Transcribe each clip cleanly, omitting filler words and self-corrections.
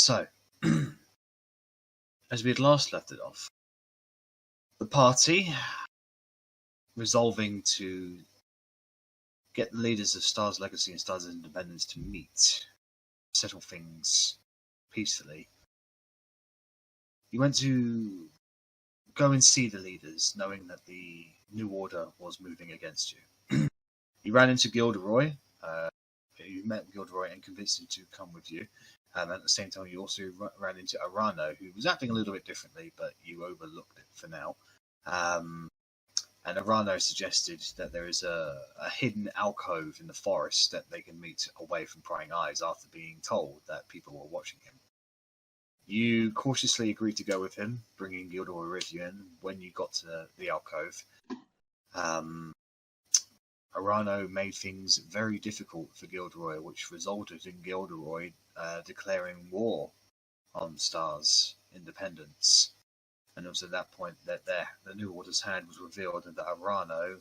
So, as we had last left it off, the party, resolving to get the leaders of Stars Legacy and Stars Independence to meet, settle things peacefully. You went to go and see the leaders, knowing that the New Order was moving against you. You ran into Gilderoy. You met Gilderoy and convinced him to come with you. At the same time, you also ran into Arano, who was acting a little bit differently, but you overlooked it for now. And Arano suggested that there is a hidden alcove in the forest that they can meet away from prying eyes after being told that people were watching him. You cautiously agreed to go with him, bringing Gilderoy with you, and when you got to the alcove, Arano made things very difficult for Gilderoy, which resulted in Gilderoy declaring war on Stars Independence. And it was at that point that the New Order's hand was revealed, and that Arano,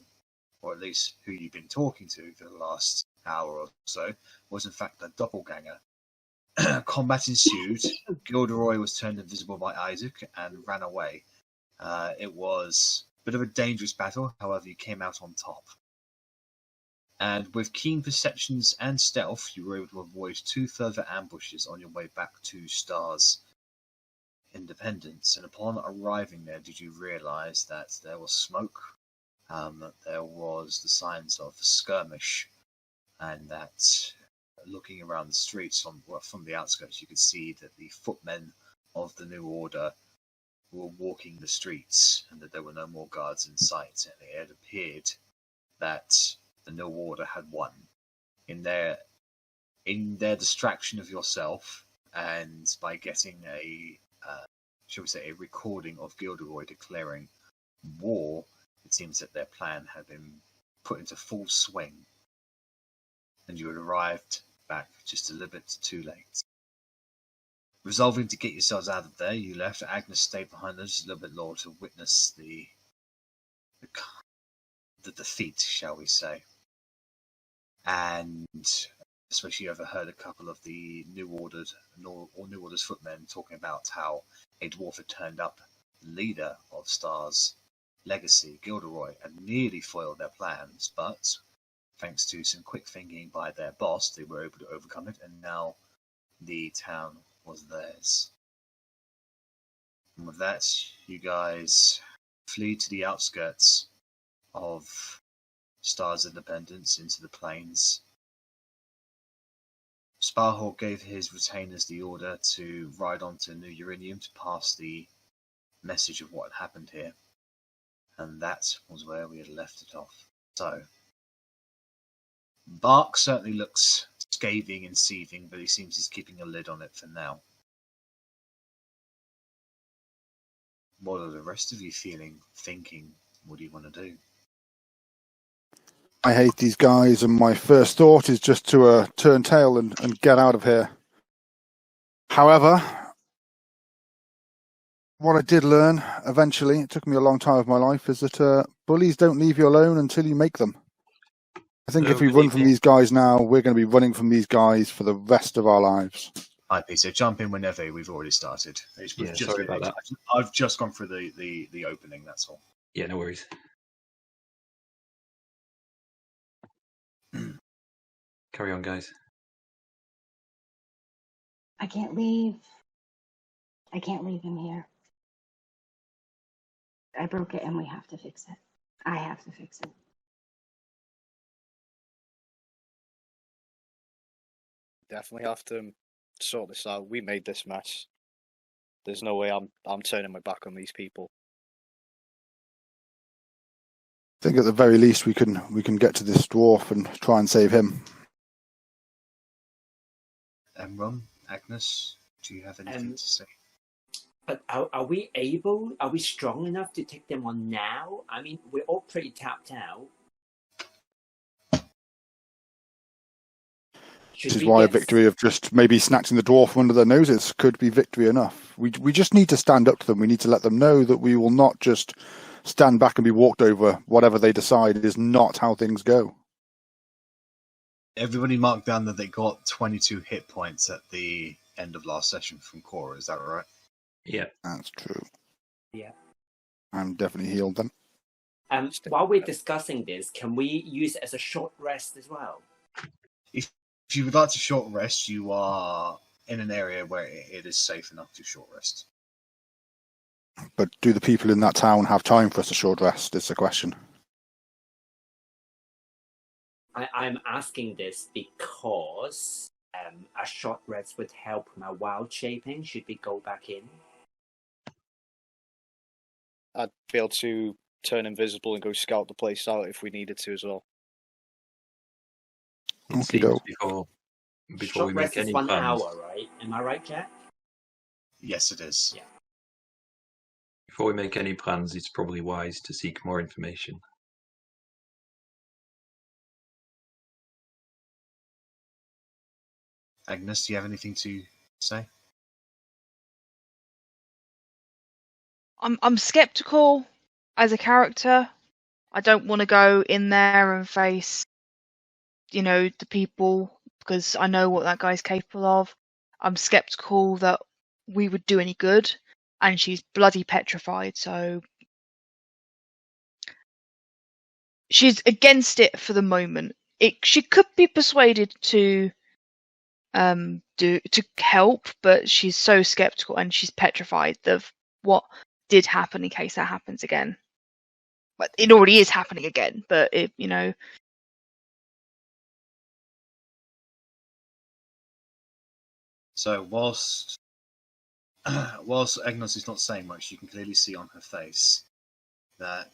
or at least who you've been talking to for the last hour or so, was in fact a doppelganger. Combat ensued. Gilderoy was turned invisible by Isaak and ran away. It was a bit of a dangerous battle, however, you came out on top. And with keen perceptions and stealth, you were able to avoid 2 further ambushes on your way back to Stars Independence. And upon arriving there, did you realise that there was smoke, that there was the signs of skirmish, and that looking around the streets from the outskirts, you could see that the footmen of the New Order were walking the streets, and that there were no more guards in sight, and it had appeared that the New Order had won. In their distraction of yourself, and by getting a recording of Gilderoy declaring war, it seems that their plan had been put into full swing, and you had arrived back just a little bit too late. Resolving to get yourselves out of there, you left. Agnes stayed behind us a little bit longer to witness the defeat, shall we say. And especially overheard a couple of the New Order's footmen talking about how a dwarf had turned up, the leader of Stars Legacy, Gilderoy, and nearly foiled their plans, but thanks to some quick thinking by their boss, they were able to overcome it, and now the town was theirs. And with that, you guys flee to the outskirts of Stars Independence into the plains. Sparhawk gave his retainers the order to ride on to New Uranium to pass the message of what had happened here. And that was where we had left it off. So, Bark certainly looks scathing and seething, but he seems he's keeping a lid on it for now. What are the rest of you thinking? What do you want to do? I hate these guys, and my first thought is just to turn tail and get out of here. However, what I did learn eventually, it took me a long time of my life, is that bullies don't leave you alone until you make them. I think if we run from these guys now, we're going to be running from these guys for the rest of our lives. Hi, Peter. Jump in whenever. We've already started. Sorry about that. I've just gone through the opening, that's all. Yeah, no worries. Carry on, guys. I can't leave. I can't leave him here. I broke it and we have to fix it. I have to fix it. Definitely have to sort this out. We made this mess. There's no way I'm turning my back on these people. I think at the very least we can get to this dwarf and try and save him. Emron, Agnes, do you have anything to say? But are we strong enough to take them on now? I mean, we're all pretty tapped out. This is why a victory of just maybe snatching the dwarf from under their noses could be victory enough. We just need to stand up to them. We need to let them know that we will not just stand back and be walked over. Whatever they decide is not how things go. Everybody marked down that they got 22 hit points at the end of last session from Cora. Is that right? Yeah. That's true. Yeah. I'm definitely healed then. While we're discussing this, can we use it as a short rest as well? If you would like to short rest, you are in an area where it is safe enough to short rest. But do the people in that town have time for us to short rest, is the question. I'm asking this because a short rest would help my wild shaping. Should we go back in? I'd be able to turn invisible and go scout the place out if we needed to as well. It Okie seems doke. before Short we rest make is any 1 plans. hour, right? Am I right, Jack? Yes, it is. Yeah. Before we make any plans, it's probably wise to seek more information. Agnes, do you have anything to say? I'm skeptical as a character. I don't want to go in there and face, the people, because I know what that guy's capable of. I'm skeptical that we would do any good, and she's bloody petrified, so she's against it for the moment. She could be persuaded to help, but she's so skeptical and she's petrified of what did happen in case that happens again. But it already is happening again, but So whilst Agnes is not saying much, you can clearly see on her face that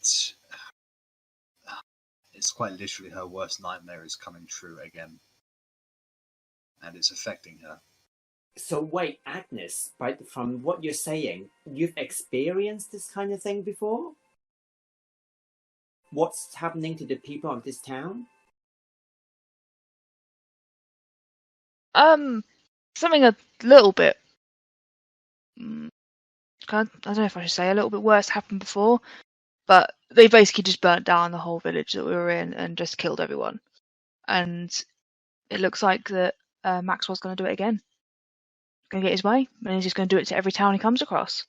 it's quite literally her worst nightmare is coming true again, and it's affecting her. So wait, Agnes, from what you're saying, you've experienced this kind of thing before? What's happening to the people of this town? something a little bit. I don't know if I should say a little bit worse happened before, but they basically just burnt down the whole village that we were in and just killed everyone. And it looks like that Maxwell's going to do it again. Going to get his way, and he's just going to do it to every town he comes across.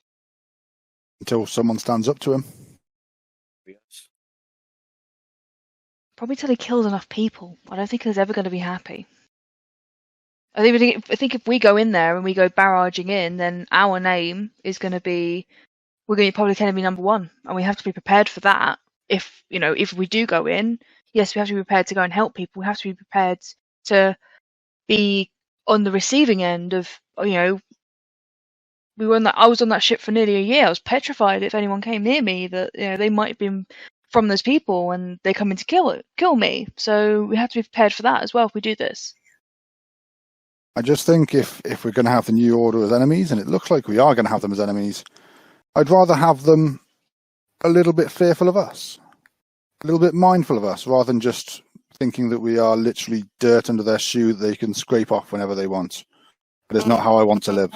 Until someone stands up to him. Yes. Probably till he kills enough people. I don't think he's ever going to be happy. I think if we go in there and we go barraging in, then our name is going to be, we're going to be public enemy number 1, and we have to be prepared for that. If we do go in, yes, we have to be prepared to go and help people. We have to be prepared to be on the receiving end of, I was on that ship for nearly a year. I was petrified if anyone came near me that they might have been from those people and they come in to kill me. So we have to be prepared for that as well if we do this. I just think if we're going to have the New Order as enemies, and it looks like we are going to have them as enemies, I'd rather have them a little bit fearful of us, a little bit mindful of us, rather than just thinking that we are literally dirt under their shoe that they can scrape off whenever they want. But it's not how I want to live.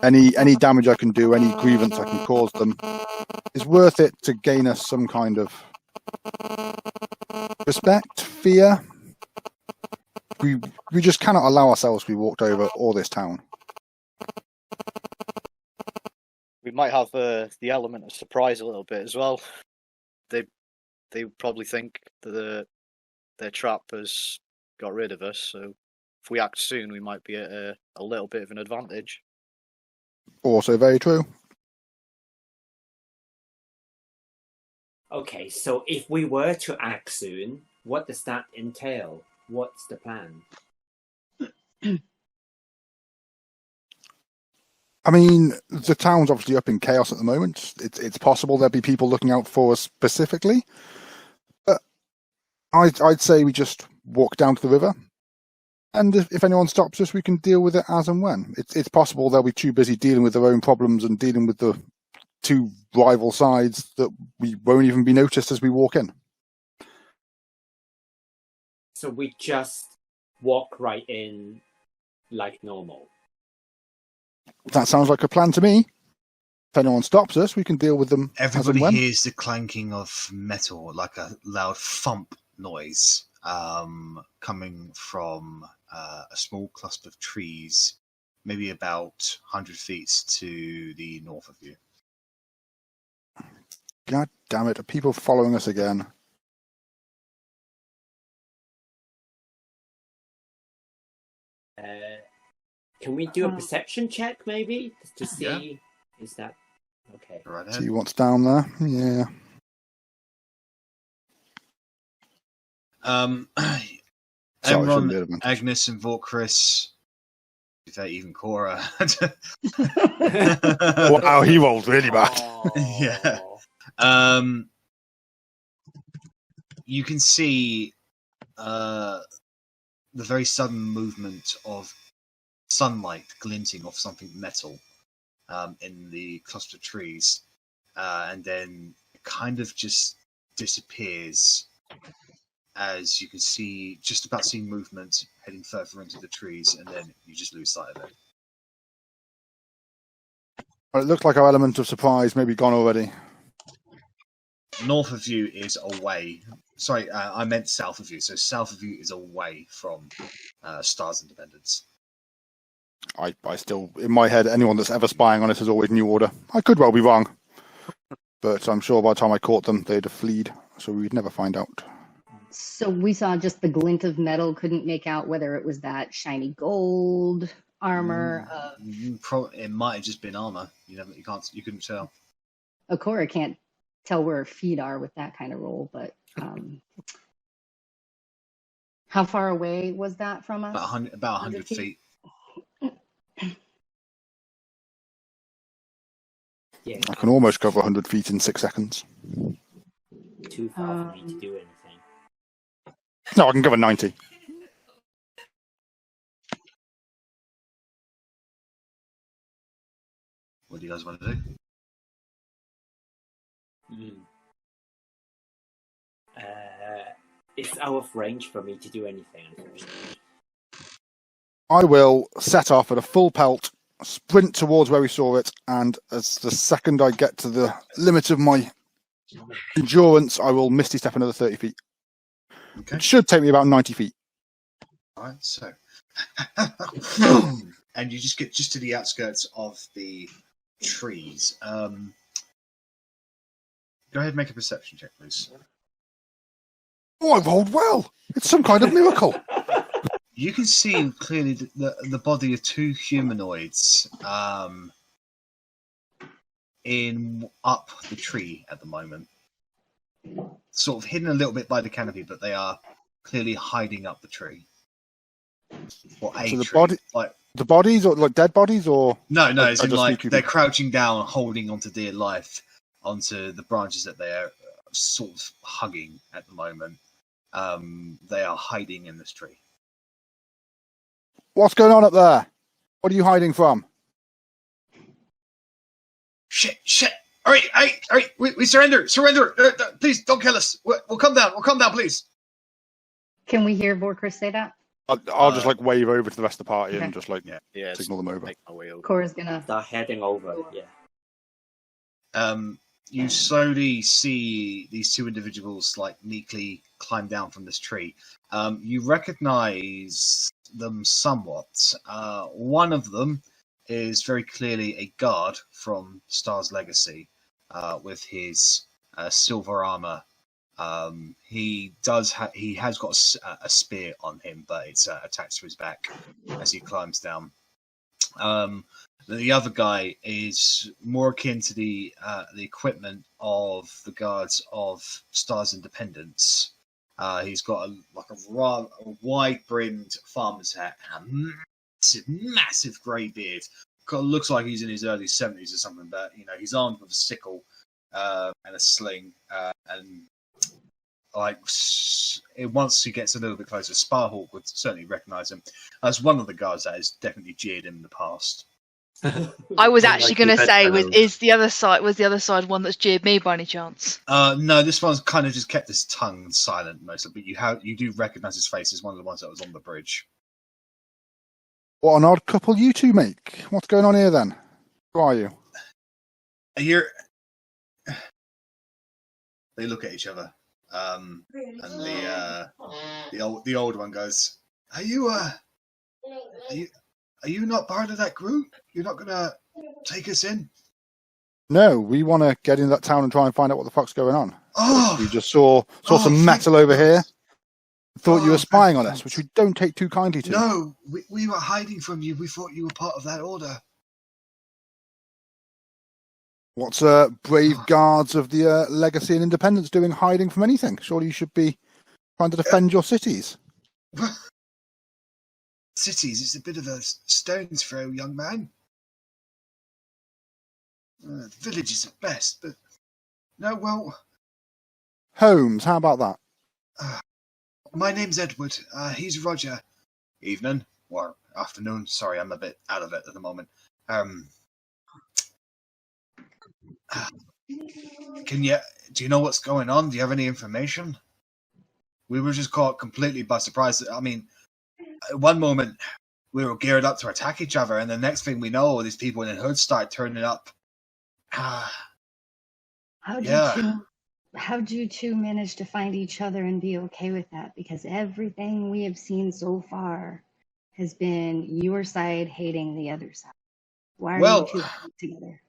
Any damage I can do, any grievance I can cause them, is worth it to gain us some kind of respect, fear. We just cannot allow ourselves to be walked over all this town. We might have the element of surprise a little bit as well. They probably think that their trap has got rid of us, so if we act soon, we might be at a little bit of an advantage. Also very true. Okay, so if we were to act soon, what does that entail? What's the plan? I mean, the town's obviously up in chaos at the moment. It's possible there'll be people looking out for us specifically. But I'd say we just walk down to the river. And if anyone stops us, we can deal with it as and when. It's possible they'll be too busy dealing with their own problems and dealing with the two rival sides that we won't even be noticed as we walk in. So we just walk right in like normal. That sounds like a plan to me. If anyone stops us, we can deal with them Everybody as and when. hears the clanking of metal, like a loud thump noise, coming from a small cluster of trees maybe about 100 feet to the north of you. God damn it! Are people following us again? Can we do a perception check, maybe, to see? Yeah. Is that okay? Right ahead. See what's down there. Yeah. Sorry, shouldn't be Emron, advantage. Agnes, and Vorkris. Even Cora. Wow, he rolled really bad. Yeah. You can see the very sudden movement of sunlight glinting off something metal in the cluster of trees, and then it kind of just disappears as you can see, just about seeing movement heading further into the trees, and then you just lose sight of it. Well, it looks like our element of surprise may be gone already. North of you is away. Sorry, I meant south of you. So south of you is away from Stars Independence. I still, in my head, anyone that's ever spying on us is always New Order. I could well be wrong, but I'm sure by the time I caught them, they'd have fled, so we'd never find out. So we saw just the glint of metal, couldn't make out whether it was that shiny gold armor. It might have just been armor. You couldn't tell. Okora can't tell where her feet are with that kind of roll, but how far away was that from us? About 100 feet. Yeah, I can almost cover 100 feet in 6 seconds. too far for me to do anything. No, I can cover 90. What do you guys want to do? It's out of range for me to do anything, unfortunately. I will set off at a full pelt, sprint towards where we saw it, and as the second I get to the limit of my endurance, I will misty step another 30 feet. Okay. It should take me about 90 feet. All right, so and you just get just to the outskirts of the trees. Go ahead and make a perception check, please. Oh, I rolled well. It's some kind of miracle. You can see clearly the body of two humanoids in up the tree at the moment. Sort of hidden a little bit by the canopy, but they are clearly hiding up the tree. Or a So the tree. body, Like, the bodies, or like dead bodies, or no, I it's in just like think they're crouching down, holding onto dear life, onto the branches that they're sort of hugging at the moment. They are hiding in this tree. what's going on up there? What are you hiding from? Shit! All right, we surrender! Please don't kill us. We'll come down, please. Can we hear Vorkris say that? I'll just like wave over to the rest of the party Okay. and just like Yeah, signal them over. make my way over. Cora's gonna. Start heading over, yeah. You slowly see these two individuals like meekly climb down from this tree. You recognize them somewhat. One of them is very clearly a guard from Star's Legacy, with his silver armor. He has got a spear on him, but it's attached to his back as he climbs down. The other guy is more akin to the equipment of the guards of Stars Independence. He's got a wide-brimmed farmer's hat and a massive grey beard. Looks like he's in his early 70s or something, but he's armed with a sickle and a sling, and once he gets a little bit closer, Sparhawk would certainly recognise him as one of the guards that has definitely jeered him in the past. I was actually going to say, was bedfellows. the other side one that's jeered me by any chance? No, this one's kind of just kept his tongue silent mostly, but you do recognise his face as one of the ones that was on the bridge. What an odd couple you two make. What's going on here then? Who are you? They look at each other, and the old one goes, "Are you Are you not part of that group? You're not gonna take us in? No, we want to get in that town and try and find out what the fuck's going on. Oh, We just saw some thank metal over here. Thought you were Oh, spying on us, thanks. which we don't take too kindly to. No, we were hiding from you. We thought you were part of that order. What's brave guards of the legacy and independence doing hiding from anything? Surely you should be trying to defend your cities. Cities is a bit of a stone's throw, young man. The village is at best, but no, well, Holmes, how about that? my name's Edward. He's Roger. Evening or afternoon. Sorry, I'm a bit out of it at the moment. Do you know what's going on? Do you have any information? We were just caught completely by surprise. I mean, at one moment we were geared up to attack each other, and the next thing we know, these people in the hood start turning up. How'd you two manage to find each other and be okay with that? Because everything we have seen so far has been your side hating the other side. Why are you two together?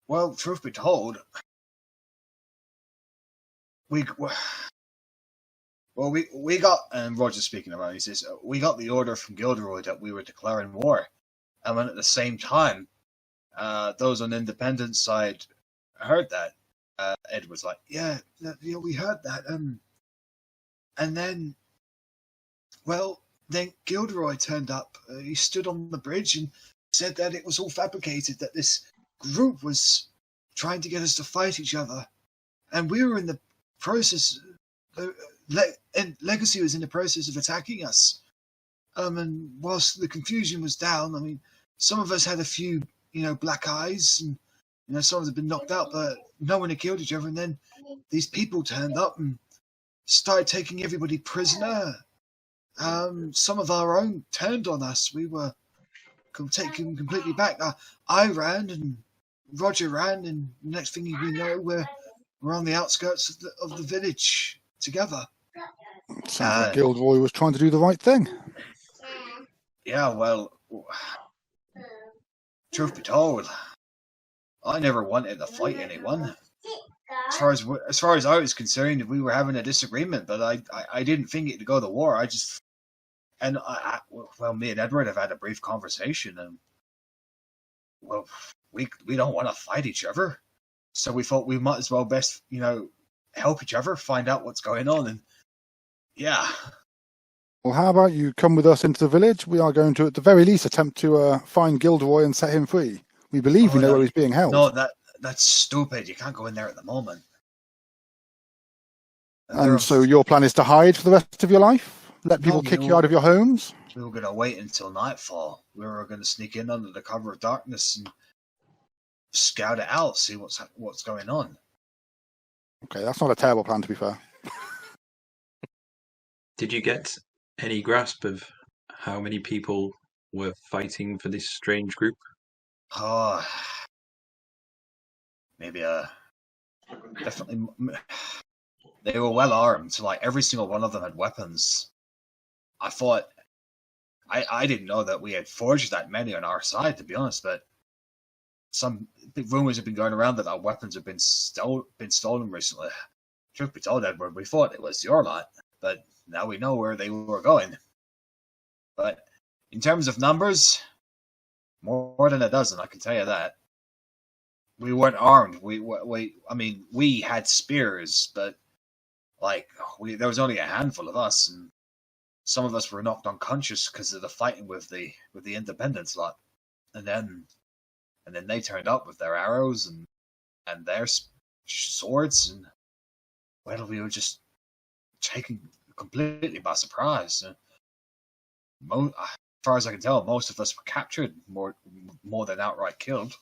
Well, truth be told, we got, and Roger's speaking around, he says, we got the order from Gilderoy that we were declaring war. And when at the same time, those on the independent side heard that, Ed was like, yeah, we heard that. And then, then Gilderoy turned up. He stood on the bridge and said that it was all fabricated, that this group was trying to get us to fight each other. And we were in the process, and Legacy was in the process of attacking us. And whilst the confusion was down, I mean, some of us had a few, black eyes, and some of us had been knocked out, but no one had killed each other. And then these people turned up and started taking everybody prisoner. Some of our own turned on us. We were taken completely back. I ran, and Roger ran, and the next thing we know, we're on the outskirts of the village together. Sounds like Gilderoy was trying to do the right thing. Yeah, well, truth be told, I never wanted to fight anyone. As far as I was concerned, we were having a disagreement, but I didn't think it to go to war. Me and Edward have had a brief conversation, and we don't want to fight each other, so we thought we might as well best help each other, find out what's going on, and yeah. Well, how about you come with us into the village? We are going to, at the very least, attempt to find Gilderoy and set him free. We believe we know where he's being held. No, that's stupid. You can't go in there at the moment. And so your plan is to hide for the rest of your life? Let people kick you out of your homes? We were going to wait until nightfall. We were going to sneak in under the cover of darkness and scout it out, see what's going on. Okay, that's not a terrible plan, to be fair. Did you get any grasp of how many people were fighting for this strange group? Oh, maybe definitely. They were well armed, so like every single one of them had weapons. I thought, I didn't know that we had forged that many on our side, to be honest. But some big rumors have been going around that our weapons have been stolen recently. Truth be told, Edward, we thought it was your lot, but now we know where they were going. But in terms of numbers, more than a dozen, I can tell you that. We weren't armed. We had spears, but there was only a handful of us, and some of us were knocked unconscious because of the fighting with the independents lot. And then they turned up with their arrows and their swords, and we were just taken completely by surprise. As far as I can tell, most of us were captured, more than outright killed.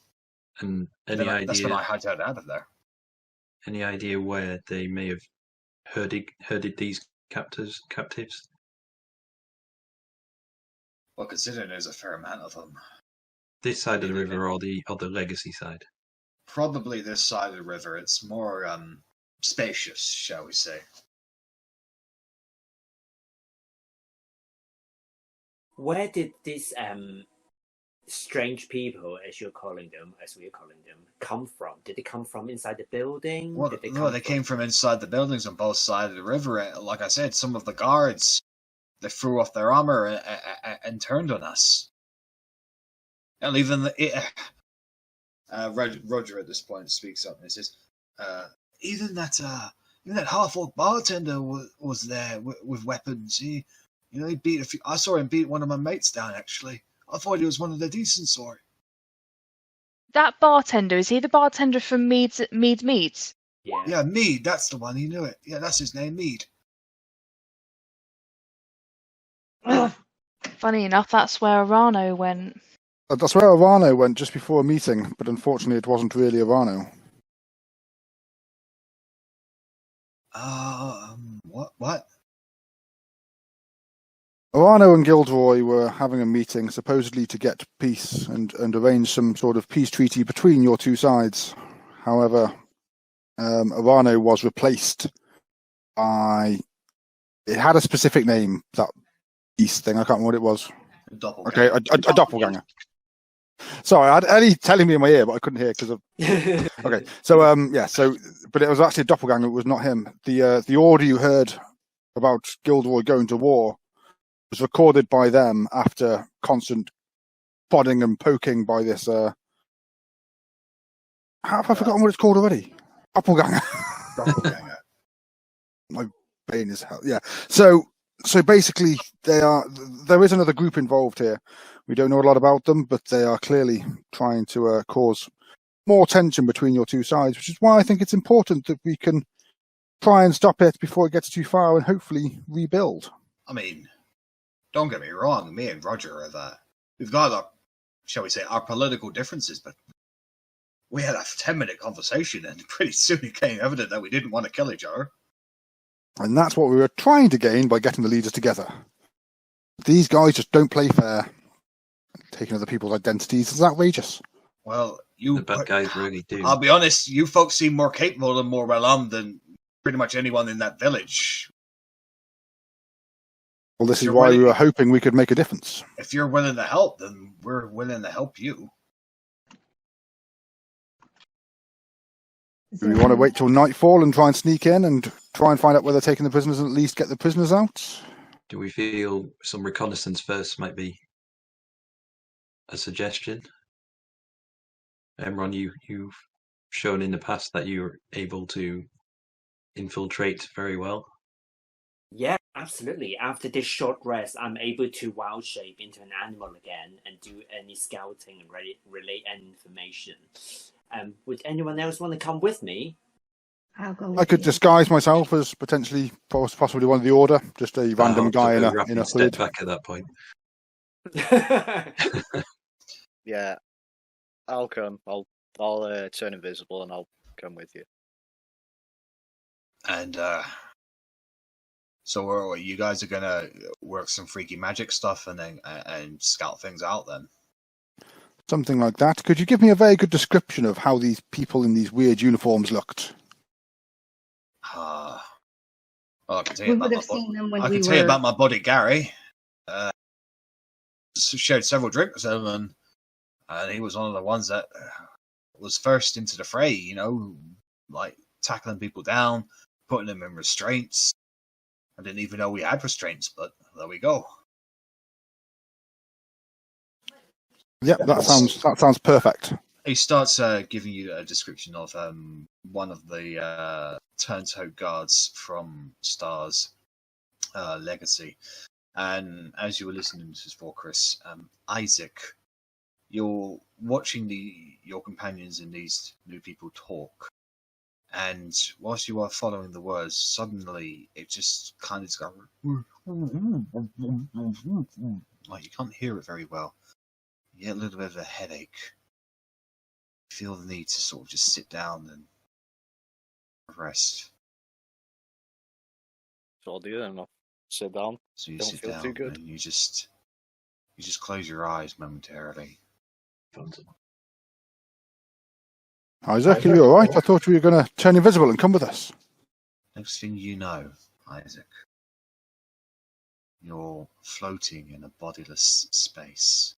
And that's when I hijacked out of there. Any idea where they may have herded these captives? Well, considering there's a fair amount of them. This side of the river or the other legacy side? Probably this side of the river. It's more spacious, shall we say. Where did these strange people, as you're calling them, as we're calling them, come from? Did they come from inside the building? Well, Did they came from inside the buildings on both sides of the river. Like I said, some of the guards, they threw off their armor and turned on us. And even Roger at this point speaks up and he says, even that half-orc bartender was there with weapons. He beat a few. I saw him beat one of my mates down. Actually, I thought he was one of the decent sort. That bartender, is he the bartender from Mead's? Yeah, Mead. That's the one. He knew it. Yeah, that's his name, Mead. Funny enough, that's where Arano went. That's where Arano went just before a meeting, but unfortunately it wasn't really Arano. What? Arano and Gilderoy were having a meeting supposedly to get peace and arrange some sort of peace treaty between your two sides. However, Arano was replaced by... It had a specific name, that beast thing. I can't remember what it was. A doppelganger. Okay, a doppelganger. Sorry, I had Ellie telling me in my ear, but I couldn't hear because of... Okay, but it was actually a doppelganger. It was not him. The order you heard about Gilderoy going to war was recorded by them after constant prodding and poking by this... How have I forgotten what it's called already? Doppelganger. Doppelganger. My brain is hell. Yeah. So basically, there is another group involved here. We don't know a lot about them, but they are clearly trying to cause more tension between your two sides, which is why I think it's important that we can try and stop it before it gets too far and hopefully rebuild. I mean, don't get me wrong, me and Roger are we've got our, shall we say, our political differences, but we had a 10-minute conversation and pretty soon it became evident that we didn't want to kill each other. And that's what we were trying to gain by getting the leaders together. These guys just don't play fair. Taking other people's identities is outrageous. Well, The bad guys really do. I'll be honest, you folks seem more capable and more well-armed than pretty much anyone in that village. Well, this is why we were hoping we could make a difference. If you're willing to help, then we're willing to help you. Do we want to wait till nightfall and try and sneak in and try and find out where they're taking the prisoners and at least get the prisoners out? Do we feel some reconnaissance first might be a suggestion? Emron, you've shown in the past that you're able to infiltrate very well. Yeah, absolutely. After this short rest, I'm able to wild shape into an animal again and do any scouting and relay any information. Would anyone else want to come with me? I'll go. I could disguise myself as potentially, possibly one of the Order, just a random guy in a hood. Step back at that point. Yeah, I'll come. I'll turn invisible and I'll come with you. And so you guys are gonna work some freaky magic stuff and scout things out then? Something like that. Could you give me a very good description of how these people in these weird uniforms looked? Well, I can tell We you would about have seen them when I we can tell you were. about my buddy Gary. Shared several drinks with him, and he was one of the ones that was first into the fray. You know, like tackling people down, putting them in restraints. I didn't even know we had restraints, but there we go. Yeah, that sounds perfect. He starts giving you a description of one of the Turntoe guards from Star's legacy. And as you were listening to this for Chris, Isaak, you're watching your companions and these new people talk. And whilst you are following the words, suddenly it just kind of goes, like you can't hear it very well. You get a little bit of a headache. You feel the need to sort of just sit down and rest. So I'll do then. I'll sit down. So you Don't sit feel down too good. and you just close your eyes momentarily. Isaak, are you all right? I thought we were going to turn invisible and come with us. Next thing you know, Isaak, You're floating in a bodiless space.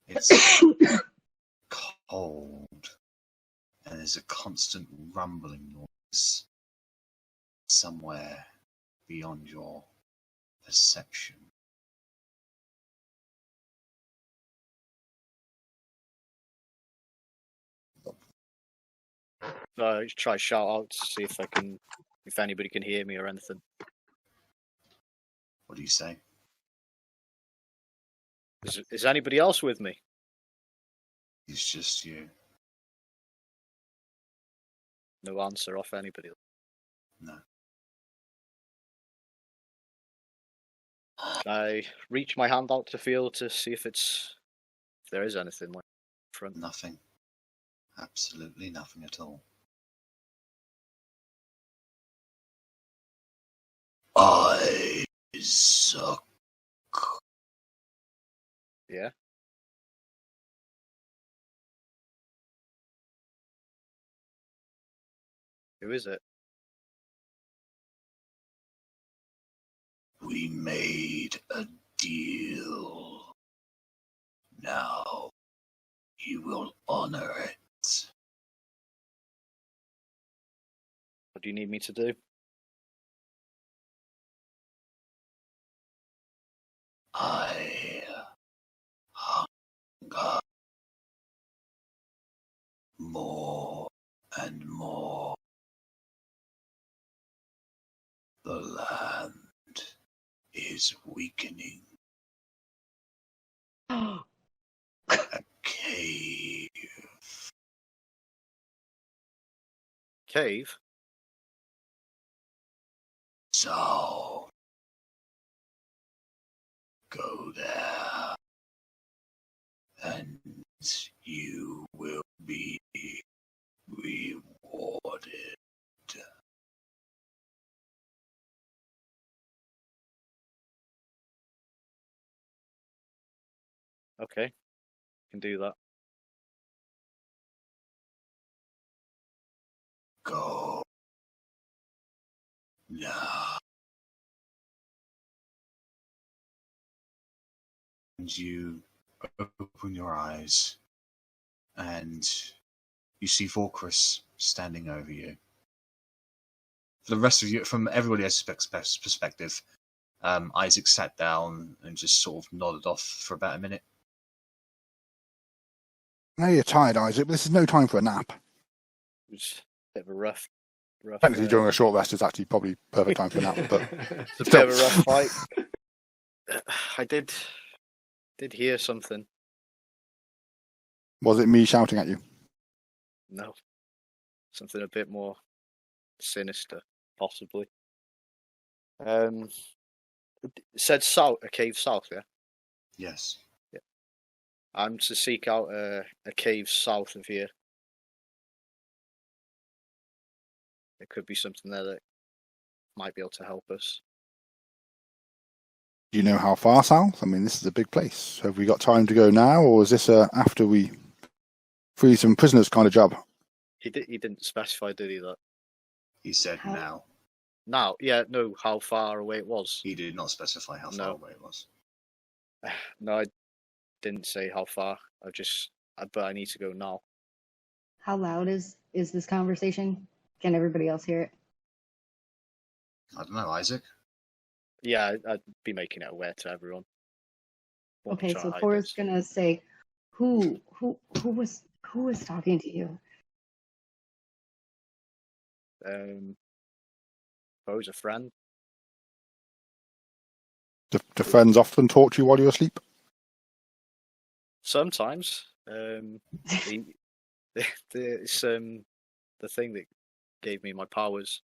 It's cold, and there's a constant rumbling noise somewhere beyond your perception. I try shout out to see if anybody can hear me or anything. What do you say? Is anybody else with me? It's just you. No answer off anybody. No. I reach my hand out to feel to see if there is anything like front. Nothing. Absolutely nothing at all. Isaak. Yeah. Who is it? We made a deal. Now you will honor it. What do you need me to do? I hunger more and more. The land is weakening. A cave. Cave? So go there, and you will be rewarded. Okay. Can do that. Go now. And you open your eyes, and you see Volcrus standing over you. For the rest of you, from everybody else's perspective, Isaak sat down and just sort of nodded off for about a minute. Now you're tired, Isaak, but this is no time for a nap. It was a bit of a rough. Technically, during a short rest is actually probably perfect time for a nap, but It's a bit of a rough fight. I did hear something. Was it me shouting at you? No. Something a bit more sinister, possibly. It said south, a cave south, yeah? Yes. Yeah. I'm to seek out a cave south of here. There could be something there that might be able to help us. Do you know how far south? I mean, this is a big place. Have we got time to go now, or is this after we free some prisoners kind of job? He didn't specify, did he, that? He said now. Now, yeah, no, how far away it was. He did not specify how far away it was. No, I didn't say how far. But I need to go now. How loud is this conversation? Can everybody else hear it? I don't know, Isaak. Yeah, I'd be making it aware to everyone. Okay, so Cora's gonna say, who was talking to you? Suppose a friend. Do friends often talk to you while you're asleep? Sometimes. It's the thing that gave me my powers.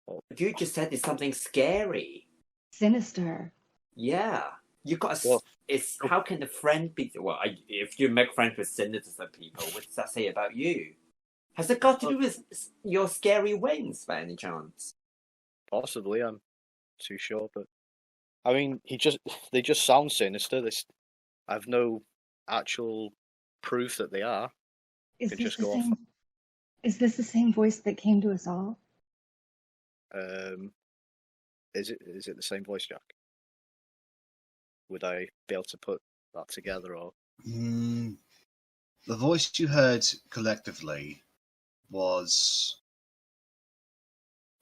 But you just said it's something scary. Sinister. Yeah. You got a... How can a friend be... Well, if you make friends with sinister people, what does that say about you? Has it got to do with your scary wings, by any chance? Possibly, I'm too sure, but... I mean, they just sound sinister. I have no actual proof that they are. Is this the same voice that came to us all? Is it the same voice, Jack? Would I be able to put that together, or? The voice you heard collectively was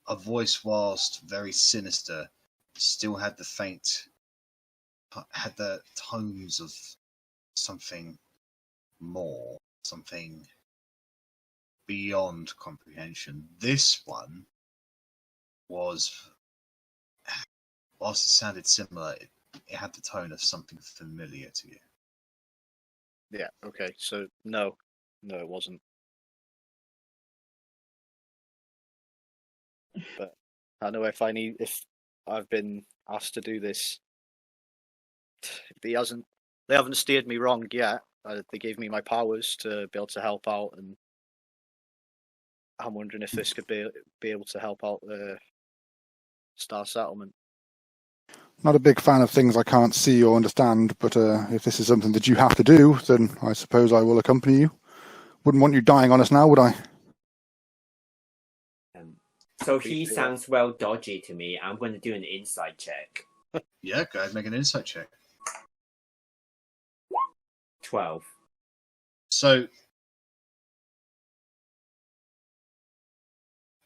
a voice, whilst very sinister, still had the tones of something more, something beyond comprehension. This one was, whilst it sounded similar, it had the tone of something familiar to you. Yeah. Okay. So no, it wasn't. But I know if I've been asked to do this, they haven't steered me wrong yet. They gave me my powers to be able to help out, and I'm wondering if this could be able to help out the Star Settlement. Not a big fan of things I can't see or understand, but if this is something that you have to do, then I suppose I will accompany you. Wouldn't want you dying on us now, would I? So he sounds well dodgy to me. I'm going to do an insight check. Yeah, go ahead, make an insight check. 12. So,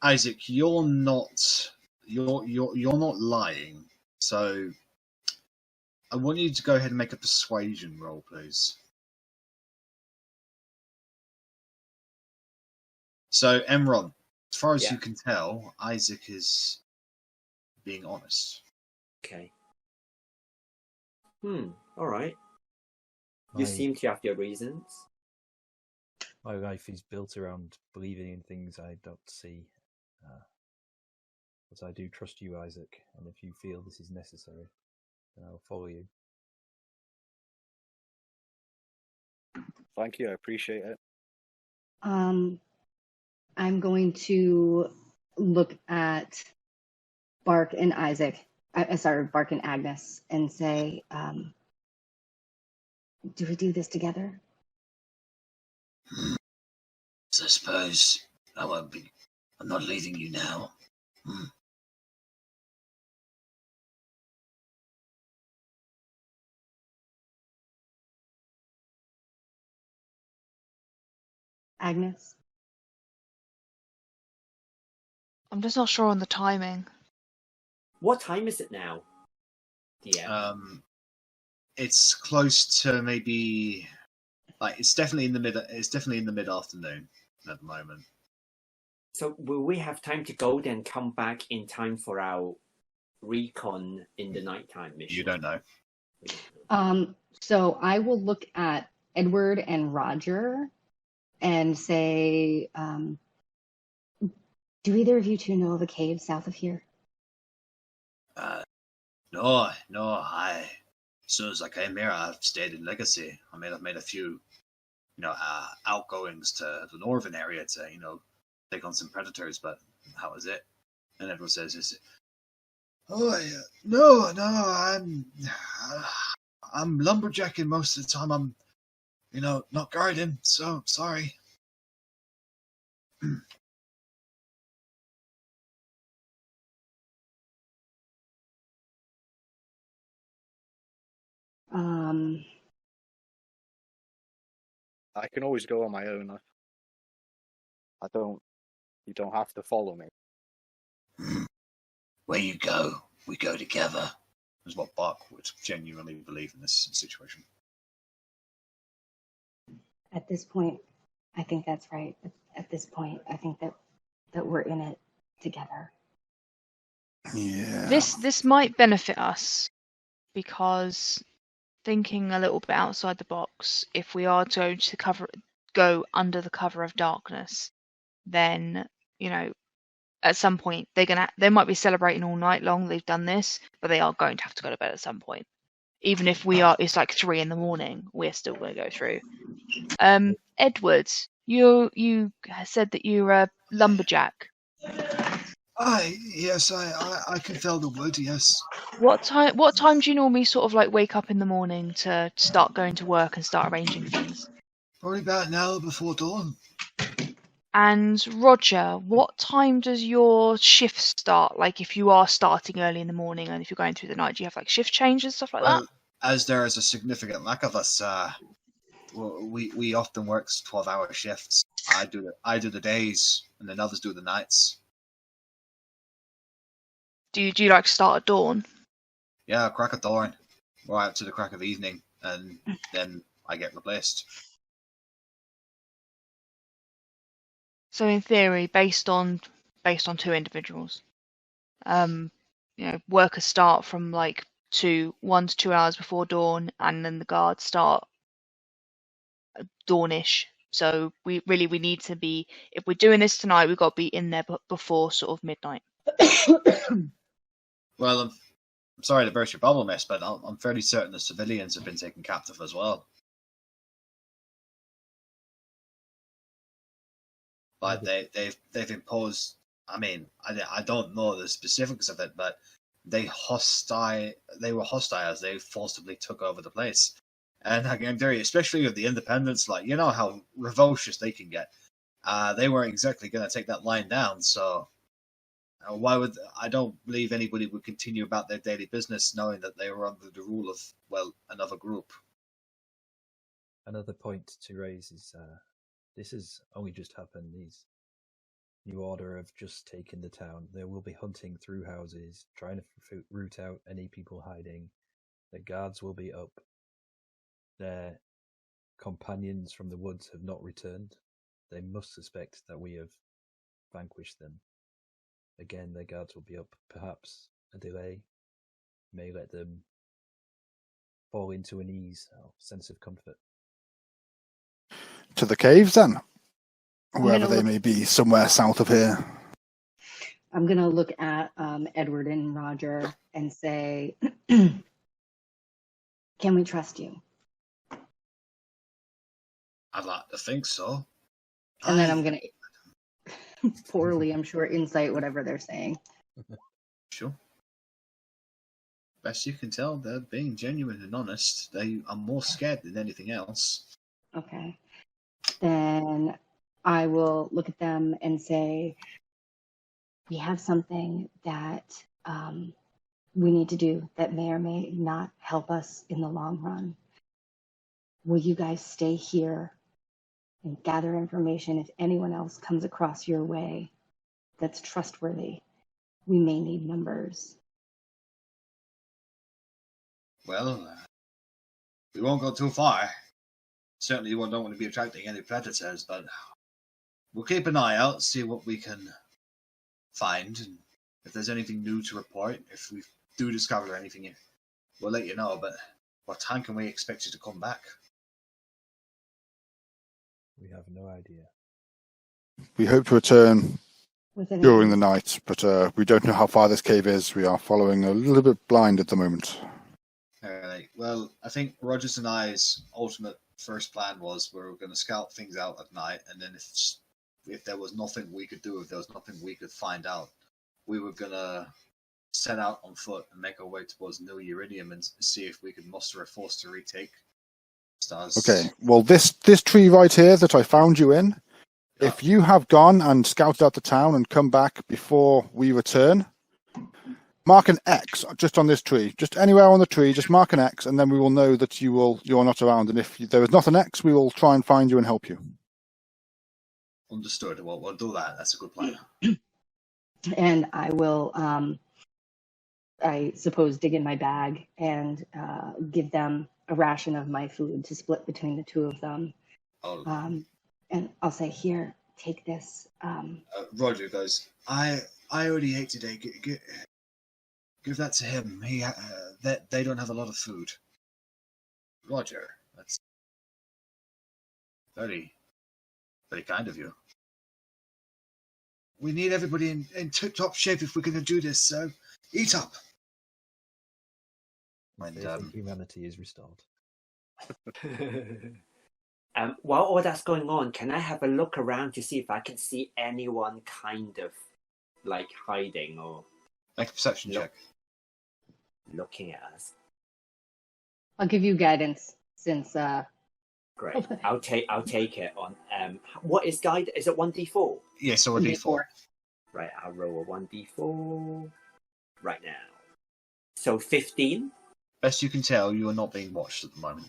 Isaak, you're not lying. So, I want you to go ahead and make a persuasion roll, please. So, Emron, as far as you can tell, Isaak is being honest. Okay. All right. You seem to have your reasons. My life is built around believing in things I don't see. But I do trust you, Isaak, and if you feel this is necessary, then I'll follow you. Thank you, I appreciate it. I'm going to look at Bark and Isaak. Bark and Agnes, and say, do we do this together? So I suppose I'm not leaving you now. Agnes? I'm just not sure on the timing. What time is it now? Yeah. It's close to maybe, like, it's definitely in the mid-afternoon at the moment. So will we have time to go then come back in time for our recon in the nighttime mission? You don't know. So I will look at Edward and Roger and say, do either of you two know of a cave south of here? No. As soon as I came here, I've stayed in Legacy. I've made a few, outgoings to the northern area to, take on some predators, but that was it. And everyone says, "Oh, yeah. No, I'm lumberjacking most of the time. I'm, not guarding. So sorry." I can always go on my own. You don't have to follow me. Where you go, we go together. Is what Bark would genuinely believe in this situation. At this point, I think that's right. At this point, I think that we're in it together. Yeah. This might benefit us because thinking a little bit outside the box, if we are to go under the cover of darkness, then at some point they might be celebrating all night long. They've done this, but they are going to have to go to bed at some point. Even if it's like 3 a.m, we're still going to go through. Edward, you said that you're a lumberjack. Yes, I can fell the wood, yes. What time do you normally sort of like wake up in the morning to start going to work and start arranging things? Probably about an hour before dawn. And Roger, what time does your shift start? Like, if you are starting early in the morning and if you're going through the night, do you have like shift change and stuff like that? Well, as there is a significant lack of us, we often work 12-hour shifts. I do the days, and then others do the nights. Do you like start at dawn? Yeah, crack of dawn, right up to the crack of evening, and then I get replaced. So in theory, based on 2 individuals, workers start from like 1 to 2 hours before dawn, and then the guards start dawnish. So we need to be, if we're doing this tonight, we've got to be in there before sort of midnight. Well, I'm sorry to burst your bubble, miss, but I'm fairly certain the civilians have been taken captive as well. But they've imposed. I mean, I don't know the specifics of it, but they were hostile as they forcibly took over the place. And again, especially with the independents, like, you know how revulsious they can get. They weren't exactly going to take that line down, so I don't believe anybody would continue about their daily business knowing that they were under the rule of, well, another group. Another point to raise is this has only just happened. These New Order have just taken the town. They will be hunting through houses, trying to root out any people hiding. The guards will be up. Their companions from the woods have not returned. They must suspect that we have vanquished them. Again, their guards will be up. Perhaps a delay may let them fall into an ease or sense of comfort. To the caves, then, wherever they may be, somewhere south of here. I'm going to look at Edward and Roger and say, can we trust you? I'd like to think so. And then I'm going to, poorly, I'm sure, incite whatever they're saying. Sure. Best you can tell, they're being genuine and honest. They are more scared than anything else. Okay. Then I will look at them and say, we have something that we need to do that may or may not help us in the long run. Will you guys stay here and gather information if anyone else comes across your way that's trustworthy? We may need numbers. Well, we won't go too far. Certainly you don't want to be attracting any predators, but we'll keep an eye out, see what we can find, and if there's anything new to report, if we do discover anything, we'll let you know, but what time can we expect you to come back? We have no idea. We hope to return during the night, but we don't know how far this cave is. We are following a little bit blind at the moment. Alright, well, I think Rogers and I's ultimate first plan was we were going to scout things out at night, and then if there was nothing we could do, if there was nothing we could find out, we were going to set out on foot and make our way towards New Iridium and see if we could muster a force to retake Stars. Okay, well, this tree right here that I found you in, if you have gone and scouted out the town and come back before we return, mark an X just on this tree, just anywhere on the tree, just mark an X, and then we will know that you're not around. And if there is not an X, we will try and find you and help you. Understood. We'll do that. That's a good plan. And I will, I suppose, dig in my bag and give them a ration of my food to split between the two of them. And I'll say, here, take this. Roger goes, I already ate today. Give that to him. They don't have a lot of food. Roger, that's very, very kind of you. We need everybody in tip-top shape if we're going to do this, so eat up. Faith in humanity is restored. While all that's going on, can I have a look around to see if I can see anyone kind of like hiding or make a perception check? Looking at us. I'll give you guidance since Great. I'll take it on. What is guide? Is it 1d4? Yeah, so a D4. Right. I'll roll a 1d4 right now. So 15. Best you can tell, you are not being watched at the moment.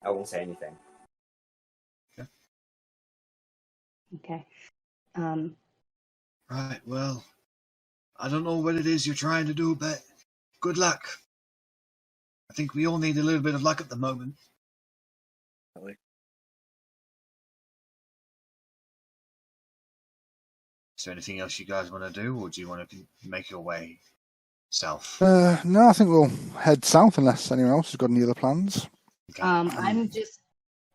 I won't say anything. Okay. Right, well, I don't know what it is you're trying to do, but good luck. I think we all need a little bit of luck at the moment. Is there anything else you guys want to do, or do you want to make your way south? No, I think we'll head south unless anyone else has got any other plans. Okay. I'm just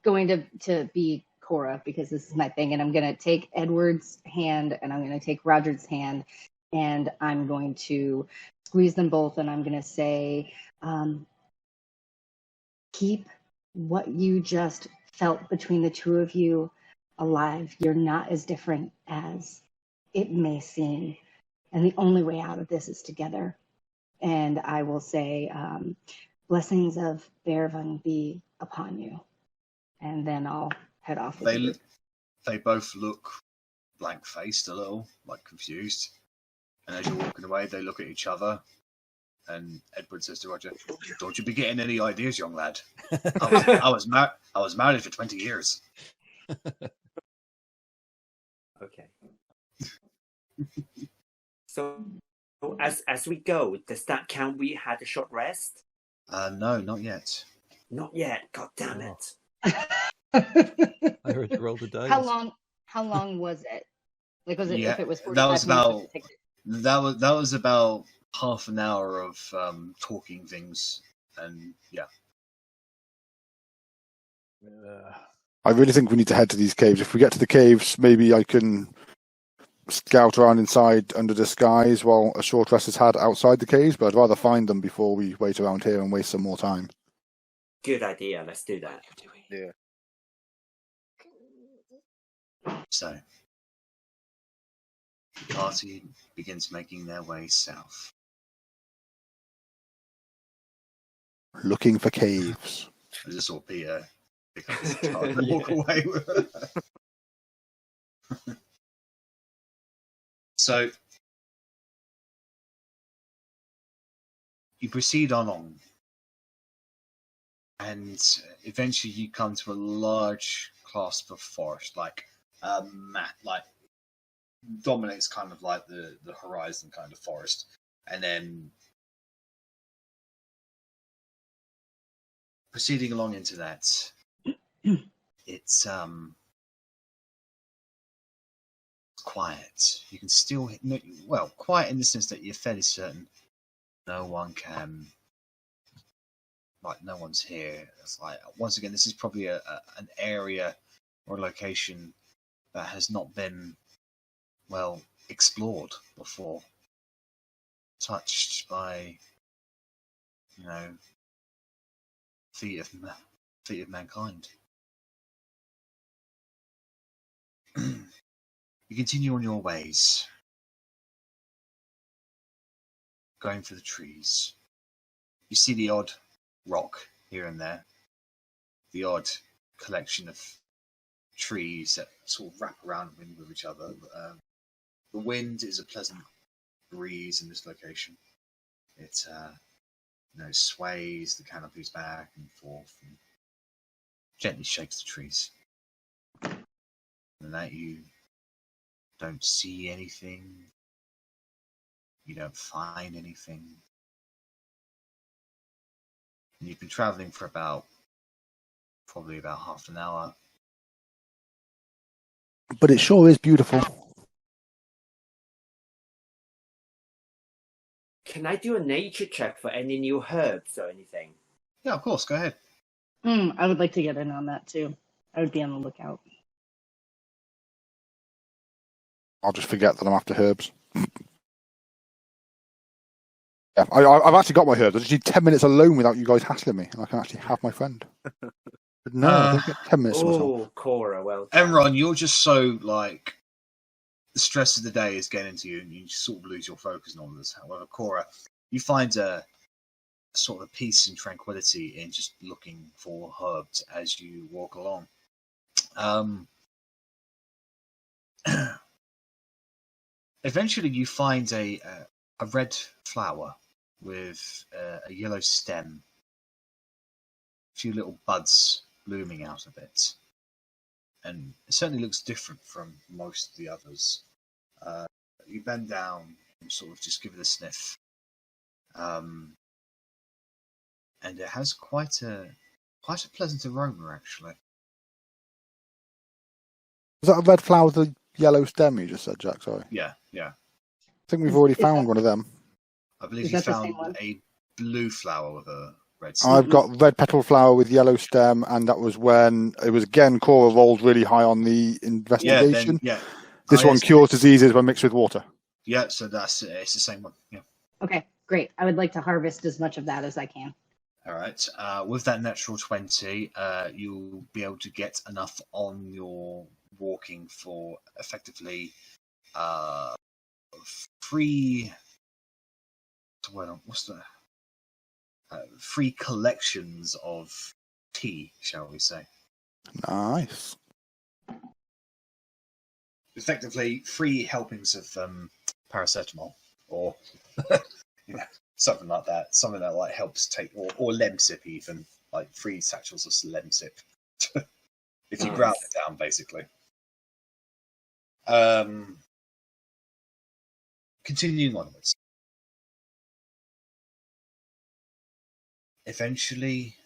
going to be Cora because this is my thing, and I'm going to take Edward's hand and I'm going to take Roger's hand, and I'm going to squeeze them both, and I'm going to say, keep what you just felt between the two of you alive. You're not as different as it may seem, and the only way out of this is together. And I will say, blessings of Bearvan be upon you. And then I'll head off. They both look blank-faced a little, like confused. And as you're walking away, they look at each other. And Edward says to Roger, "Don't you be getting any ideas, young lad. I was married for 20 years." Okay. So as we go, does that count? We had a short rest. No, not yet. Not yet. God damn it. I heard you roll the dice. How long was it? Like, was it, Yeah, if it was 45 that was minutes, about that was about half an hour of talking things, and yeah. I really think we need to head to these caves. If we get to the caves, maybe I can scout around inside under disguise while a short rest is had outside the caves, but I'd rather find them before we wait around here and waste some more time. Good idea. Let's do that. Yeah. So, the party begins making their way south. Looking for caves. I just saw Peter pick up his guitar and walk away with it. So, you proceed on, and eventually you come to a large clasp of forest, like mat, like dominates kind of like the horizon kind of forest, and then proceeding along into that, it's quiet. You can still, well, quiet in the sense that you're fairly certain no one can, like, no one's here. It's like, once again, this is probably an area or a location that has not been, well, explored before, touched by, feet of mankind. You continue on your ways, going for the trees. You see the odd rock here and there, the odd collection of trees that sort of wrap around with each other. The wind is a pleasant breeze in this location. It sways the canopies back and forth and gently shakes the trees. And that you don't see anything, you don't find anything. And you've been traveling for probably about half an hour. But it sure is beautiful. Can I do a nature check for any new herbs or anything? Yeah, of course, go ahead. I would like to get in on that too. I would be on the lookout. I'll just forget that I'm after herbs. Yeah, I've actually got my herbs. I just need 10 minutes alone without you guys hassling me, and I can actually have my friend. But no, I don't get 10 minutes to myself. Oh, Cora, well done. Enron, you're just so, like, the stress of the day is getting to you, and you sort of lose your focus on all this. However, Cora, you find a sort of peace and tranquility in just looking for herbs as you walk along. Eventually, you find a red flower with a yellow stem, a few little buds blooming out of it, and it certainly looks different from most of the others. You bend down and sort of just give it a sniff, and it has quite a pleasant aroma, actually. Is that a red flower with a yellow stem you just said, Jack? Sorry. Yeah. I think we've already found one of them. I believe Is you that the found same one? a blue flower with a red stem. I've got red petal flower with yellow stem, and that was when it was again Cora rolled really high on the investigation. This one cures diseases when mixed with water. Yeah, so it's the same one. Yeah. Okay, great. I would like to harvest as much of that as I can. All right. With that natural 20, you'll be able to get enough on your walking for effectively free. What's the free collections of tea, shall we say? Nice. Effectively, free helpings of paracetamol, or something like that. Something that like helps take, or Lemsip even, like 3 satchels of Lemsip. If you ground it down, basically. Continuing onwards. Eventually,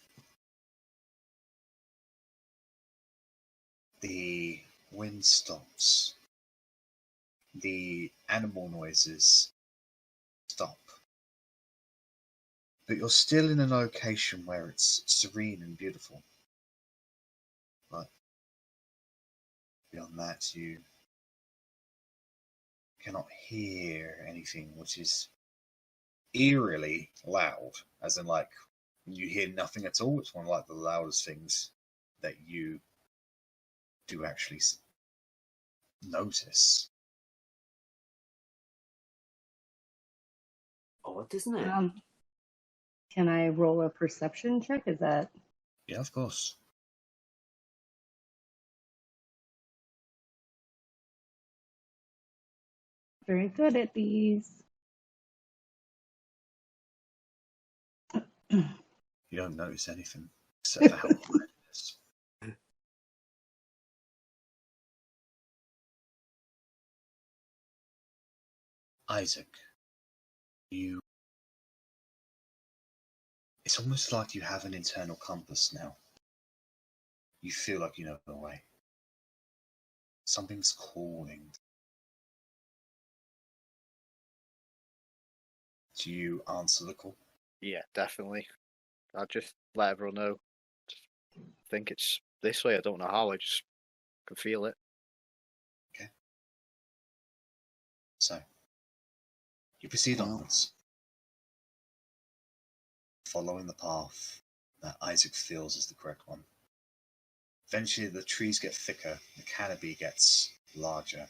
the wind stops. The animal noises stop. But you're still in a location where it's serene and beautiful. But beyond that, you cannot hear anything which is eerily loud, as in like you hear nothing at all. It's one of like the loudest things that you do actually notice. Odd, isn't it? Can I roll a perception check? Is that? Yeah, of course. Very good at these. You don't notice anything except for how quiet it is. Isaac, it's almost like you have an internal compass now. You feel like you know the way. Something's calling. Do you answer the call? Yeah, definitely. I'll just let everyone know. Just think it's this way. I don't know how. I just can feel it. Okay. So, you proceed onwards, following the path that Isaac feels is the correct one. Eventually, the trees get thicker, the canopy gets larger,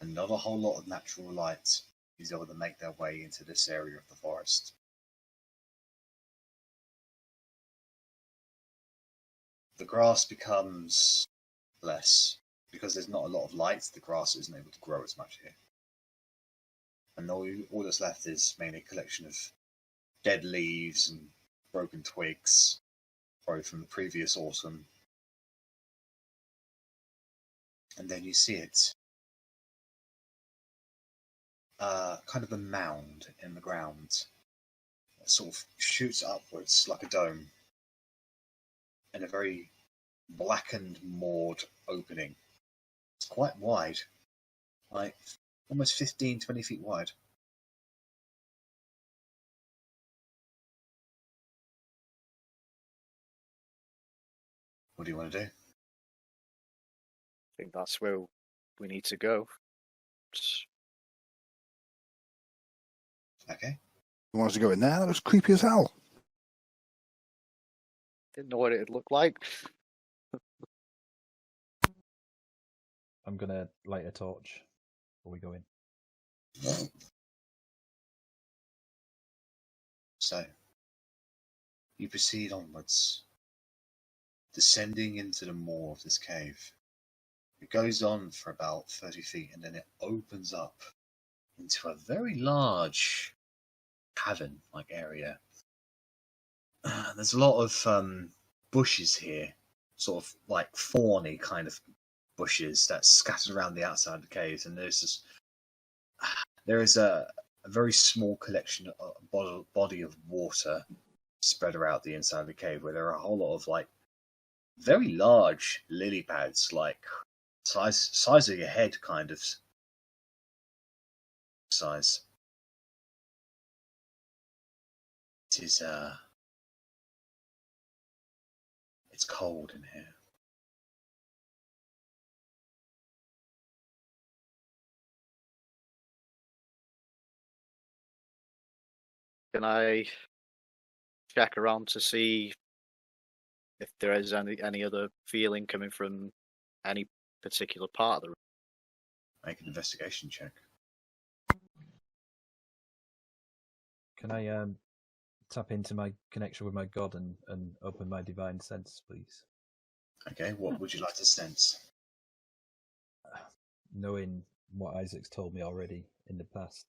and not a whole lot of natural light is able to make their way into this area of the forest. The grass becomes less because there's not a lot of light. The grass isn't able to grow as much here, and all that's left is mainly a collection of dead leaves and broken twigs, probably from the previous autumn. And then you see it, kind of a mound in the ground. It sort of shoots upwards like a dome, in a very blackened, moored opening. It's quite wide, like almost 15, 20 feet wide. What do you want to do? I think that's where we need to go. Okay. You want us to go in there? That was creepy as hell. Didn't know what it'd look like. I'm gonna light a torch before we go in. So, You proceed onwards, descending into the maw of this cave. It goes on for about 30 feet, and then it opens up into a very large cavern-like area. There's a lot of bushes here, sort of like thorny kind of bushes that's scattered around the outside of the caves, and there is a very small collection of body of water spread around the inside of the cave, where there are a whole lot of like very large lily pads, like size of your head kind of size. It is it's cold in here. Can I check around to see if there is any other feeling coming from any particular part of the room? Make an investigation check. Can I tap into my connection with my god and open my divine sense, please? Okay, what would you like to sense? Knowing what Isaac's told me already in the past,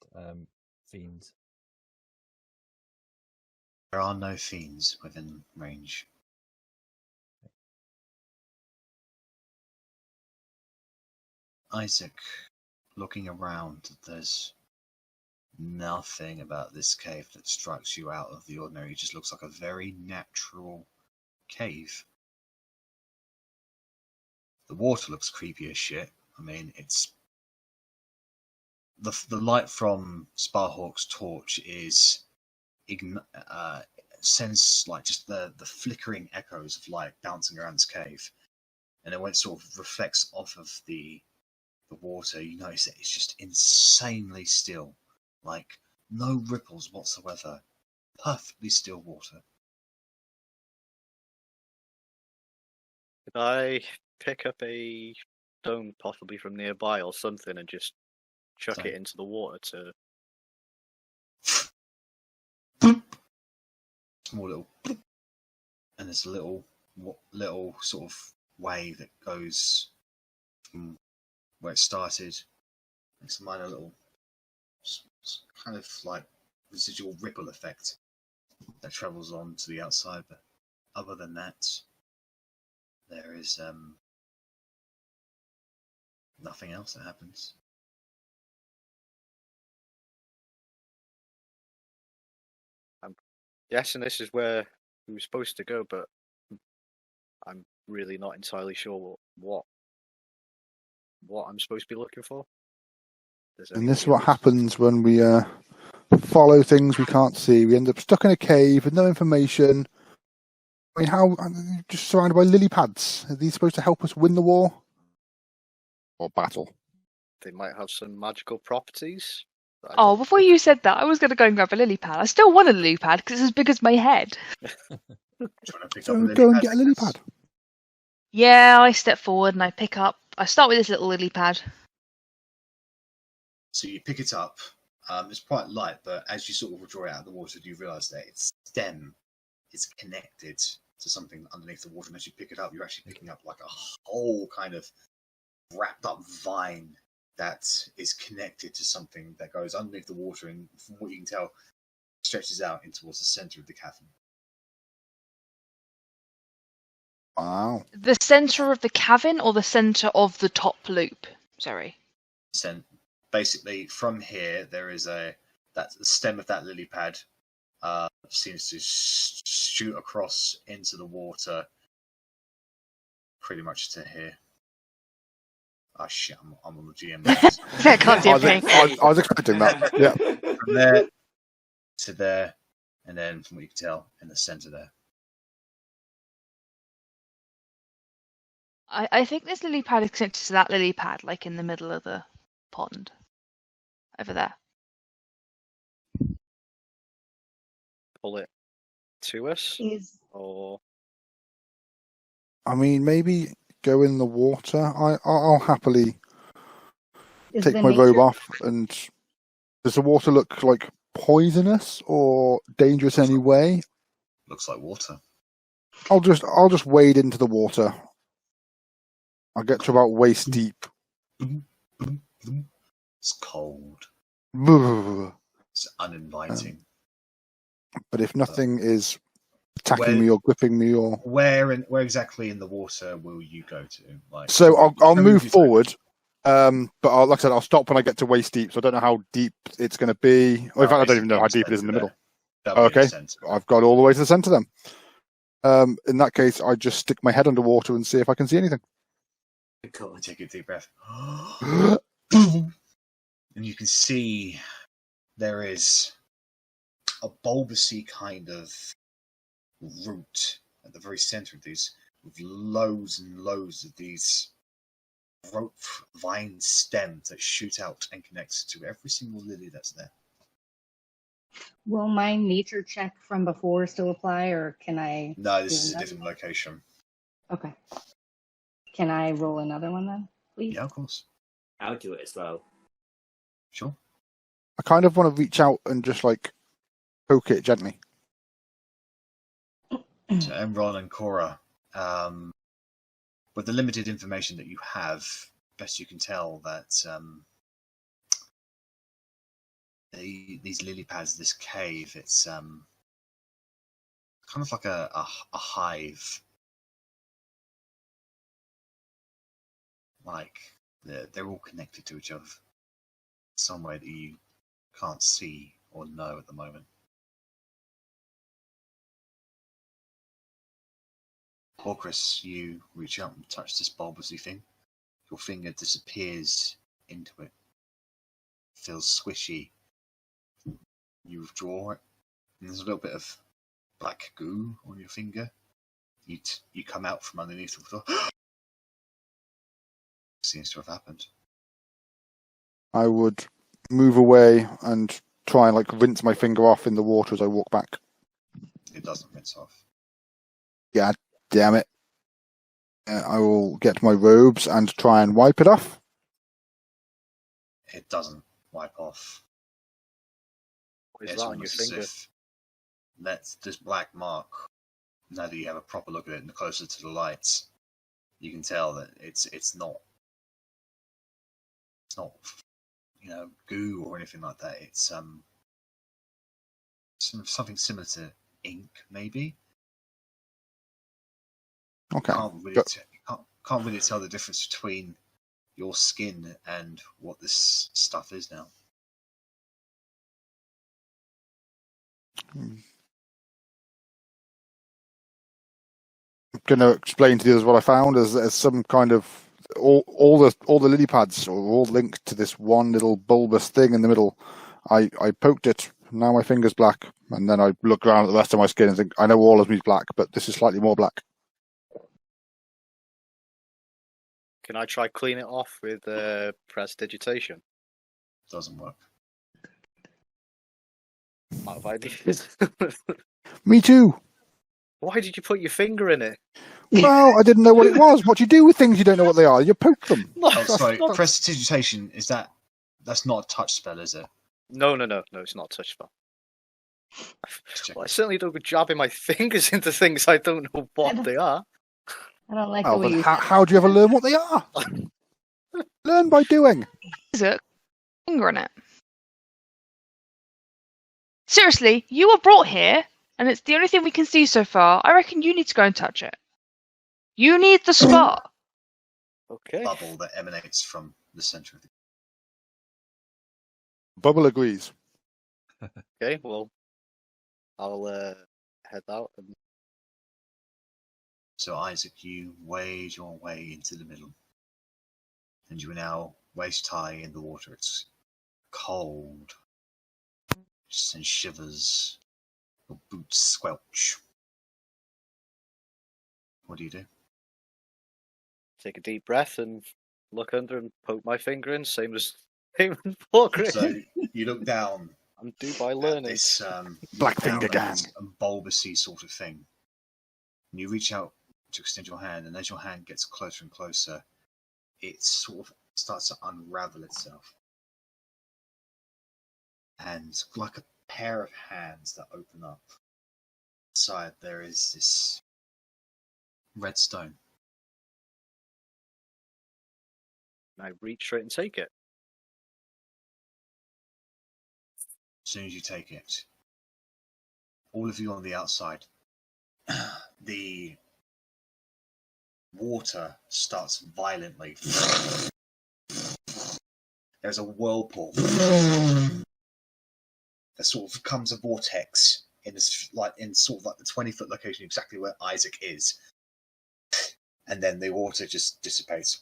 fiends. There are no fiends within range. Isaak, looking around, there's nothing about this cave that strikes you out of the ordinary. It just looks like a very natural cave. The water looks creepy as shit. I mean, it's the light from Sparhawk's torch is sends like just the flickering echoes of light bouncing around this cave, and then when it sort of reflects off of the water, you notice that it's just insanely still, like no ripples whatsoever, perfectly still water. Could I pick up a stone, possibly from nearby or something, and just chuck it into the water to... Small little, and there's a little sort of wave that goes from where it started. It's a minor little kind of like residual ripple effect that travels on to the outside, but other than that, there is nothing else that happens. I'm guessing this is where we were supposed to go, but I'm really not entirely sure what I'm supposed to be looking for. And this is what happens when we follow things we can't see. We end up stuck in a cave with no information. I mean, how just surrounded by lily pads? Are these supposed to help us win the war or battle? They might have some magical properties. Oh, before you said that, I was going to go and grab a lily pad. I still want a lily pad because it's as big as my head. So go and get a lily pad. Yeah, I step forward and I start with this little lily pad. So you pick it up. It's quite light, but as you sort of draw it out of the water, you realise that its stem is connected to something underneath the water. And as you pick it up, you're actually picking up like a whole kind of wrapped up vine that is connected to something that goes underneath the water, and from what you can tell, stretches out in towards the centre of the cavern. Wow. The centre of the cavern or the centre of the top loop? Sorry. Basically, from here, there is the stem of that lily pad seems to shoot across into the water, pretty much to here. Oh shit! I'm on the GM. I can't see anything. I was expecting that. Yeah. From there to there, and then from what you can tell, in the centre there. I think this lily pad is connected to that lily pad, like in the middle of the pond. Over there. Pull it to us? Or... I mean, maybe go in the water. I'll happily take my robe off. And does the water look like poisonous or dangerous in any way? Looks like water. I'll just wade into the water. I'll get to about waist deep. It's cold. But It's uninviting. if nothing is attacking me or gripping me or... Where exactly in the water will you go to? So I'll move forward, but like I said, I'll stop when I get to waist deep, so I don't know how deep it's going to be. Or in fact, I don't even know how deep it is in the middle. Okay, I've got all the way to the centre then. In that case, I just stick my head underwater and see if I can see anything. Cool. Take a deep breath. And you can see there is a bulbousy kind of root at the very centre of these, with loads and loads of these rope vine stems that shoot out and connect to every single lily that's there. Will my nature check from before still apply, or can I? No, this is a different location. Okay. Can I roll another one then, please? Yeah, of course. I'll do it as well. Sure. I kind of want to reach out and just like poke it gently. So Emron and Cora, with the limited information that you have, best you can tell that these lily pads, this cave, it's kind of like a hive. Like they're all connected to each other some way that you can't see or know at the moment. Or Chris, you reach out and touch this bulbousy thing. Your finger disappears into it. Feels squishy. You withdraw it, and there's a little bit of black goo on your finger. You come out from underneath the floor. Seems to have happened. I would move away and try and like rinse my finger off in the water as I walk back. It doesn't rinse off. Yeah, damn it. I will get my robes and try and wipe it off. It doesn't wipe off. What is that on your finger? That's this black mark. Now that you have a proper look at it and closer to the lights, you can tell that it's not goo or anything like that. It's something similar to ink, maybe. Okay. Can't really tell the difference between your skin and what this stuff is now. I'm going to explain to you what I found as some kind of all the lily pads are all linked to this one little bulbous thing in the middle. I poked it. Now my finger's black, and then I look around at the rest of my skin and think, I know all of me's black, but this is slightly more black. Can I try clean it off with prestidigitation? Doesn't work. Out of ideas. Me too. Why did you put your finger in it? Well, I didn't know what it was. What do you do with things you don't know what they are? You poke them. Oh, sorry. Prestidigitation, that's not a touch spell, is it? No, it's not a touch spell. Well, I certainly don't go jabbing my fingers into things I don't know what they are. I don't like the way you... How do you ever learn what they are? Learn by doing. Isaak, finger on it. Seriously, you were brought here, and it's the only thing we can see so far. I reckon you need to go and touch it. You need the spot. Okay. Bubble that emanates from the center of the... Bubble agrees. Okay, well, I'll head out. So, Isaak, you wade your way into the middle. And you are now waist high in the water. It's cold. Sends shivers. Your boots squelch. What do you do? Take a deep breath and look under and poke my finger in, same as before, Chris. So, you look down. I'm due by learning. This Black finger gang. A bulbousy sort of thing. And you reach out to extend your hand, and as your hand gets closer and closer, it sort of starts to unravel itself. And like a pair of hands that open up, outside there is this red stone. I reach for it and take it. As soon as you take it, all of you on the outside, the water starts violently. There's a whirlpool. There sort of comes a vortex in sort of like the 20-foot location, exactly where Isaak is, and then the water just dissipates,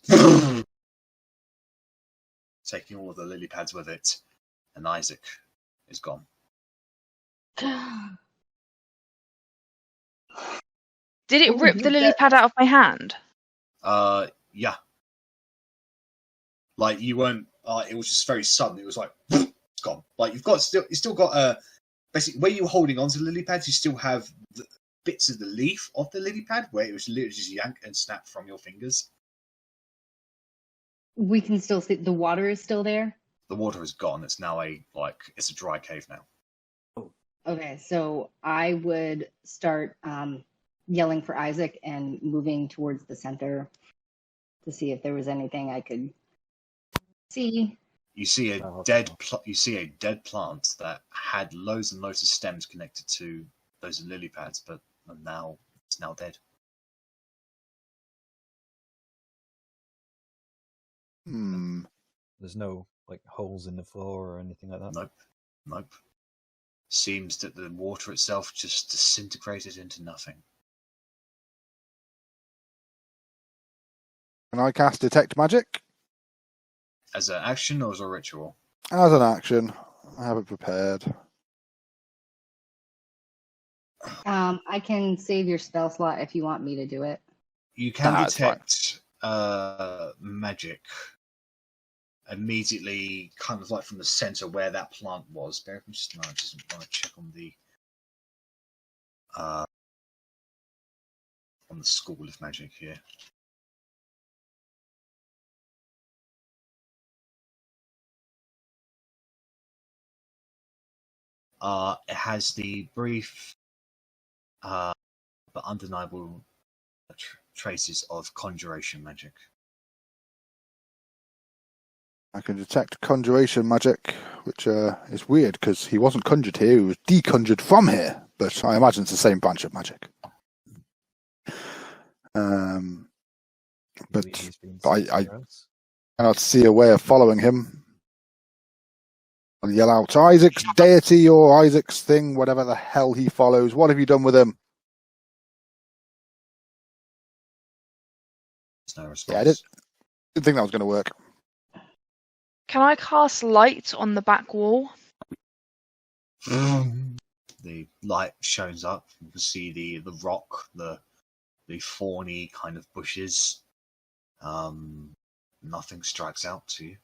taking all of the lily pads with it, and Isaak is gone. Did it Oh, rip the lily pad out of my hand? Yeah. Like you weren't. It was just very sudden. It was like it's gone. Like you still got basically where you were holding on to the lily pads. You still have the bits of the leaf of the lily pad where it was literally just yanked and snapped from your fingers. We can still see the water is still there. The water is gone. It's now it's a dry cave now. Okay, so I would start yelling for Isaak and moving towards the center to see if there was anything I could see. You see a dead plant that had loads and loads of stems connected to those lily pads, but now it's now dead. There's no like holes in the floor or anything like that. Nope. Seems that the water itself just disintegrated into nothing. Can I cast Detect Magic? As an action or as a ritual? As an action. I have it prepared. I can save your spell slot if you want me to do it. You can That's detect magic immediately, kind of like from the center where that plant was. Bear with me just a moment. I just want to check on the School of Magic here. It has the brief but undeniable traces of conjuration magic. I can detect conjuration magic, which is weird because he wasn't conjured here, he was deconjured from here. But I imagine it's the same branch of magic. But He's been I somewhere else. cannot see a way of following him. I'll yell out, Isaac's deity or Isaac's thing, whatever the hell he follows. What have you done with him? There's no response. Yeah, I didn't think that was going to work. Can I cast light on the back wall? The light shows up. You can see the rock, the thorny kind of bushes. Nothing strikes out to you.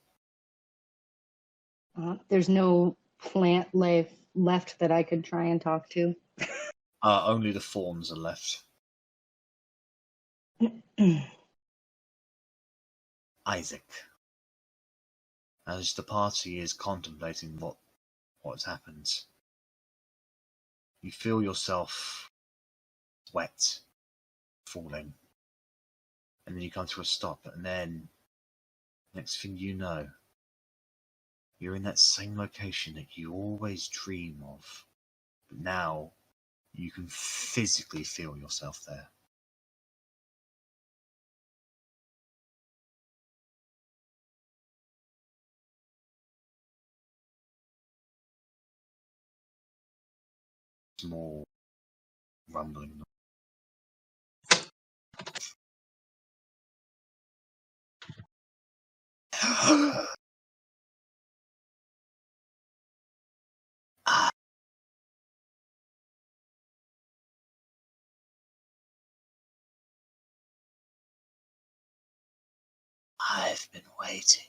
There's no plant life left that I could try and talk to. Only the thorns are left. Isaak, as the party is contemplating what's happened, you feel yourself wet, falling, and then you come to a stop, and then next thing you know, you're in that same location that you always dream of, but now you can physically feel yourself there. Small rumbling. I've been waiting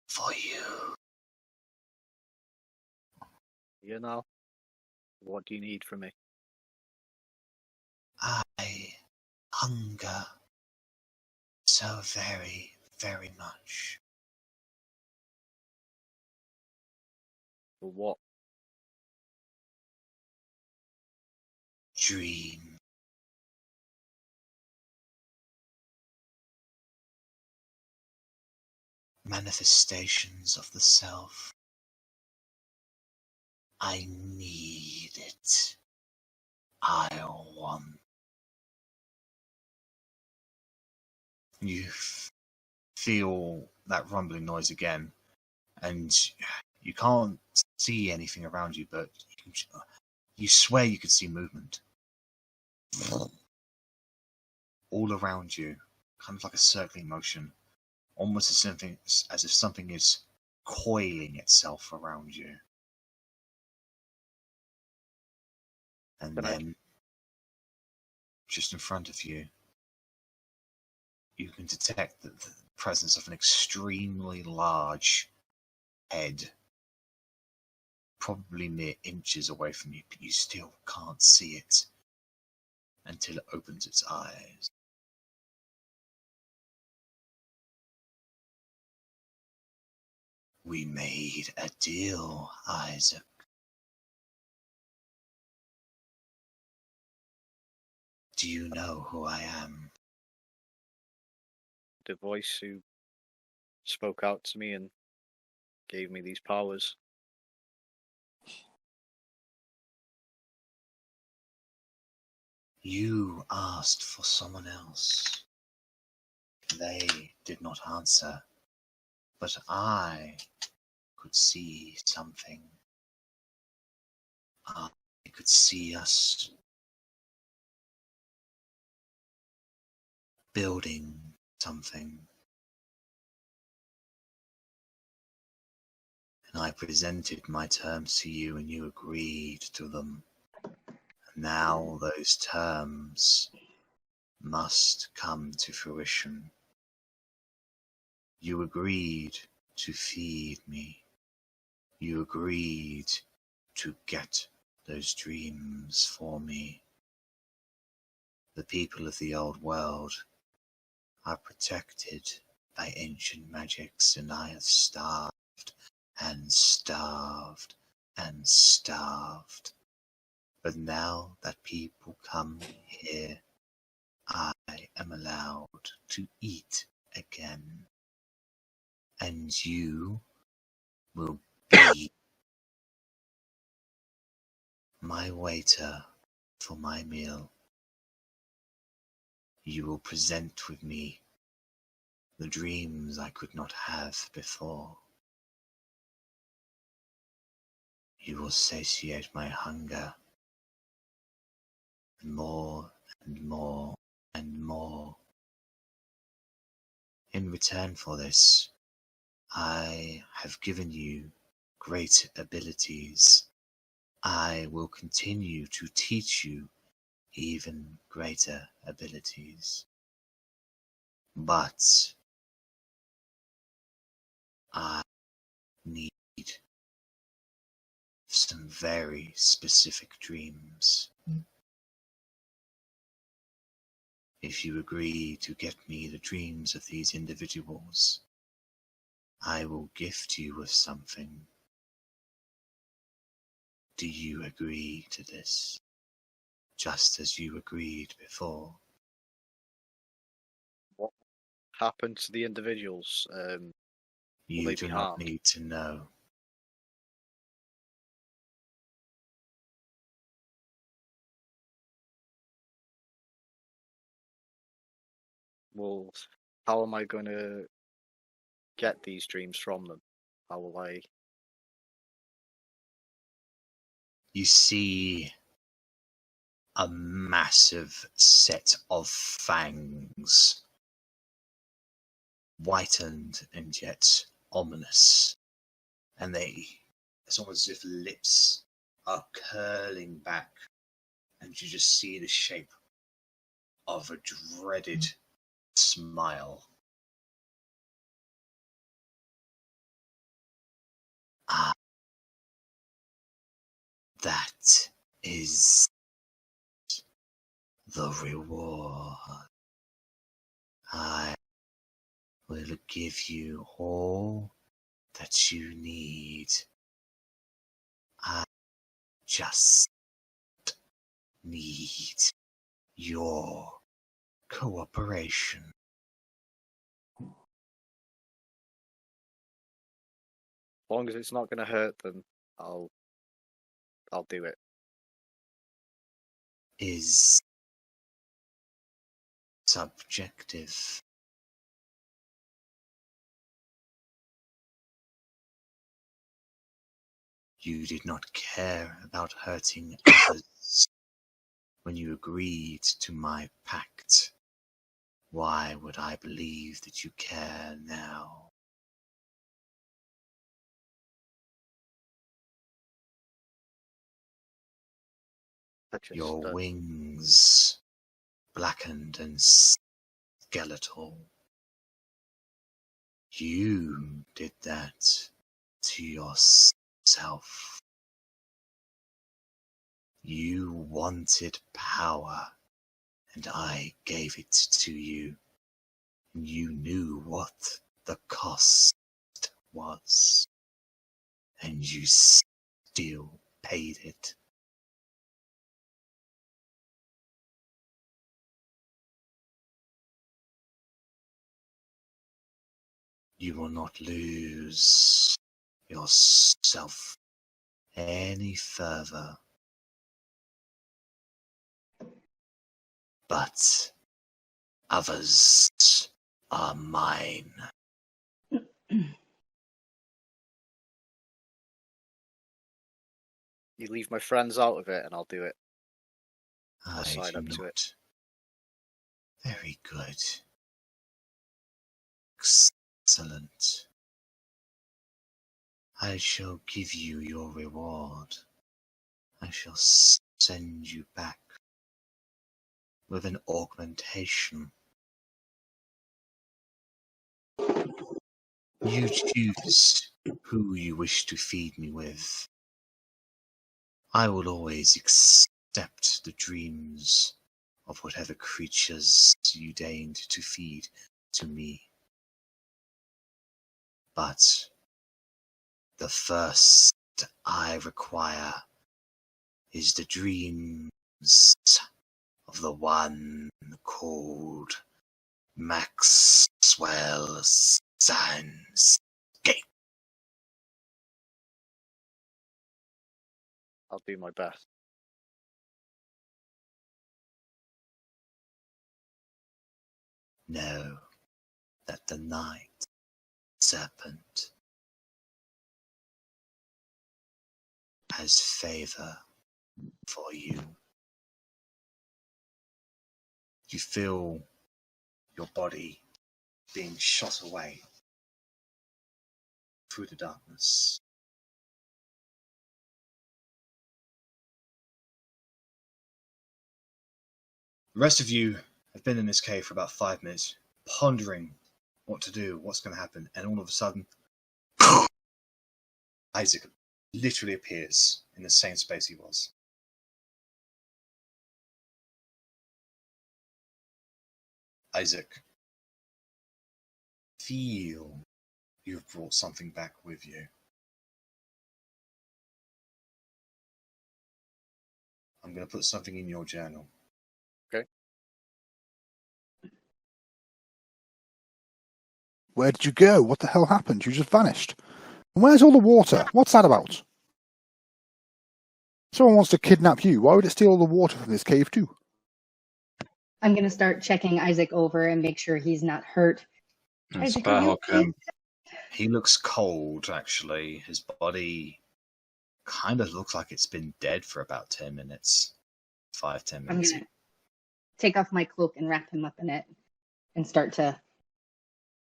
for you. You know, what do you need from me? I hunger so very, very much. For what? dream. Manifestations of the self. I need it. I want. You feel that rumbling noise again, and you can't see anything around you, but you swear you could see movement all around you, kind of like a circling motion, almost as if something is coiling itself around you. And then, just in front of you, you can detect the presence of an extremely large head, probably mere inches away from you, but you still can't see it until it opens its eyes. We made a deal, Isaak. Do you know who I am? The voice who spoke out to me and gave me these powers. You asked for someone else. They did not answer, but I could see something. I could see us building something. And I presented my terms to you and you agreed to them. And now those terms must come to fruition. You agreed to feed me. You agreed to get those dreams for me. The people of the old world are protected by ancient magics, and I have starved and starved and starved. But now that people come here, I am allowed to eat again. And you will be my waiter for my meal. You will present with me the dreams I could not have before. You will satiate my hunger, and more and more and more. In return for this, I have given you great abilities. I will continue to teach you even greater abilities. But I need some very specific dreams. If you agree to get me the dreams of these individuals, I will gift you with something. Do you agree to this? Just as you agreed before. What happened to the individuals? You they do be not harmed? need to know. Well, how am I going to get these dreams from them? How will I? You see a massive set of fangs, whitened and yet ominous, and it's almost as if lips are curling back, and you just see the shape of a dreaded smile. Ah, that is the reward. I will give you all that you need. I just need your cooperation. As long as it's not going to hurt them, I'll do it. Is subjective. You did not care about hurting others when you agreed to my pact. Why would I believe that you care now? Your wings, blackened and skeletal. You did that to yourself. You wanted power, and I gave it to you. You knew what the cost was, and you still paid it. You will not lose yourself any further. But others are mine. You leave my friends out of it, and I'll do it. I'll I sign do up to it. not. Very good. Excellent. I shall give you your reward. I shall send you back with an augmentation. You choose who you wish to feed me with. I will always accept the dreams of whatever creatures you deigned to feed to me. But the first I require is the dreams of the one called Maxwell Sandscape. I'll do my best. Know that the night serpent has favor for you. You feel your body being shot away through the darkness. The rest of you have been in this cave for about 5 minutes, pondering what to do, what's going to happen, and all of a sudden, Isaak literally appears in the same space he was. Isaak, feel you've brought something back with you. I'm going to put something in your journal. Okay. Where did you go? What the hell happened? You just vanished. And where's all the water? What's that about? Someone wants to kidnap you. Why would it steal all the water from this cave too? I'm going to start checking Isaak over and make sure he's not hurt. And Isaak, are you Sparhawk, okay? He looks cold, actually. His body kind of looks like it's been dead for about 10 minutes. 5-10 I'm minutes. going to take off my cloak and wrap him up in it and start to...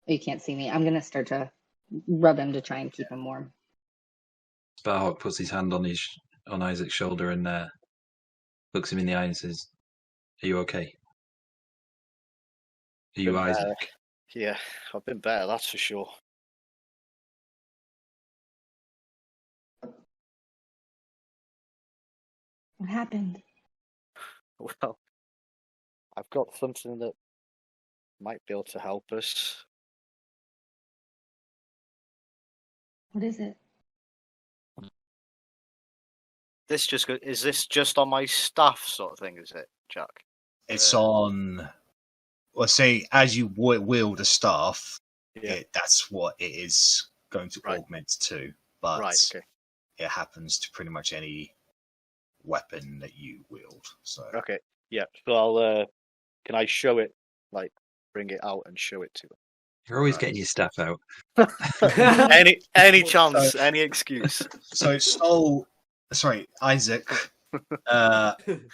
You can't see me. I'm going to start to rub him to try and keep him warm. Sparhawk puts his hand on Isaac's shoulder and looks him in the eye and says, "Are you okay? Are you Been Isaac?" better. Yeah, I've been better, that's for sure. What happened? Well, I've got something that might be able to help us. What is it? Is this just on my staff sort of thing? Is it, Jack? It's on. Well, say as you wield a staff, Yeah. that's what it is going to Right. augment to. But Right. Okay. it happens to pretty much any weapon that you wield. So Okay. Yeah. So I'll. Can I show it? Like, bring it out and show it to You're always Right. getting your staff out. him. Any chance, any excuse. So Isaac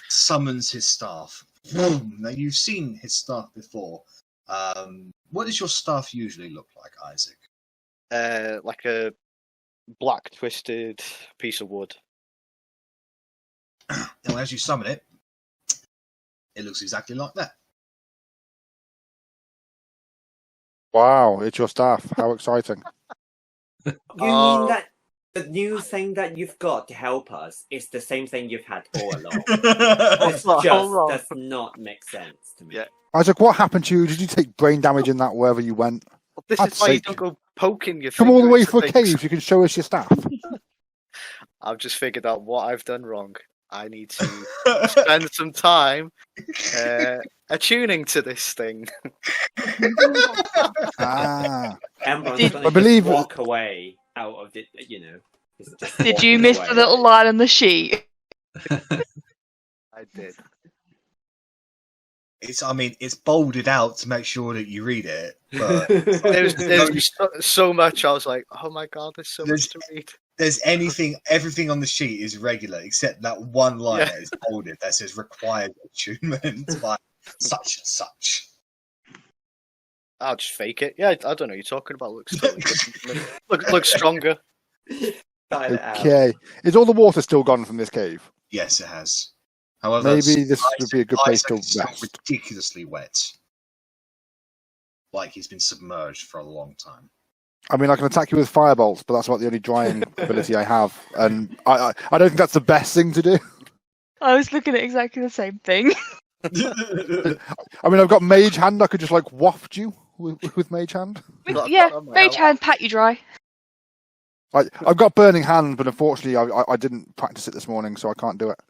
summons his staff. Now you've seen his staff before. What does your staff usually look like, Isaac? Like a black twisted piece of wood. Now, as you summon it, it looks exactly like that. Wow, it's your staff. How exciting. You mean that the new thing that you've got to help us is the same thing you've had all along? This Hold just on. does not make sense to me. Yeah. Isaac, what happened to you? Did you take brain damage in that wherever you went? Well, this God's is why you sake. don't go poking your Come all the finger way into for a things. cave so you can show us your staff. I've just figured out what I've done wrong. I need to spend some time attuning to this thing. Ah. Emron's Did- gonna I believe- just walk away out of the, you know. just Did you walking miss away. the little line on the sheet? I did. It's bolded out to make sure that you read it. But There's so much. I was like, oh my god, there's so much to read. there's everything on the sheet is regular except that one line Yeah. that is bolded that says required attunement by such and such. I'll just fake it. Yeah, I don't know what you're talking about. Looks totally different. Looks stronger. Style it out. Okay. Is all the water still gone from this cave? Yes, it has. However, Maybe this would be a good place to Isaac is still rest. ridiculously wet, like he's been submerged for a long time. I mean, I can attack you with firebolts, but that's about the only drying ability I have. And I don't think that's the best thing to do. I was looking at exactly the same thing. I mean, I've got Mage Hand. I could just, like, waft you with Mage Hand. Yeah, That might Mage help. Hand, pat you dry. I've got Burning Hand, but unfortunately I didn't practice it this morning, so I can't do it.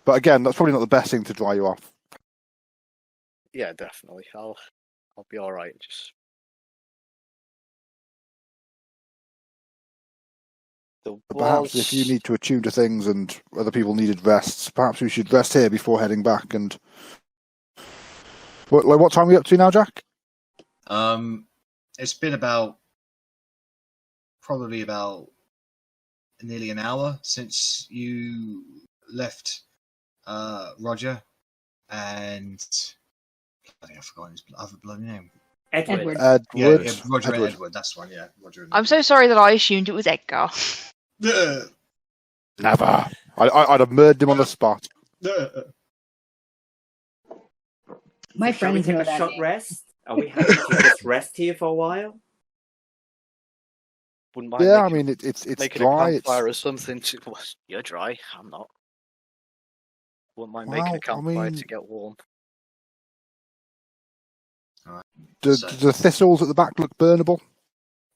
But again, that's probably not the best thing to dry you off. Yeah, definitely. I'll be all right. Just But perhaps if you need to attune to things and other people needed rests, perhaps we should rest here before heading back. And what time are we up to now, Jack? It's been probably about nearly an hour since you left Roger, and I think I've forgotten his other bloody name. Edward. Edward. Yeah, Roger and Edward. Edward. That's the one. Yeah, Roger. And I'm so sorry that I assumed it was Edgar. Edward. Never. I'd have murdered him on the spot. My Shall we friends take know a that short name. rest? Are we happy to just rest here for a while? Wouldn't mind Yeah, I making- mean it's making dry. a It's, campfire or something. Well, you're dry. I'm not. Wouldn't mind making Well, a I campfire mean- to get warm. do So- the thistles at the back look burnable?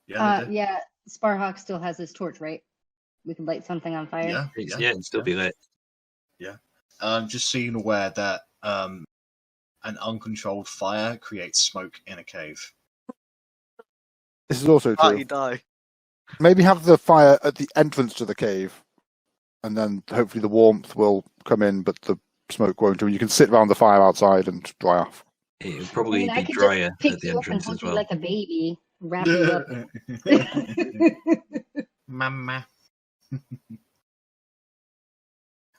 Yeah, they do. Yeah, Sparhawk still has his torch, right? We can light something on fire. Yeah, Yeah, it'd still be lit. Just so you're aware that an uncontrolled fire creates smoke in a cave. This is also Ah, true. you die. Maybe have the fire at the entrance to the cave, and then hopefully the warmth will come in, but the smoke won't. And you can sit around the fire outside and dry off. It would I probably mean, I be could drier just pick at the you up and entrance hold as you well. like a baby, wrap you up. Mama.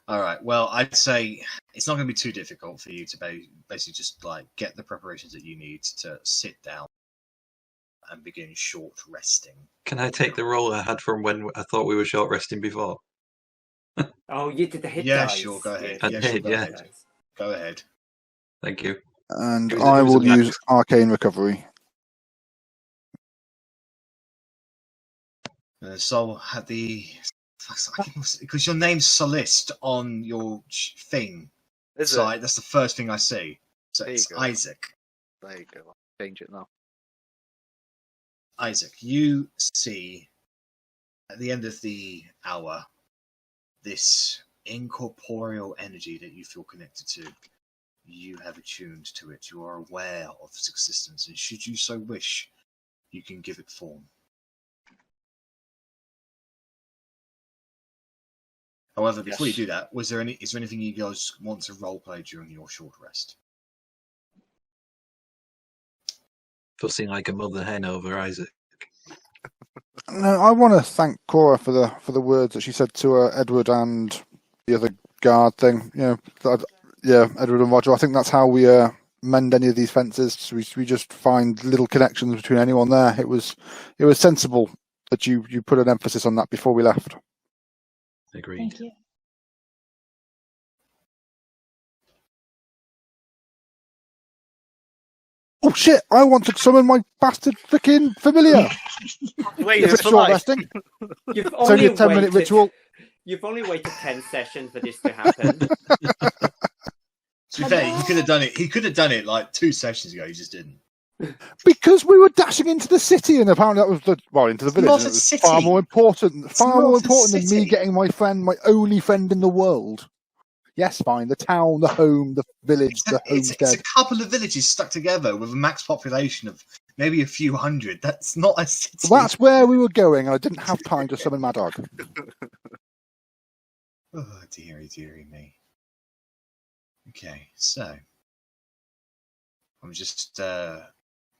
All right. Well, I'd say it's not going to be too difficult for you to basically just like get the preparations that you need to sit down and begin short resting. Can I take the role I had from when I thought we were short resting before? Oh, you did the hit Yeah, dice. sure, go ahead. I Yeah, did, sure, go yeah. ahead. Go ahead. Thank you. And It was I a will max. use Arcane Recovery. So had because your name's Solist on your thing. Is So it? that's the first thing I see. So There you it's go. Isaac. There you go. I'll change it now. Isaac, you see at the end of the hour this incorporeal energy that you feel connected to, you have attuned to it. You are aware of its existence, and should you so wish, you can give it form. However, before you do that, is there anything you guys want to roleplay during your short rest? Fussing like a mother hen over Isaac. No, I want to thank Cora for the words that she said to Edward and the other guard thing. Edward and Roger. I think that's how we mend any of these fences. We just find little connections between anyone there. It was sensible that you put an emphasis on that before we left. Agreed. Thank you. Oh shit! I want to summon my bastard freaking familiar. Wait, It's short resting. You've It's only a 10-minute ritual. You've only waited 10 sessions for this to happen. To be fair, he could have done it. He could have done it like 2 sessions ago. He just didn't. Because we were dashing into the city, and apparently that was into the village. not And a it was city. far more important. Far not more a important than me city. getting my only friend in the world. Yes, fine. The town, the home, the village, the It's homestead. a couple of villages stuck together with a max population of maybe a few hundred. That's not a city. Well, that's where we were going, and I didn't have time to summon Mad Dog. Oh, dearie, dearie me. Okay, so I'm just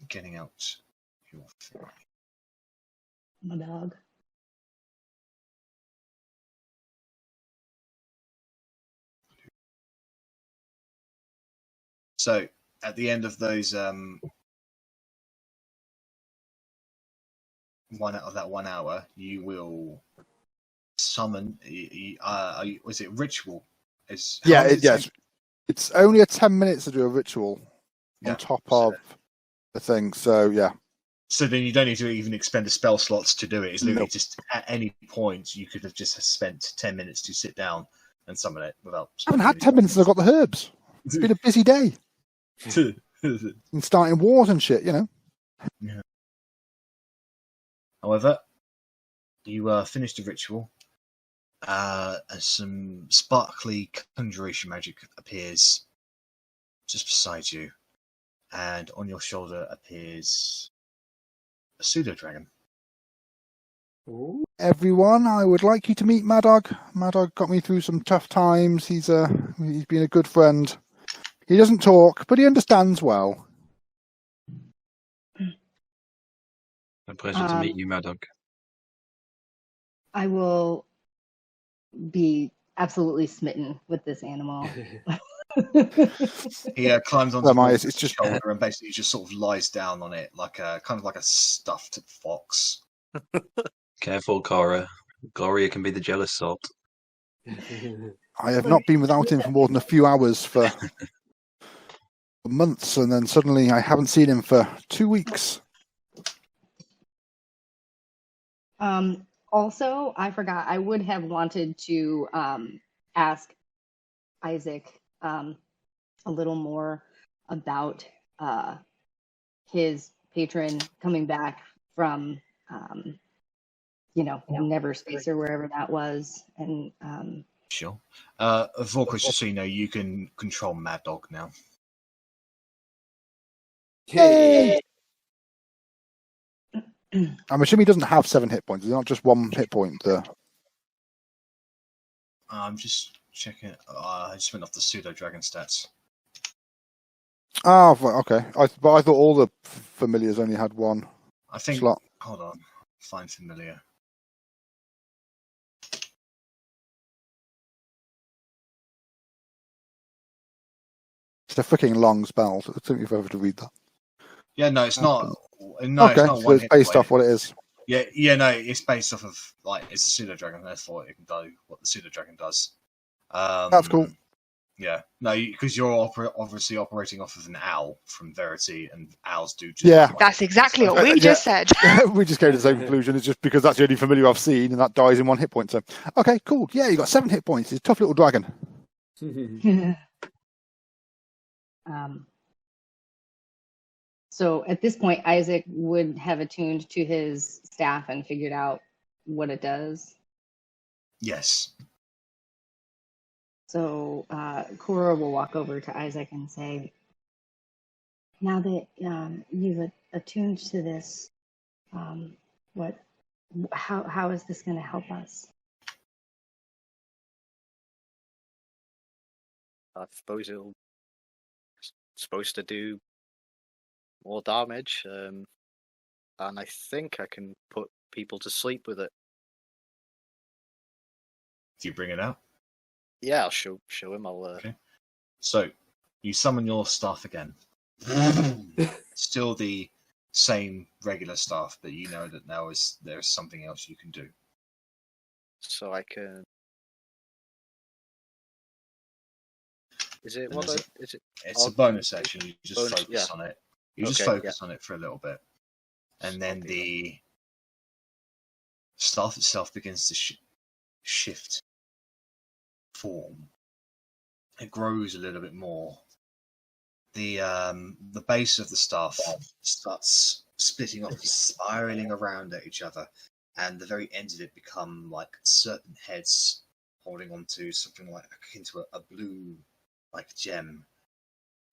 getting out your thing. My dog. So at the end of those 1 hour, you will summon. Was it ritual? It's only a 10 minutes to do a ritual on top of the thing. So yeah. So then you don't need to even expend the spell slots to do it. It's literally just at any point you could have just spent 10 minutes to sit down and summon it without. I haven't had 10 minutes since I got the herbs. It's been a busy day. And starting wars and shit, Yeah. However, you finished the ritual. Some sparkly conjuration magic appears just beside you, and on your shoulder appears a pseudo dragon. Everyone, I would like you to meet Mad Dog. Mad Dog got me through some tough times. He's been a good friend. He doesn't talk, but he understands well. A pleasure to meet you, Mad Dog. I will be absolutely smitten with this animal. He climbs onto It's the just shoulder and basically just sort of lies down on it like a stuffed fox. Careful, Cora. Gloria can be the jealous sort. I have not been without him for more than a few hours for months, and then suddenly I haven't seen him for 2 weeks. Also, I forgot, I would have wanted to ask Isaac a little more about his patron coming back from, Neverspace or wherever that was. And Sure. Vorkos, just so you know, you can control Mad Dog now. Yay! I'm assuming he doesn't have 7 hit points. It's not just 1 hit point there. I'm just checking. I just went off the pseudo dragon stats. Oh, okay. But I thought all the familiars only had 1 I think. slot. Hold on. Find familiar. It's a freaking long spell. So it took me forever to read that. Yeah, no, it's not. No, okay, it's not so one it's hit based point. off what it is. Yeah, no, it's based off of it's a pseudo dragon. Therefore, it can do what the pseudo dragon does. That's cool. Yeah, no, because you're obviously operating off of an owl from Verity, and owls do. Just Yeah, That's exactly what we just said. We just came to the same conclusion. It's just because that's the only familiar I've seen, and that dies in 1 hit point. So, okay, cool. Yeah, you got 7 hit points. He's a tough little dragon. So at this point, Isaac would have attuned to his staff and figured out what it does. Yes. So Cora will walk over to Isaac and say, now that you've attuned to this, how is this going to help us? I suppose it's supposed to do more damage, and I think I can put people to sleep with it. Do you bring it out? Yeah, I'll show him. Okay. So you summon your staff again. Still the same regular staff, but you know that now there's something else you can do. So I can. Is it And what? there's Is it? It's a bonus action. You just Bonus, focus yeah. on it. You just Okay, focus on it for a little bit, and then the staff itself begins to shift form. It grows a little bit more. The base of the staff starts splitting off, spiraling around at each other, and the very ends of it become like serpent heads holding onto something like akin to a blue like gem.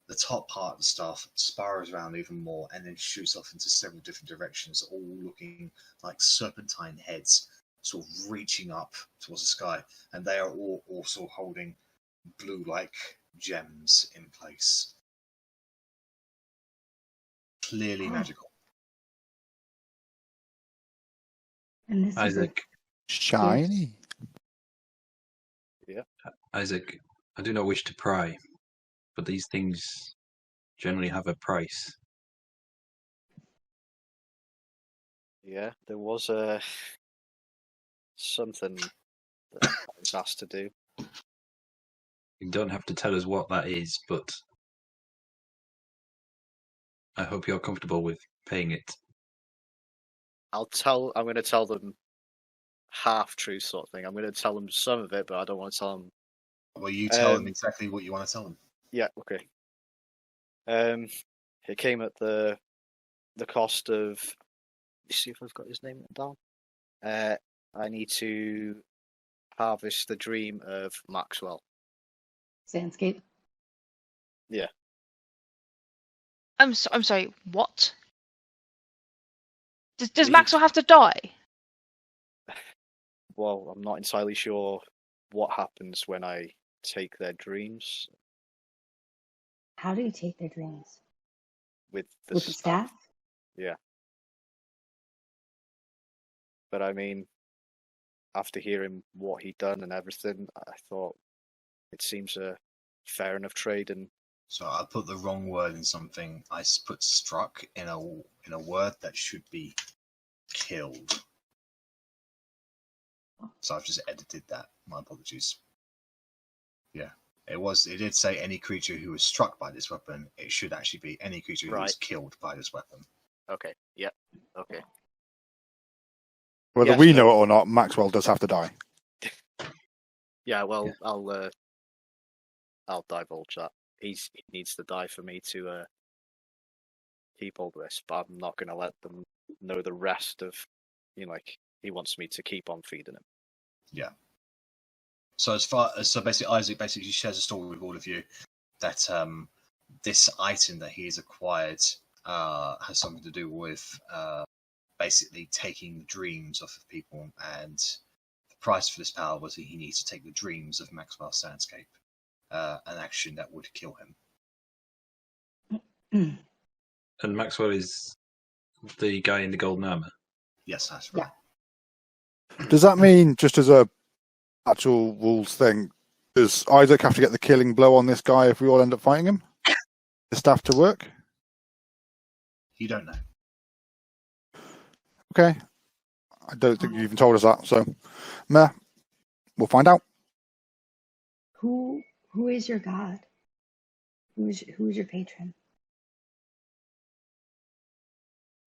The top part of the staff spirals around even more and then shoots off into several different directions, all looking like serpentine heads, sort of reaching up towards the sky, and they are all also holding blue-like gems in place. Clearly magical. And this Isaac, Shiny. Isaac, I do not wish to pry, but these things generally have a price. Yeah, there was something that I was asked to do. You don't have to tell us what that is, but I hope you're comfortable with paying it. I'm going to tell them half truth sort of thing. I'm going to tell them some of it, but I don't want to tell them. Well, you tell them exactly what you want to tell them. Yeah, okay. It came at the cost of. Let's see if I've got his name down. I need to harvest the dream of Maxwell. Sandscape. Yeah. I'm sorry. What? Does Maxwell have to die? Well, I'm not entirely sure what happens when I take their dreams. How do you take their dreams? With the staff? Yeah. But I mean, after hearing what he'd done and everything, I thought it seems a fair enough trade. And so I put the wrong word in something. I put struck in a word that should be killed. So I've just edited that. My apologies. Yeah. It did say any creature who was struck by this weapon. It should actually be any creature who was killed by this weapon. Okay. Yep. Okay. Whether we know it or not, Maxwell does have to die. Yeah. Well, yeah. I'll divulge that. He needs to die for me to keep all this, but I'm not going to let them know the rest of. Like he wants me to keep on feeding him. Yeah. So basically, Isaac basically shares a story with all of you that this item that he has acquired has something to do with basically taking the dreams off of people, and the price for this power was that he needs to take the dreams of Maxwell Sandscape, an action that would kill him. And Maxwell is the guy in the golden armor? Yes, that's right. Yeah. Does that mean, just as a actual rules thing, does Isaac have to get the killing blow on this guy if we all end up fighting him? The staff to work? You don't know. Okay. I don't think you even told us that, so meh. We'll find out. Who is your god? Who's your patron?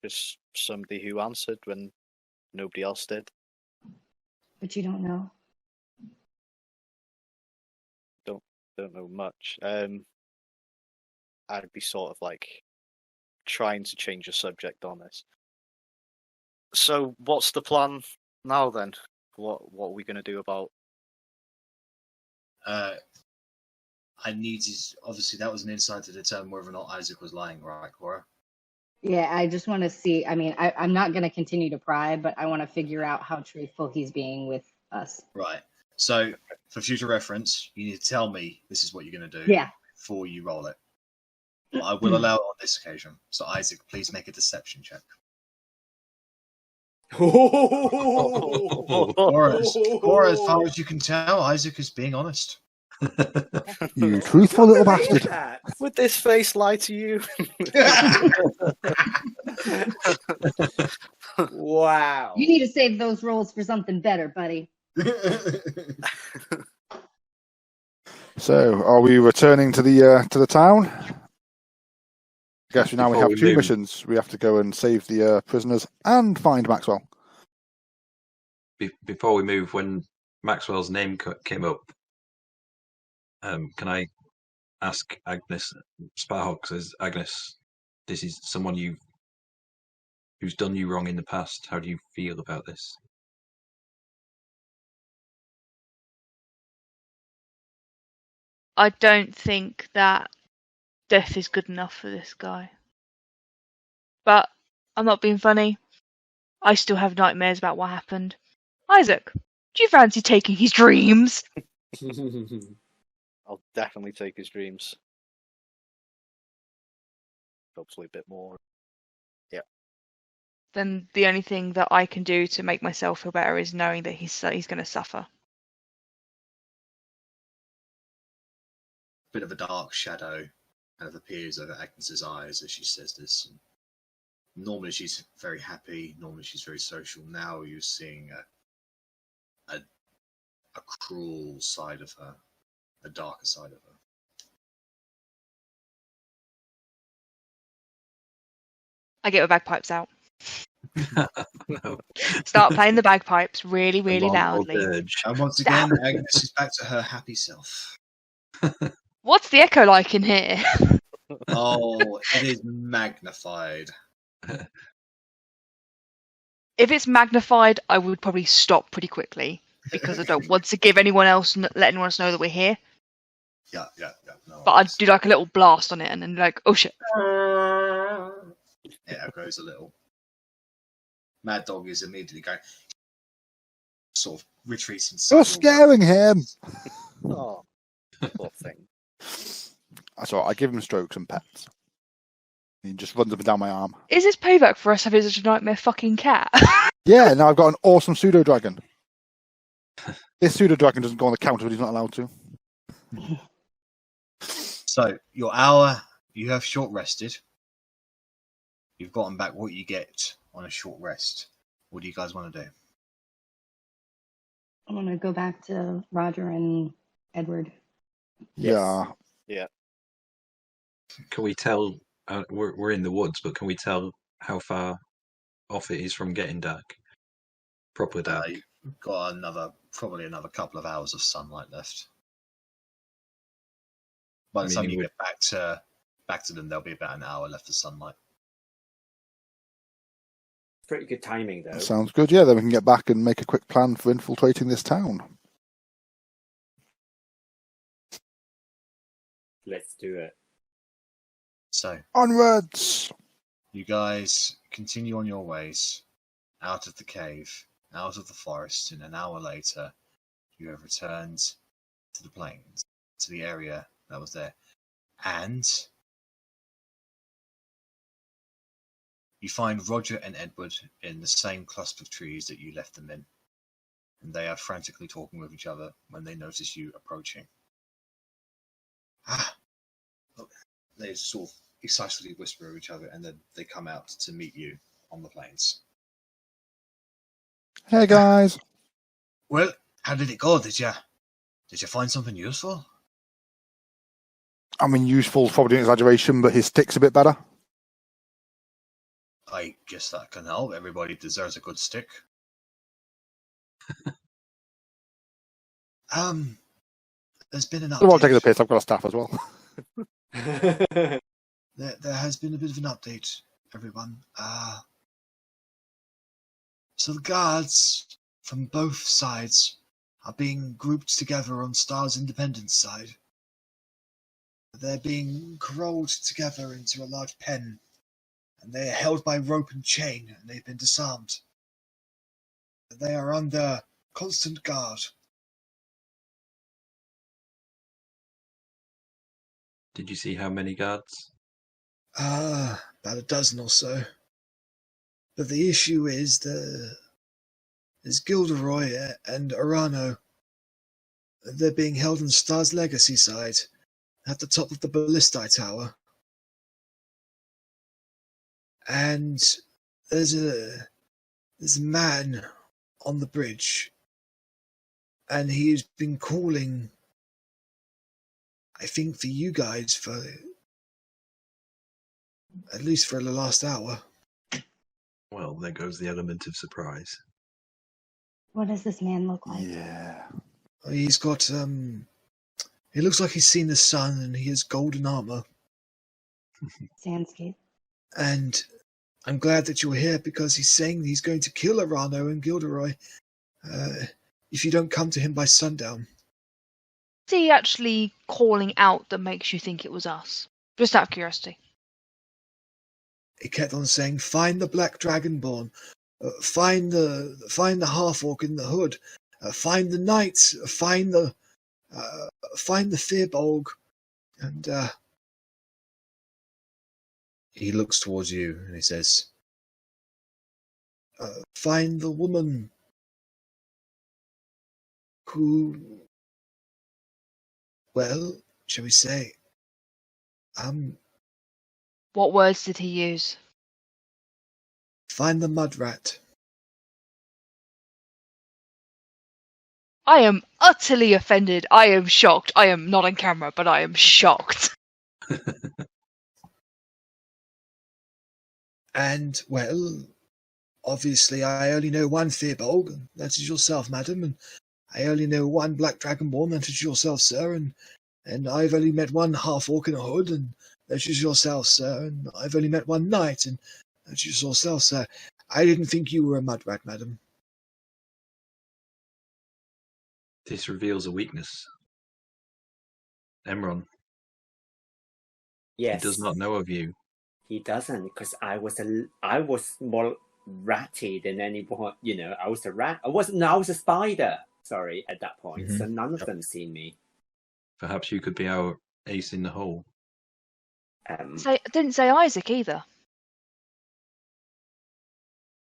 Just somebody who answered when nobody else did. But you don't know. Don't know much. I'd be sort of like trying to change the subject on this. So, what's the plan now then? What are we going to do about? I need to. Obviously, that was an insight to determine whether or not Isaak was lying, right, Cora? Yeah, I just want to see. I mean, I'm not going to continue to pry, but I want to figure out how truthful he's being with us. Right. So, for future reference, you need to tell me this is what you're going to do Yeah. before you roll it. But I will allow it on this occasion. So, Isaak, please make a deception check. Cora, as far as you can tell, Isaak is being honest. You truthful little bastard. Would this face lie to you? Wow. You need to save those rolls for something better, buddy. So, are we returning to the town? I guess now we Before have we two move- missions. We have to go and save the prisoners and find Maxwell. Before we move, when Maxwell's name came up, can I ask Agnes Sparhawk? Says Agnes, this is someone who's done you wrong in the past. How do you feel about this? I don't think that death is good enough for this guy. But I'm not being funny. I still have nightmares about what happened. Isaak, do you fancy taking his dreams? I'll definitely take his dreams. Hopefully a bit more. Then the only thing that I can do to make myself feel better is knowing that he's going to suffer. Bit of a dark shadow kind of appears over Agnes's eyes as she says this. And normally she's very happy. Normally she's very social. Now you're seeing a cruel side of her, a darker side of her. I get my bagpipes out. No. Start playing the bagpipes really, really Long old loudly. dirge. And once again, Agnes is back to her happy self. What's the echo like in here? Oh, it is magnified. If it's magnified, I would probably stop pretty quickly because I don't want to give anyone else, let anyone else know that we're here. Yeah. No But I'd worries. do like a little blast on it and then like, oh shit. It echoes a little. Mad Dog is immediately going, sort of retreats inside. You're scaring him. Oh, poor thing. That's all right. I give him strokes and pets. He just runs up and down my arm. Is this payback for us having such a nightmare fucking cat? Yeah, now I've got an awesome pseudo dragon. This pseudo dragon doesn't go on the counter, but he's not allowed to. So, your hour, you have short rested. You've gotten back what you get on a short rest. What do you guys want to do? I want to go back to Roger and Edward. Yeah. Can we tell? We're in the woods, but can we tell how far off it is from getting dark? Proper dark. You've got probably another couple of hours of sunlight left. By the time you get back to them, there'll be about an hour left of sunlight. Pretty good timing, though. That sounds good. Yeah, then we can get back and make a quick plan for infiltrating this town. Let's do it. So, Onwards! you guys continue on your ways out of the cave, out of the forest, and an hour later, you have returned to the plains, to the area that was there. And you find Roger and Edward in the same cluster of trees that you left them in. And they are frantically talking with each other when they notice you approaching. They sort of excitedly whisper of each other, and then they come out to meet you on the plains. Hey, guys. Well, how did it go? Did you find something useful? I mean, useful is probably an exaggeration, but his stick's a bit better. I guess that can help. Everybody deserves a good stick. There's been an update. I'm not taking the piss. I've got a staff as well. There has been a bit of an update, everyone. So the guards from both sides are being grouped together on Star's Independence side. They're being corralled together into a large pen, and they are held by rope and chain, and they've been disarmed. They are under constant guard. Did you see how many guards? About a dozen or so. But the issue is there's Gilderoy and Arano. They're being held on Star's Legacy side, at the top of the Ballistae Tower. And there's a man on the bridge, and he's been calling, I think, for you guys for at least for the last hour. Well, there goes the element of surprise. What does this man look like? Yeah. He's got, he looks like he's seen the sun, and he has golden armor. Sandscape. And I'm glad that you're here, because he's saying he's going to kill Arano and Gilderoy if you don't come to him by sundown. Is he actually calling out that makes you think it was us? Just out of curiosity. He kept on saying, "Find the Black Dragonborn, find the half-orc in the hood, find the knight, find the Firbolg," and he looks towards you and he says, "Find the woman who, well, shall we say, What words did he use? find the mud rat." I am utterly offended. I am shocked. I am not on camera, but I am shocked. And, well, obviously I only know one Firbolg, and that is yourself, madam, and I only know one Black Dragonborn, that is yourself, sir, and I've only met one half-orc in a hood, and that is yourself, sir, and I've only met one knight, and that is yourself, sir. I didn't think you were a mud rat, madam. This reveals a weakness. Emron. Yes. He does not know of you. He doesn't, because I was more ratty than anyone. You know, I was a rat. I was a spider. Sorry, at that point, so none of them seen me. Perhaps you could be our ace in the hole. I didn't say Isaac either.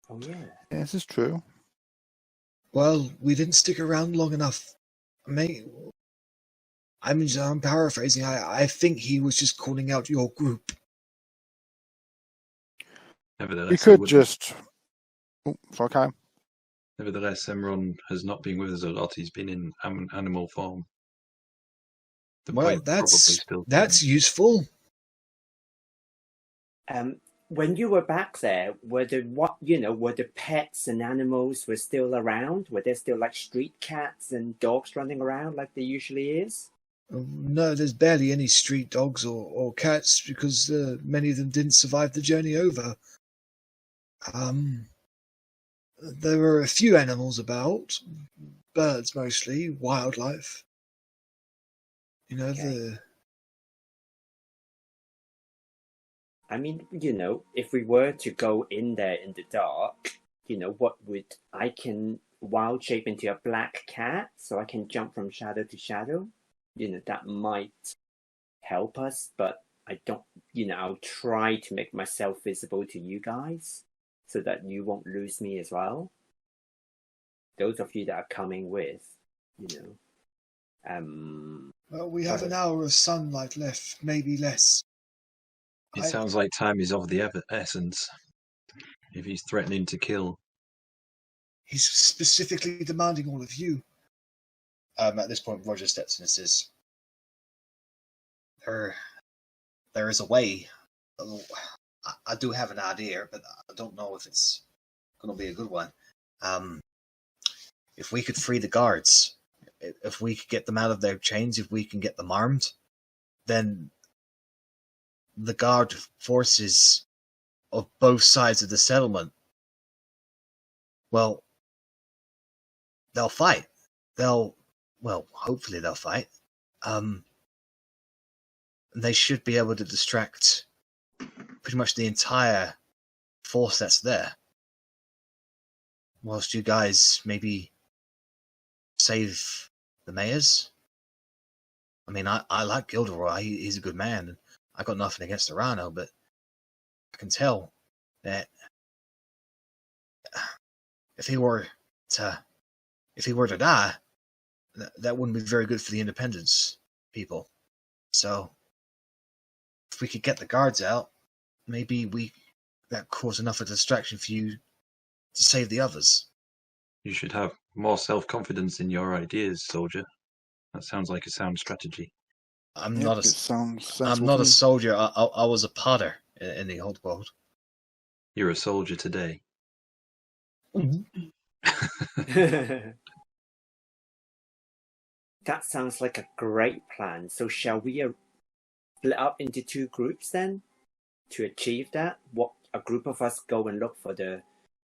Oh yeah. Yeah, this is true. Well, we didn't stick around long enough. I'm paraphrasing. I think he was just calling out your group. Nevertheless, We could just... Oh, sorry, Kyle. Nevertheless, Emron has not been with us a lot. He's been in animal form. The Well, point probably still that's stands. useful. When you were back there, were the pets and animals were still around? Were there still like street cats and dogs running around like there usually is? No, there's barely any street dogs or cats, because many of them didn't survive the journey over. There were a few animals about, birds mostly, wildlife. You know, Okay. I mean, if we were to go in there in the dark, I can wild shape into a black cat so I can jump from shadow to shadow. That might help us, but I don't, I'll try to make myself visible to you guys so that you won't lose me as well. Those of you that are coming with, well, we have an hour of sunlight left, maybe less. It sounds like time is of the essence. If he's threatening to kill. He's specifically demanding all of you. At this point, Roger steps in and says, there is a way. I do have an idea, but I don't know if it's going to be a good one. If we could free the guards, if we could get them out of their chains, if we can get them armed, then the guard forces of both sides of the settlement, well, they'll fight. hopefully they'll fight. They should be able to distract pretty much the entire force that's there. Whilst you guys maybe save the mayors. I mean, I like Gilderoy. He's a good man. And I got nothing against Arano, but I can tell that if he were to die, that wouldn't be very good for the independence people. So if we could get the guards out, maybe that cause enough of a distraction for you to save the others. You should have more self-confidence in your ideas, soldier. That sounds like a sound strategy. I'm Yep, not it sounds I'm sensible not to a me. soldier. I was a potter in the old world. You're a soldier today. That sounds like a great plan. So shall we split up into 2 groups then to achieve that? What a group of us go and look for the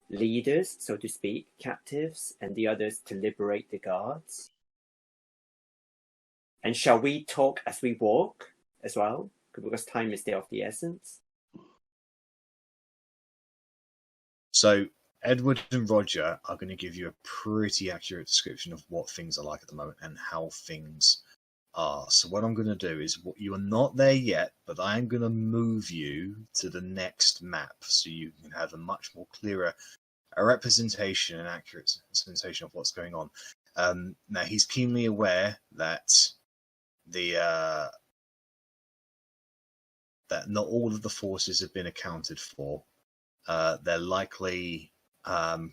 leaders, so to speak, captives, and the others to liberate the guards. And shall we talk as we walk as well? Because time is there of the essence. So Edward and Roger are going to give you a pretty accurate description of what things are like at the moment and how things are. So what I'm going to do is, you are not there yet, but I am going to move you to the next map so you can have a much more clearer representation and accurate sensation of what's going on. Now he's keenly aware that that not all of the forces have been accounted for. They're likely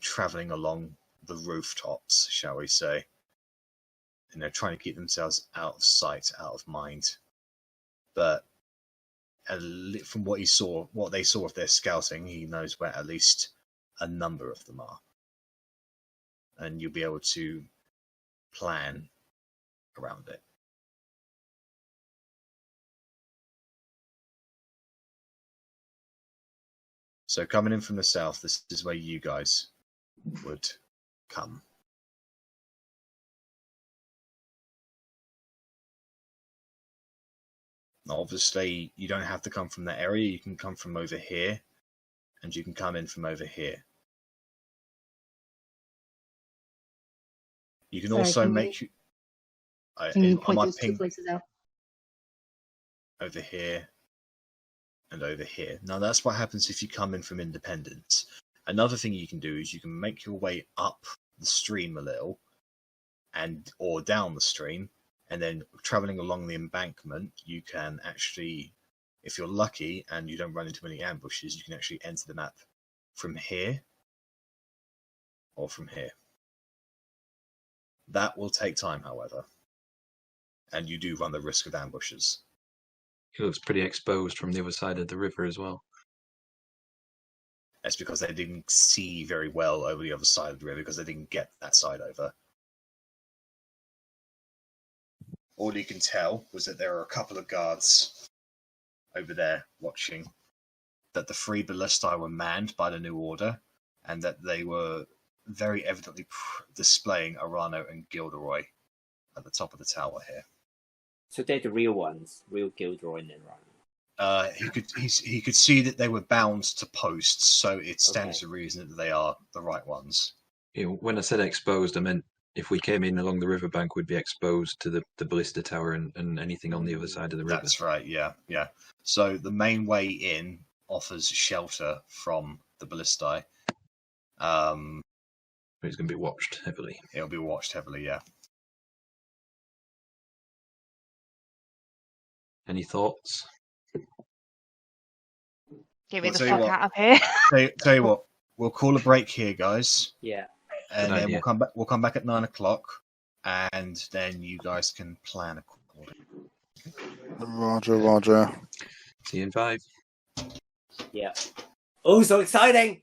traveling along the rooftops, shall we say, and they're trying to keep themselves out of sight, out of mind. But from what they saw of their scouting, he knows where at least a number of them are, and you'll be able to plan around it. So coming in from the south, this is where you guys would come. Now, obviously, you don't have to come from that area. You can come from over here, and you can come in from over here. You can Sorry, also can make... Can you on point my those 2 ping places out? over here and over here. Now, that's what happens if you come in from Independence. Another thing you can do is you can make your way up the stream a little, or down the stream, and then traveling along the embankment, you can actually, if you're lucky and you don't run into any ambushes, you can actually enter the map from here or from here. That will take time, however, and you do run the risk of ambushes. He looks pretty exposed from the other side of the river as well. That's because they didn't see very well over the other side of the river, because they didn't get that side over. All you can tell was that there are a couple of guards over there watching, that the 3 ballistae were manned by the New Order, and that they were very evidently displaying Arano and Gilderoy at the top of the tower here. So they're the real ones, real Gilderoy and Arano. He could see that they were bound to posts, so it stands Okay. to reason that they are the right ones. When I said exposed, I meant if we came in along the riverbank, we'd be exposed to the ballista tower and anything on the other side of the river. That's right, yeah. So the main way in offers shelter from the ballistae. It's going to be watched heavily. It'll be watched heavily, yeah. Any thoughts? Get me Well, the tell you fuck what. out of here. Tell you what, we'll call a break here, guys, Yeah. and Good then idea. we'll come back at 9 o'clock, and then you guys can plan accordingly. Roger, Roger. See you in 5. Yeah. Oh, so exciting!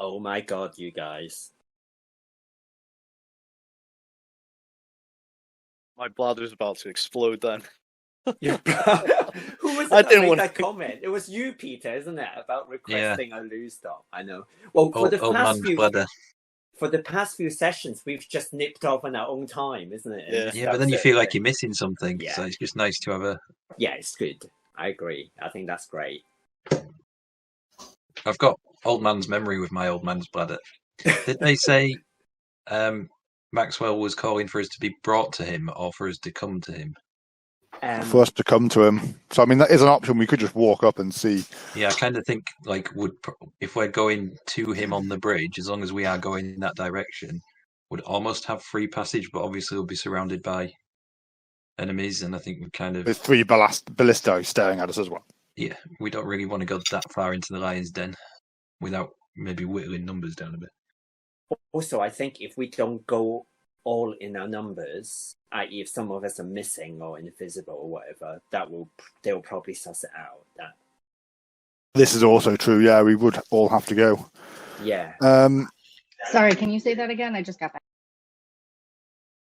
Oh my god, you guys. My bladder's about to explode then. Who was it I that didn't made want that to. comment? It was you, Peter, isn't it? About Yeah. requesting a loose stop. I know. Well, for Old man's bladder. for the past few sessions, we've just nipped off on our own time, isn't it? Yeah. Yeah, but then you feel like you're missing something. Yeah. So it's just nice to have a. Yeah, it's good. I agree. I think that's great. I've got old man's memory with my old man's bladder. Did they say Maxwell was calling for us to be brought to him or for us to come to him? For us to come to him. So I mean, that is an option. We could just walk up and see. Yeah, I kind of think like if we're going to him on the bridge, as long as we are going in that direction, would almost have free passage, but obviously we'll be surrounded by enemies, and I think we kind of With 3 ballistas staring at us as well. yeah, we don't really want to go that far into the lion's den without maybe whittling numbers down a bit. Also, I think if we don't go all in our numbers, i.e., if some of us are missing or invisible or whatever, they'll probably suss it out. That This is also true. Yeah, we would all have to go. yeah. Sorry, can you say that again? I just got back.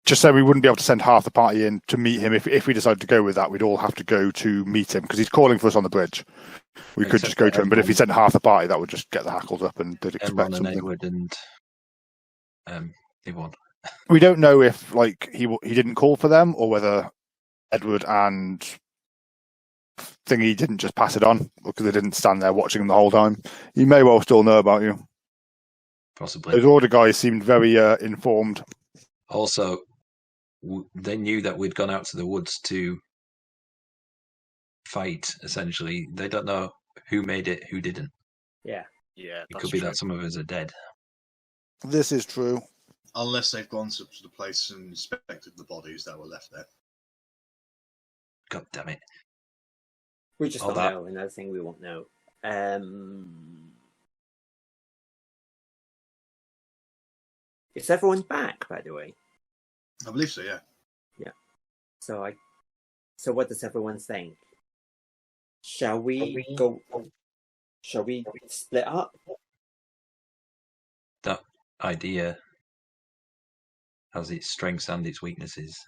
Just so we wouldn't be able to send half the party in to meet him. If we decided to go with that, we'd all have to go to meet him because he's calling for us on the bridge. We could just go to him, but if he sent half the party, that would just get the hackles up and they'd expect Emron and something. Edward and Yvonne. We don't know if like he didn't call for them or whether Edward and Thingy didn't just pass it on because they didn't stand there watching him the whole time. He may well still know about you. Possibly. Those order guys seemed very informed. Also, they knew that we'd gone out to the woods to fight, essentially. They don't know who made it, who didn't. Yeah. Yeah, It could be that some of us are dead. This is true. Unless they've gone to the place and inspected the bodies that were left there. God damn it. We just All don't that. know. Another thing we won't know. Is everyone back, by the way? I believe so, yeah. Yeah. So what does everyone think? Shall we go? Shall we split up? That idea has its strengths and its weaknesses.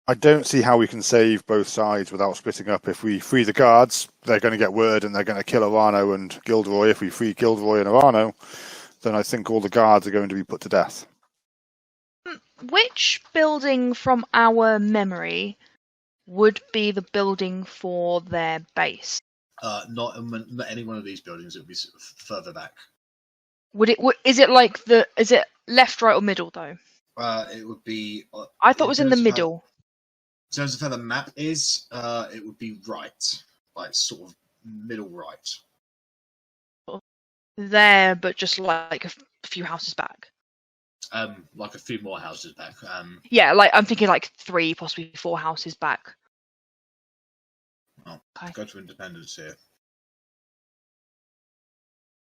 I don't see how we can save both sides without splitting up. If we free the guards, they're going to get word and they're going to kill Arano and Gilderoy. If we free Gilderoy and Arano, then I think all the guards are going to be put to death. Which building from our memory would be the building for their base? Not any one of these buildings. It would be further back. Is it like is it left, right, or middle though? It would be. I thought it was in the middle. In terms of how the map is, it would be right, like sort of middle right. There, but just like a few houses back. Like a few more houses back. Yeah, like I'm thinking like 3, possibly 4 houses back. Oh, Okay. Go to Independence here.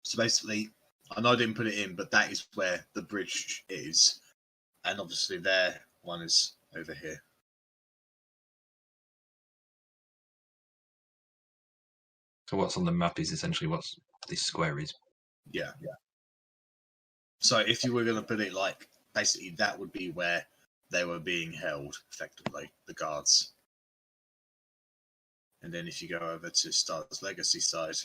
So basically, I know I didn't put it in, but that is where the bridge is, and obviously their one is over here. So what's on the map is essentially what this square is. Yeah. So if you were going to put it like, basically that would be where they were being held, effectively, the guards. And then if you go over to Star's Legacy side,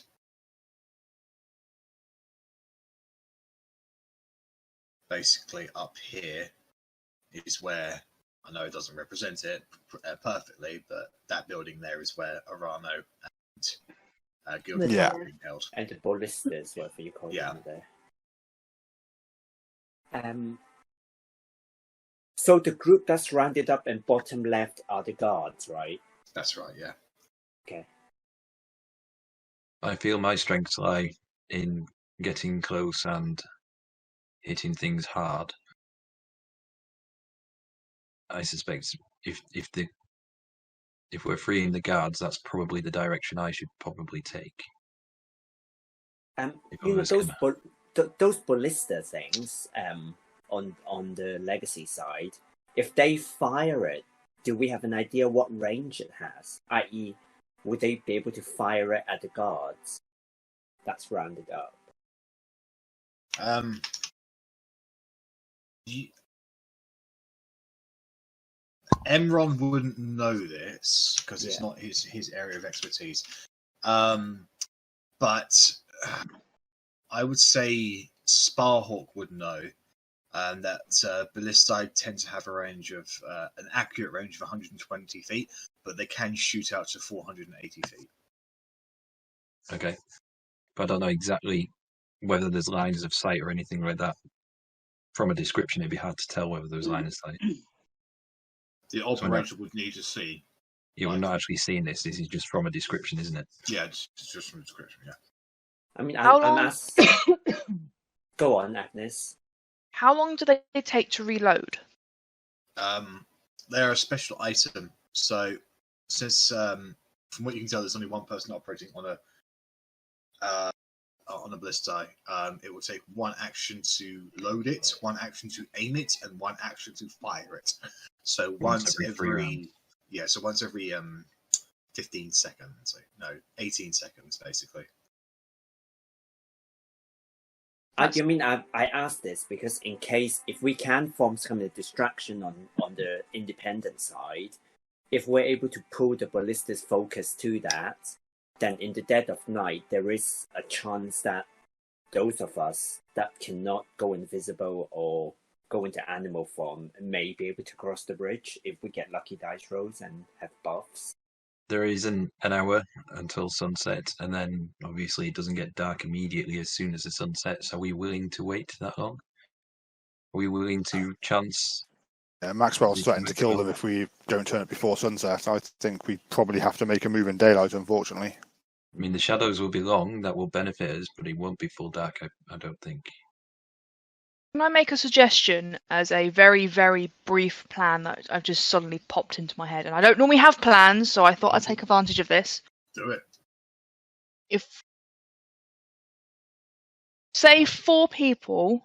basically up here is where, I know it doesn't represent it perfectly, but that building there is where Arano and Gilderoy Yeah. are being held. And the ballistas, whatever you call Yeah. them there. So the group that's rounded up and bottom left are the guards, right? That's right, yeah. Okay. I feel my strengths lie in getting close and hitting things hard. I suspect if we're freeing the guards, that's probably the direction I should probably take. If I You know was those ballista things on the legacy side. If they fire it, do we have an idea what range it has? I.e., would they be able to fire it at the guards that's rounded up? Emron wouldn't know this because it's Yeah. not his area of expertise. But I would say Sparhawk would know, and that ballistae tend to have a range of an accurate range of 120 feet, but they can shoot out to 480 feet. Okay. But I don't know exactly whether there's lines of sight or anything like that. From a description, it'd be hard to tell whether there's line of sight. The operator would need to see. Yeah, we're not actually seeing this. This is just from a description, isn't it? Yeah, it's just from the description, yeah. I mean, How I'm long? asked. Go on, Agnes. How long do they take to reload? They're a special item, so since from what you can tell, there's only one person operating on a ballistae. It will take one action to load it, one action to aim it, and one action to fire it. So once every 3 rounds. yeah, so once every 15 seconds. No, 18 seconds basically. I asked this because in case if we can form some kind of distraction on the independent side, if we're able to pull the ballista's focus to that, then in the dead of night there is a chance that those of us that cannot go invisible or go into animal form may be able to cross the bridge if we get lucky dice rolls and have buffs. There is an hour until sunset, and then obviously it doesn't get dark immediately as soon as the sun sets. Are we willing to wait that long? Are we willing to chance? Yeah, Maxwell's threatened to kill them if we don't turn up before sunset. I think we probably have to make a move in daylight, unfortunately. I mean, the shadows will be long. That will benefit us, but it won't be full dark, I don't think. Can I make a suggestion as a very, very brief plan that I've just suddenly popped into my head? And I don't normally have plans, so I thought I'd take advantage of this. Do it. If, say, 4 people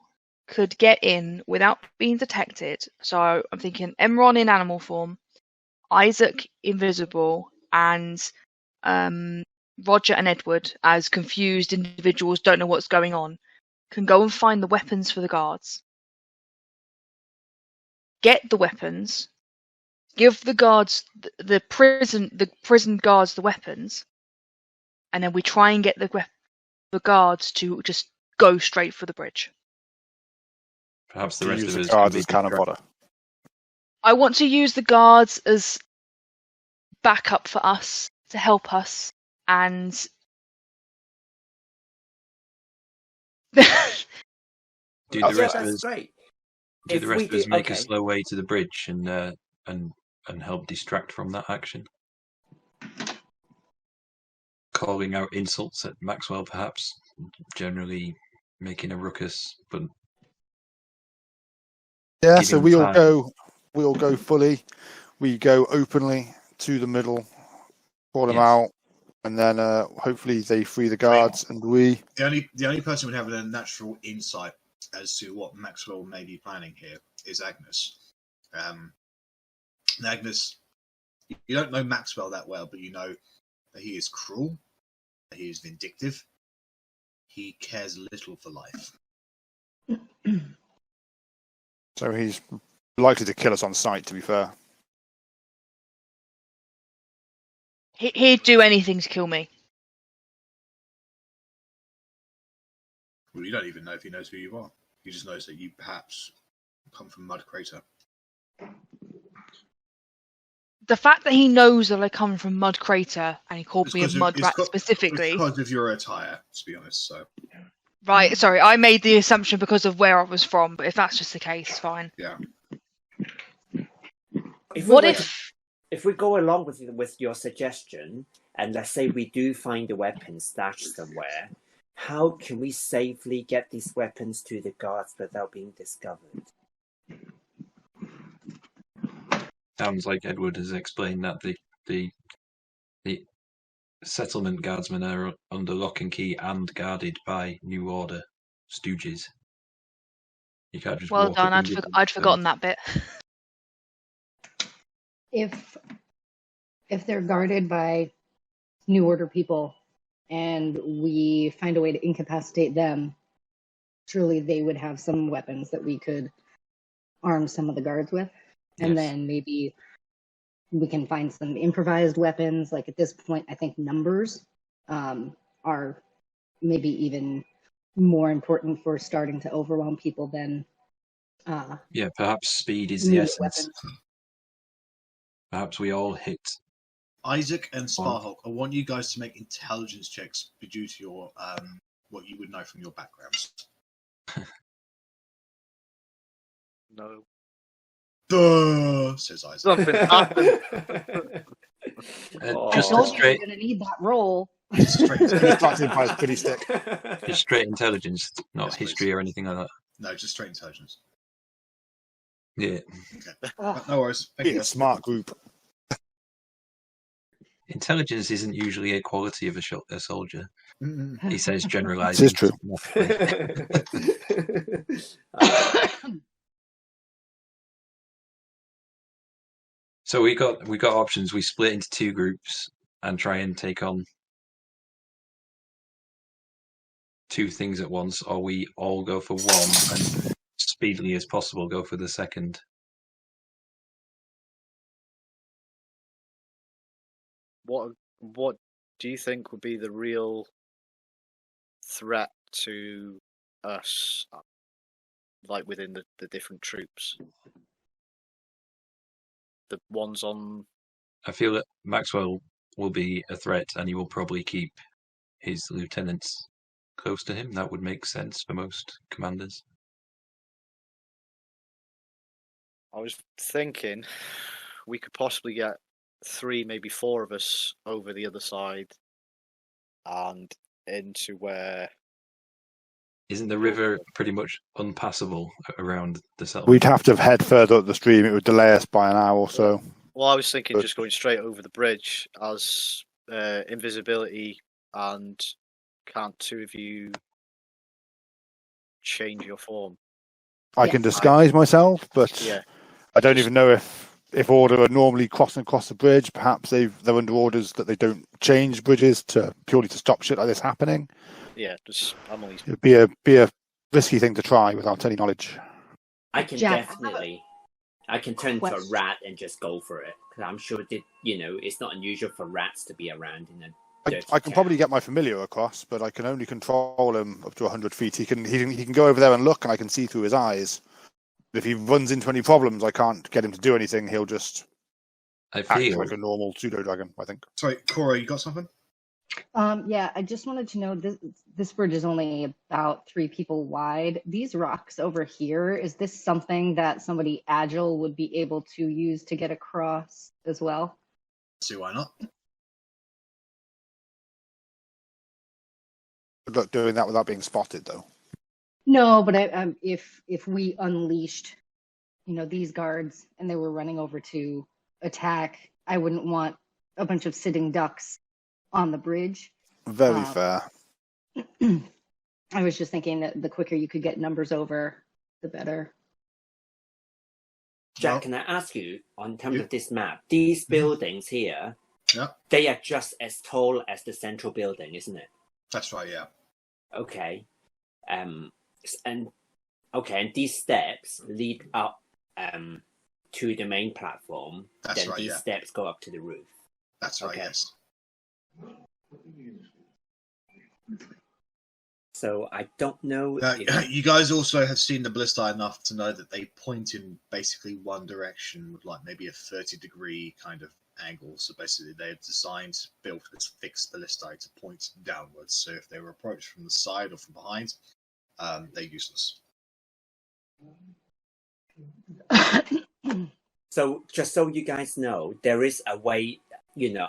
could get in without being detected, so I'm thinking Emron in animal form, Isaak invisible, and Roger and Edward as confused individuals, don't know what's going on, can go and find the weapons for the guards. Get the weapons, give the guards the prison guards the weapons, and then we try and get the guards to just go straight for the bridge. Perhaps the To rest use of the us guards can as be cannon distracted. fodder. I want to use the guards as backup for us to help us, and Do That's the rest of That's us? great. Do If the we rest of us do- make a okay. slow way to the bridge and help distract from that action? Calling out insults at Maxwell, perhaps. Generally making a ruckus, but Yeah, Give so him we all time. go fully. We go openly to the middle, call them Yes. out, and then hopefully they free the guards, and we. The only person who would have a natural insight as to what Maxwell may be planning here is Agnes. Agnes, you don't know Maxwell that well, but you know that he is cruel, that he is vindictive, he cares little for life. So he's likely to kill us on sight, to be fair. he'd do anything to kill me. Well, you don't even know if he knows who you are. He just knows that you perhaps come from Mud Crater. The fact that he knows that I come from Mud Crater and he called It's me a 'cause of- mud it's rat co- specifically. It's because of your attire, to be honest. So Right, sorry, I made the assumption because of where I was from, but if that's just the case, fine. yeah, What if we go along with your suggestion, and let's say we do find the weapons stashed somewhere, how can we safely get these weapons to the guards without being discovered? Sounds like Edward has explained that the settlement guardsmen are under lock and key and guarded by New Order stooges. You can't just Well walk done, up and give them I'd the forgotten that bit. If they're guarded by New Order people and we find a way to incapacitate them, surely they would have some weapons that we could arm some of the guards with. And Yes. then maybe we can find some improvised weapons. Like at this point, I think numbers are maybe even more important for starting to overwhelm people than Yeah, perhaps speed is the melee essence. weapons. Perhaps we all hit. Isaac and Sparhawk, I want you guys to make intelligence checks due to your what you would know from your backgrounds. No. Duh, says Isaac. Something happened. I Just a told you straight, you're going to need that roll. Distracted by his pretty stick. just straight intelligence, not Yes, please. history or anything like that. No, just straight intelligence. Yeah, Okay. No worries. Thank Be you. a smart group. intelligence isn't usually a quality of a soldier. He says This generalizing. is true. So we got options. We split into two groups and try and take on two things at once, or we all go for one and speedily as possible go for the second. What do you think would be the real threat to us, like within the different troops? The ones on. I feel that Maxwell will be a threat, and he will probably keep his lieutenants close to him. That would make sense for most commanders. I was thinking we could possibly get 3, maybe 4 of us over the other side and into where. Isn't the river pretty much unpassable around the settlement? We'd have to head further up the stream. It would delay us by an hour or so. Well, I was thinking just going straight over the bridge as invisibility, and can't 2 of you change your form? I can disguise myself, but Yeah. I don't even know if Order are normally crossing across the bridge. Perhaps they're under orders that they don't change bridges purely to stop shit like this happening. Yeah, just I'm only. It'd be a risky thing to try without any knowledge. I can Jack, definitely. I can turn into a question. rat and just go for it because I'm sure that it's not unusual for rats to be around in a dirty I can town. probably get my familiar across, but I can only control him up to 100 feet. He can go over there and look, and I can see through his eyes. If he runs into any problems, I can't get him to do anything. He'll just act like a normal pseudo dragon, I think. Sorry, Cora, you got something? Yeah, I just wanted to know, this bridge is only about 3 people wide. These rocks over here, is this something that somebody agile would be able to use to get across as well? See why not? Good luck doing that without being spotted, though. No, but if we unleashed, these guards and they were running over to attack, I wouldn't want a bunch of sitting ducks on the bridge. Very fair. I was just thinking that the quicker you could get numbers over, the better. Jack, Well- can I ask you, on terms of this map, these buildings here, Yeah, they are just as tall as the central building, isn't it? that's right. Yeah. Okay. And these steps lead up to the main platform. That's then right, these yeah. steps go up to the roof. That's right. Okay. Yes. So I don't know. You guys also have seen the ballista enough to know that they point in basically one direction with like maybe a 30-degree kind of angle. So basically they're built this fixed ballista to point downwards. So if they were approached from the side or from behind, they're useless. So just so you guys know, there is a way,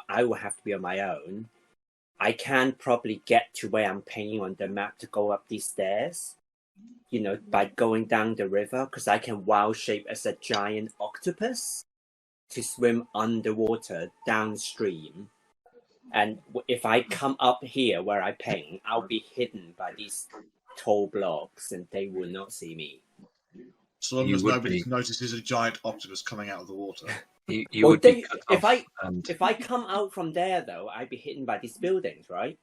I will have to be on my own. I can probably get to where I'm painting on the map to go up these stairs, by going down the river, because I can wild shape as a giant octopus to swim underwater downstream. And if I come up here where I paint, I'll be hidden by these tall blocks and they will not see me. So long You as would nobody be. notices a giant octopus coming out of the water. You Well, would be cut if off, I and if I come out from there though, I'd be hidden by these buildings, right?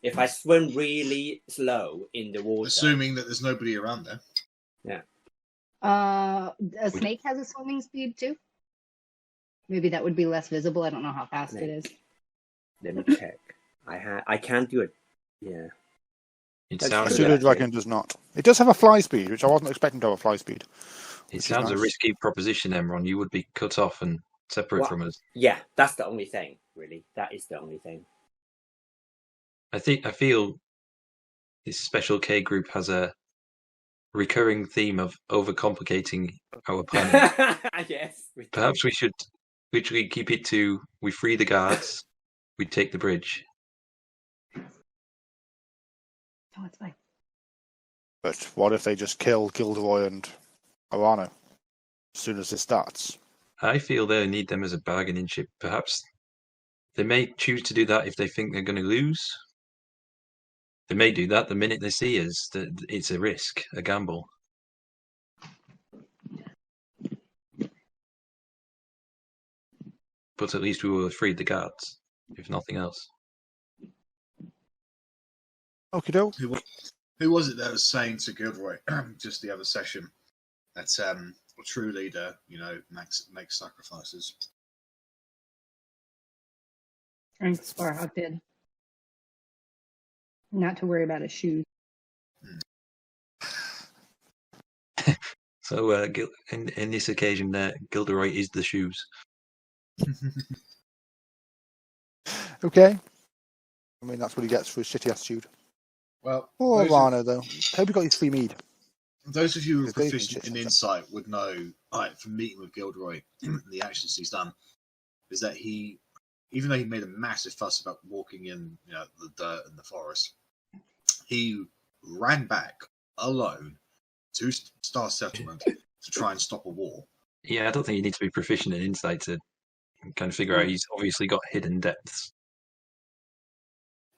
If I swim really slow in the water, Assuming that there's nobody around there. A snake has a swimming speed too. Maybe that would be less visible. I don't know how fast it is. let me check. I can't do it. Yeah. It That's sounds true. Pseudo Dragon does not. It does have a fly speed, which I wasn't expecting to have a fly speed. it sounds a nice. risky proposition, Emron. You would be cut off and separate What? from us. Yeah, that's the only thing. Really, that is the only thing. I feel this special K group has a recurring theme of overcomplicating our planning. Yes. we do. Perhaps we should keep it to we free the guards, we take the bridge. Oh, it's fine. But what if they just kill Gilderoy and Arano as soon as it starts? I feel they need them as a bargaining chip. Perhaps they may choose to do that if they think they're going to lose. They may do that the minute they see us. It's a risk, a gamble. But at least we will have freed the guards, if nothing else. Okie doke. Who was it that was saying to Gilderoy just the other session that a true leader, makes sacrifices? I think Sparhawk did. Not to worry about his shoes. So in this occasion, Gilderoy is the shoes. Okay. I mean, that's what he gets for his shitty attitude. Well, Oh, Arano, though. Hope you got his free mead. those of you who are Because they've been proficient in shit insight would know, from meeting with Gilderoy, the actions he's done, is that he, even though he made a massive fuss about walking in, the dirt and the forest, he ran back alone to Star Settlement to try and stop a war. Yeah, I don't think you need to be proficient in insight to kind of figure out he's obviously got hidden depths.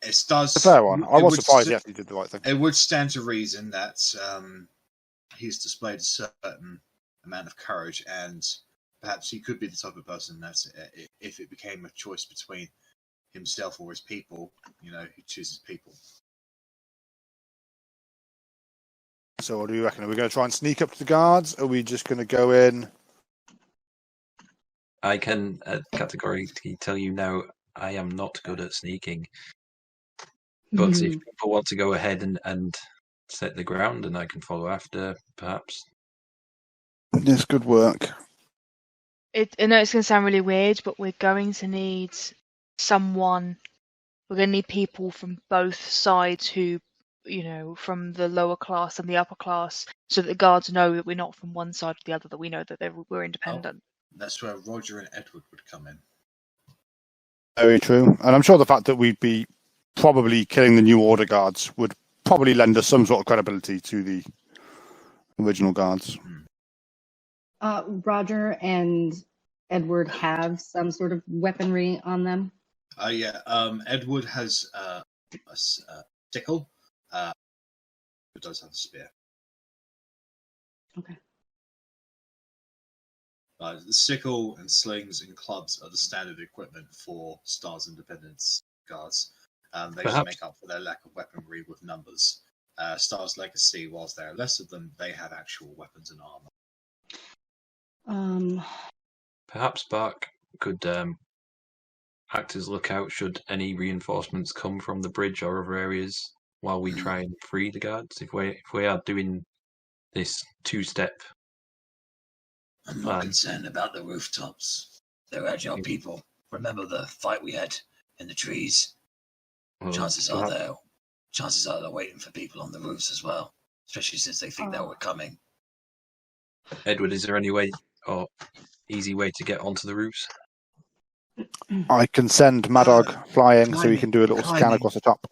It does. A fair one. I it was would surprised st- he actually did the right thing. It would stand to reason that he's displayed a certain amount of courage, and perhaps he could be the type of person that, if it became a choice between himself or his people, he chooses people. So what do you reckon? Are we going to try and sneak up to the guards? Or are we just going to go in? I can categorically tell you now, I am not good at sneaking. But if people want to go ahead and set the ground, and I can follow after, perhaps. Yes, good work. I know it's going to sound really weird, but we're going to need someone. We're going to need people from both sides who, from the lower class and the upper class, so that the guards know that we're not from one side or the other, that we know that we're independent. That's where Roger and Edward would come in. Very true. And I'm sure the fact that we'd be probably killing the New Order guards would probably lend us some sort of credibility to the original guards. Roger and Edward have some sort of weaponry on them. Yeah. Edward has a sickle. Who does have a spear. Okay. The sickle and slings and clubs are the standard equipment for Star's Independence guards. They just make up for their lack of weaponry with numbers. Star's Legacy, whilst there are less of them, they have actual weapons and armor. Perhaps Bark could act as lookout should any reinforcements come from the bridge or other areas while we try and free the guards. If we are doing this two-step. I'm not concerned about the rooftops. They're agile people. Remember the fight we had in the trees? Chances are they're waiting for people on the roofs as well, especially since they think that we're coming. Edward, is there any way or easy way to get onto the roofs? I can send Madog flying so he can do a little scan across the top.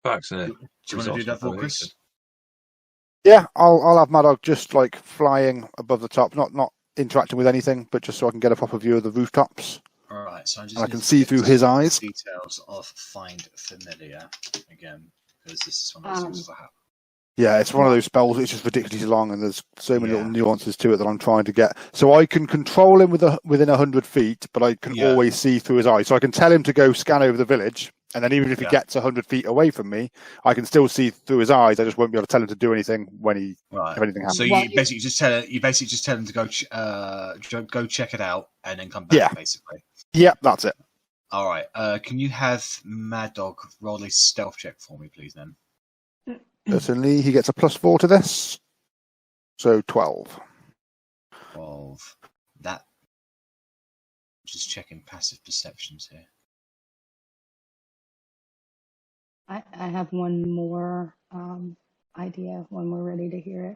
Pacts, do you want to do that for Chris? Yeah, I'll have Madog just like flying above the top, not interacting with anything, but just so I can get a proper view of the rooftops. All right, so I can see through his eyes. Details of Find Familiar again, because this is one of those things that happen. Yeah, it's one of those spells. It's just ridiculously long, and there's so many little nuances to it that I'm trying to get. So I can control him within 100 feet, but I can always see through his eyes. So I can tell him to go scan over the village, and then even if he gets 100 feet away from me, I can still see through his eyes. I just won't be able to tell him to do anything when if anything happens. So you basically just tell him to go go check it out and then come back. Basically. Yeah, that's it. All right. Can you have Mad Dog roll a stealth check for me, please? Then. Certainly, he gets a +4 to this, so 12. 12. That. Just checking passive perceptions here. I have one more idea when we're ready to hear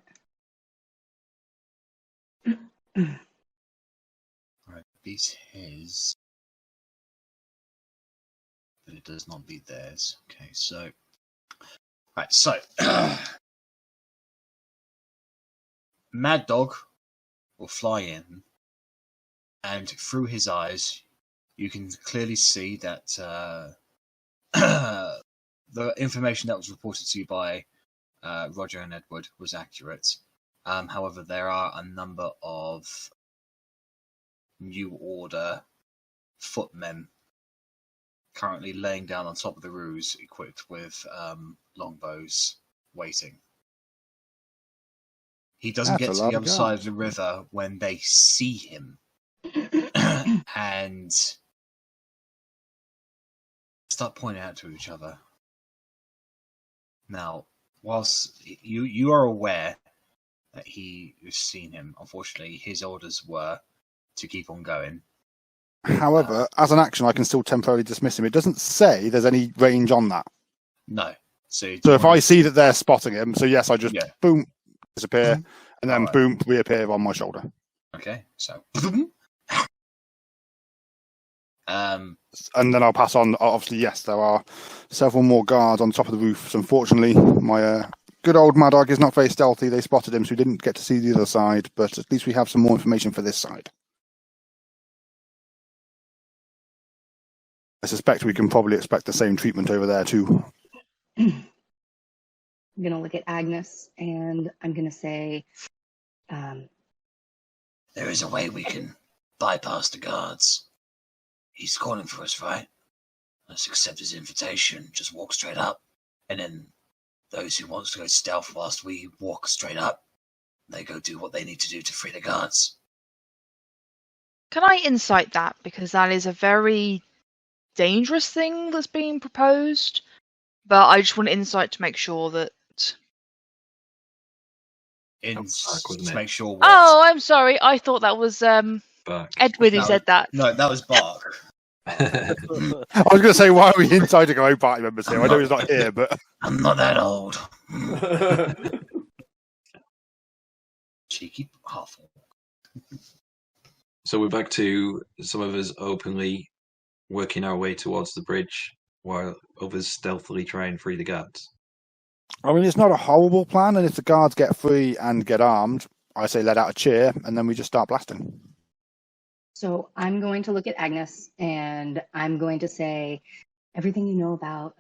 it. All right, beats his, but it does not beat theirs. Okay, so. Right, so Mad Dog will fly in, and through his eyes, you can clearly see that the information that was reported to you by Roger and Edward was accurate. However, there are a number of New Order footmen currently laying down on top of the roofs, equipped with longbows, waiting. He doesn't get to the other side of the river when they see him, and start pointing out to each other. Now, whilst you are aware that he has seen him, unfortunately, his orders were to keep on going. However, as an action, I can still temporarily dismiss him. It doesn't say there's any range on that. No. So if I see that they're spotting him, so yes, I just boom, disappear, and then boom, reappear on my shoulder. Okay, so. And then I'll pass on. Obviously, yes, there are several more guards on top of the roofs. Unfortunately, my good old Mad Dog is not very stealthy. They spotted him, so we didn't get to see the other side, but at least we have some more information for this side. I suspect we can probably expect the same treatment over there too. I'm going to look at Agnes and I'm going to say, there is a way we can bypass the guards. He's calling for us, right? Let's accept his invitation, just walk straight up, and then those who wants to go stealth whilst we walk straight up, they go do what they need to do to free the guards. Can I insight that? Because that is a very dangerous thing that's being proposed, but I just want insight to make sure that. To make sure. What? Oh, I'm sorry. I thought that was Edward who said that. No, that was Bark. I was going to say, why are we inciting our own party members here? I know he's not here, but I'm not that old. Cheeky half. So we're back to some of us openly working our way towards the bridge, while others stealthily try and free the guards. I mean, it's not a horrible plan, and if the guards get free and get armed, I say let out a cheer, and then we just start blasting. So I'm going to look at Agnes, and I'm going to say, everything you know about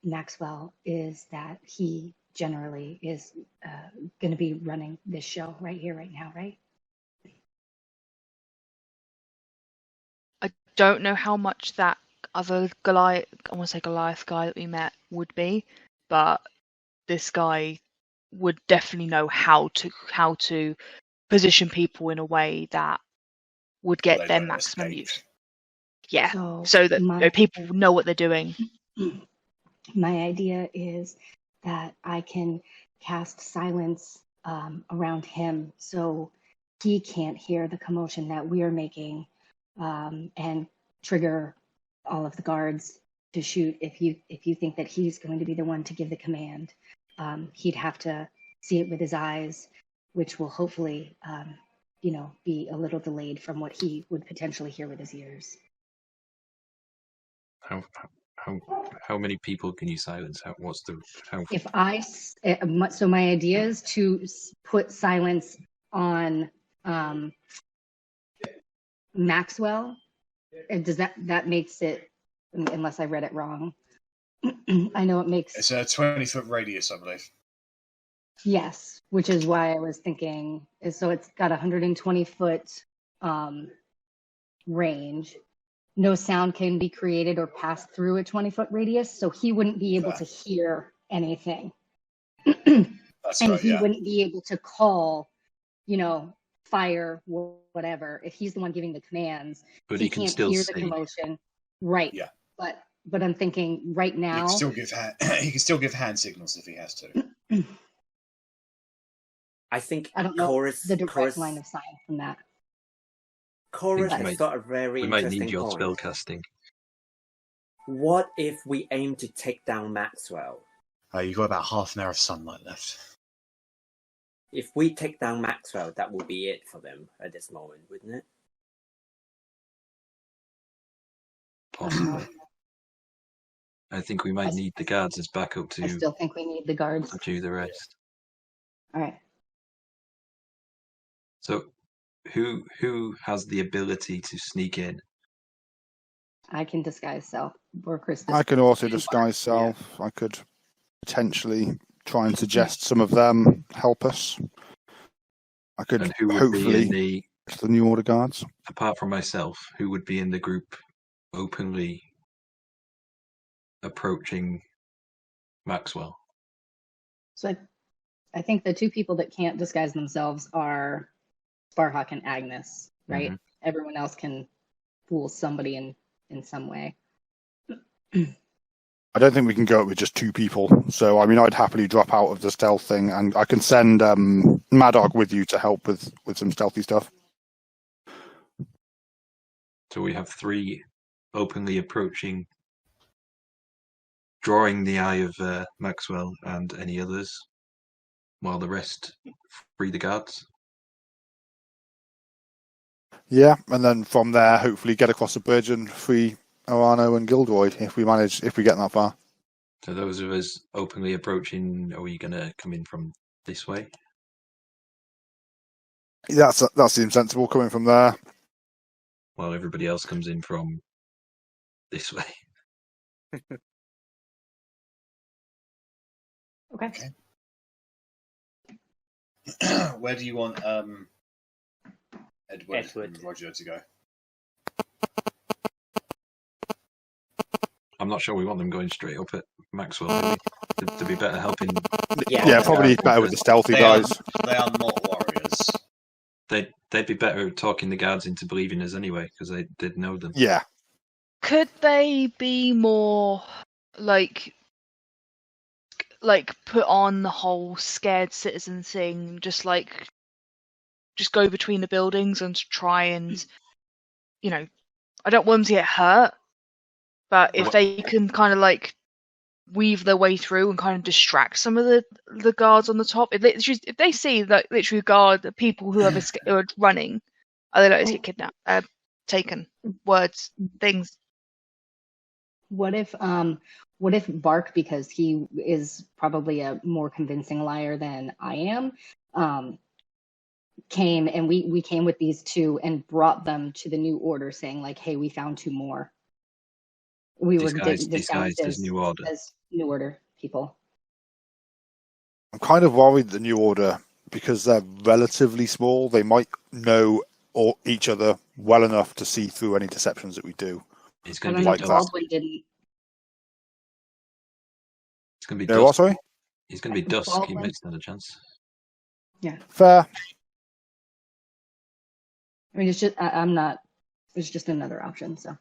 Maxwell is that he generally is going to be running this show right here, right now, right? I don't know how much that other Goliath, I want to say Goliath guy that we met would be, but this guy would definitely know how to position people in a way that would get their maximum use. Yeah, so that people know what they're doing. My idea is that I can cast silence around him so he can't hear the commotion that we're making, and trigger all of the guards to shoot if you think that he's going to be the one to give the command. He'd have to see it with his eyes, which will hopefully be a little delayed from what he would potentially hear with his ears. How many people can you silence? So my idea is to put silence on Maxwell. And does that makes it, unless I read it wrong? I know it makes. It's a 20-foot radius, I believe. Yes, which is why I was thinking, so it's got 120-foot range. No sound can be created or pass through a 20-foot radius, so he wouldn't be able to hear anything. That's And right, he yeah. wouldn't be able to call, fire, whatever. If he's the one giving the commands, But he he can can't still hear the see. commotion. Right. Yeah. But I'm thinking right He now. can still give he can still give hand signals if he has to. I think I don't know Chorus, the direct Chorus, line of sight from that. Chorus Think has got a very We might interesting need your point. spell casting. What if we aim to take down Maxwell? You've got about half an hour of sunlight left. If we take down Maxwell, that will be it for them at this moment, wouldn't it? Possibly. I think we might need the guards as backup I to still think we need the guards. do the rest. All right. So, who has the ability to sneak in? I can disguise self. Or Chris. I can also disguise self. I could potentially try and suggest some of them help us. I could And who would hopefully be in the New Order guards. apart from myself, who would be in the group openly approaching Maxwell? So I think the two people that can't disguise themselves are Sparhawk and Agnes, right? Mhm. Everyone else can fool somebody in some way. I don't think we can go up with just two people. So, I mean, I'd happily drop out of the stealth thing, and I can send Madog with you to help with some stealthy stuff. So we have 3 openly approaching, drawing the eye of Maxwell and any others, while the rest free the guards. Yeah, and then from there, hopefully get across the bridge and free Orano and Gilderoy if we get that far. So those of us openly approaching, are we going to come in from this way? That seems sensible coming from there. While everybody else comes in from this way. Okay. Where do you want Edward and Roger to go? I'm not sure we want them going straight up at Maxwell, maybe, to be better helping. Yeah, probably better with the stealthy guys. They are not warriors. They'd be better at talking the guards into believing us anyway, because they did know them. Yeah. Could they be more like put on the whole scared citizen thing, just go between the buildings and try and, I don't want them to get hurt, but if they can kind of weave their way through and kind of distract some of the guards on the top, if they see that literally the people who are running, are they likely to get kidnapped, taken, words, things? What if Bark, because he is probably a more convincing liar than I am, came and we came with these 2 and brought them to the New Order, saying hey, we found 2 more. We were disguised as New Order. As New Order people. I'm kind of worried the New Order, because they're relatively small, they might know each other well enough to see through any deceptions that we do. It's going to be like Dusk. Baldwin didn't. It's going to be No, what, sorry? It's going to be Dusk. He might stand a chance. Yeah. Fair. I mean, it's just it's just another option. So.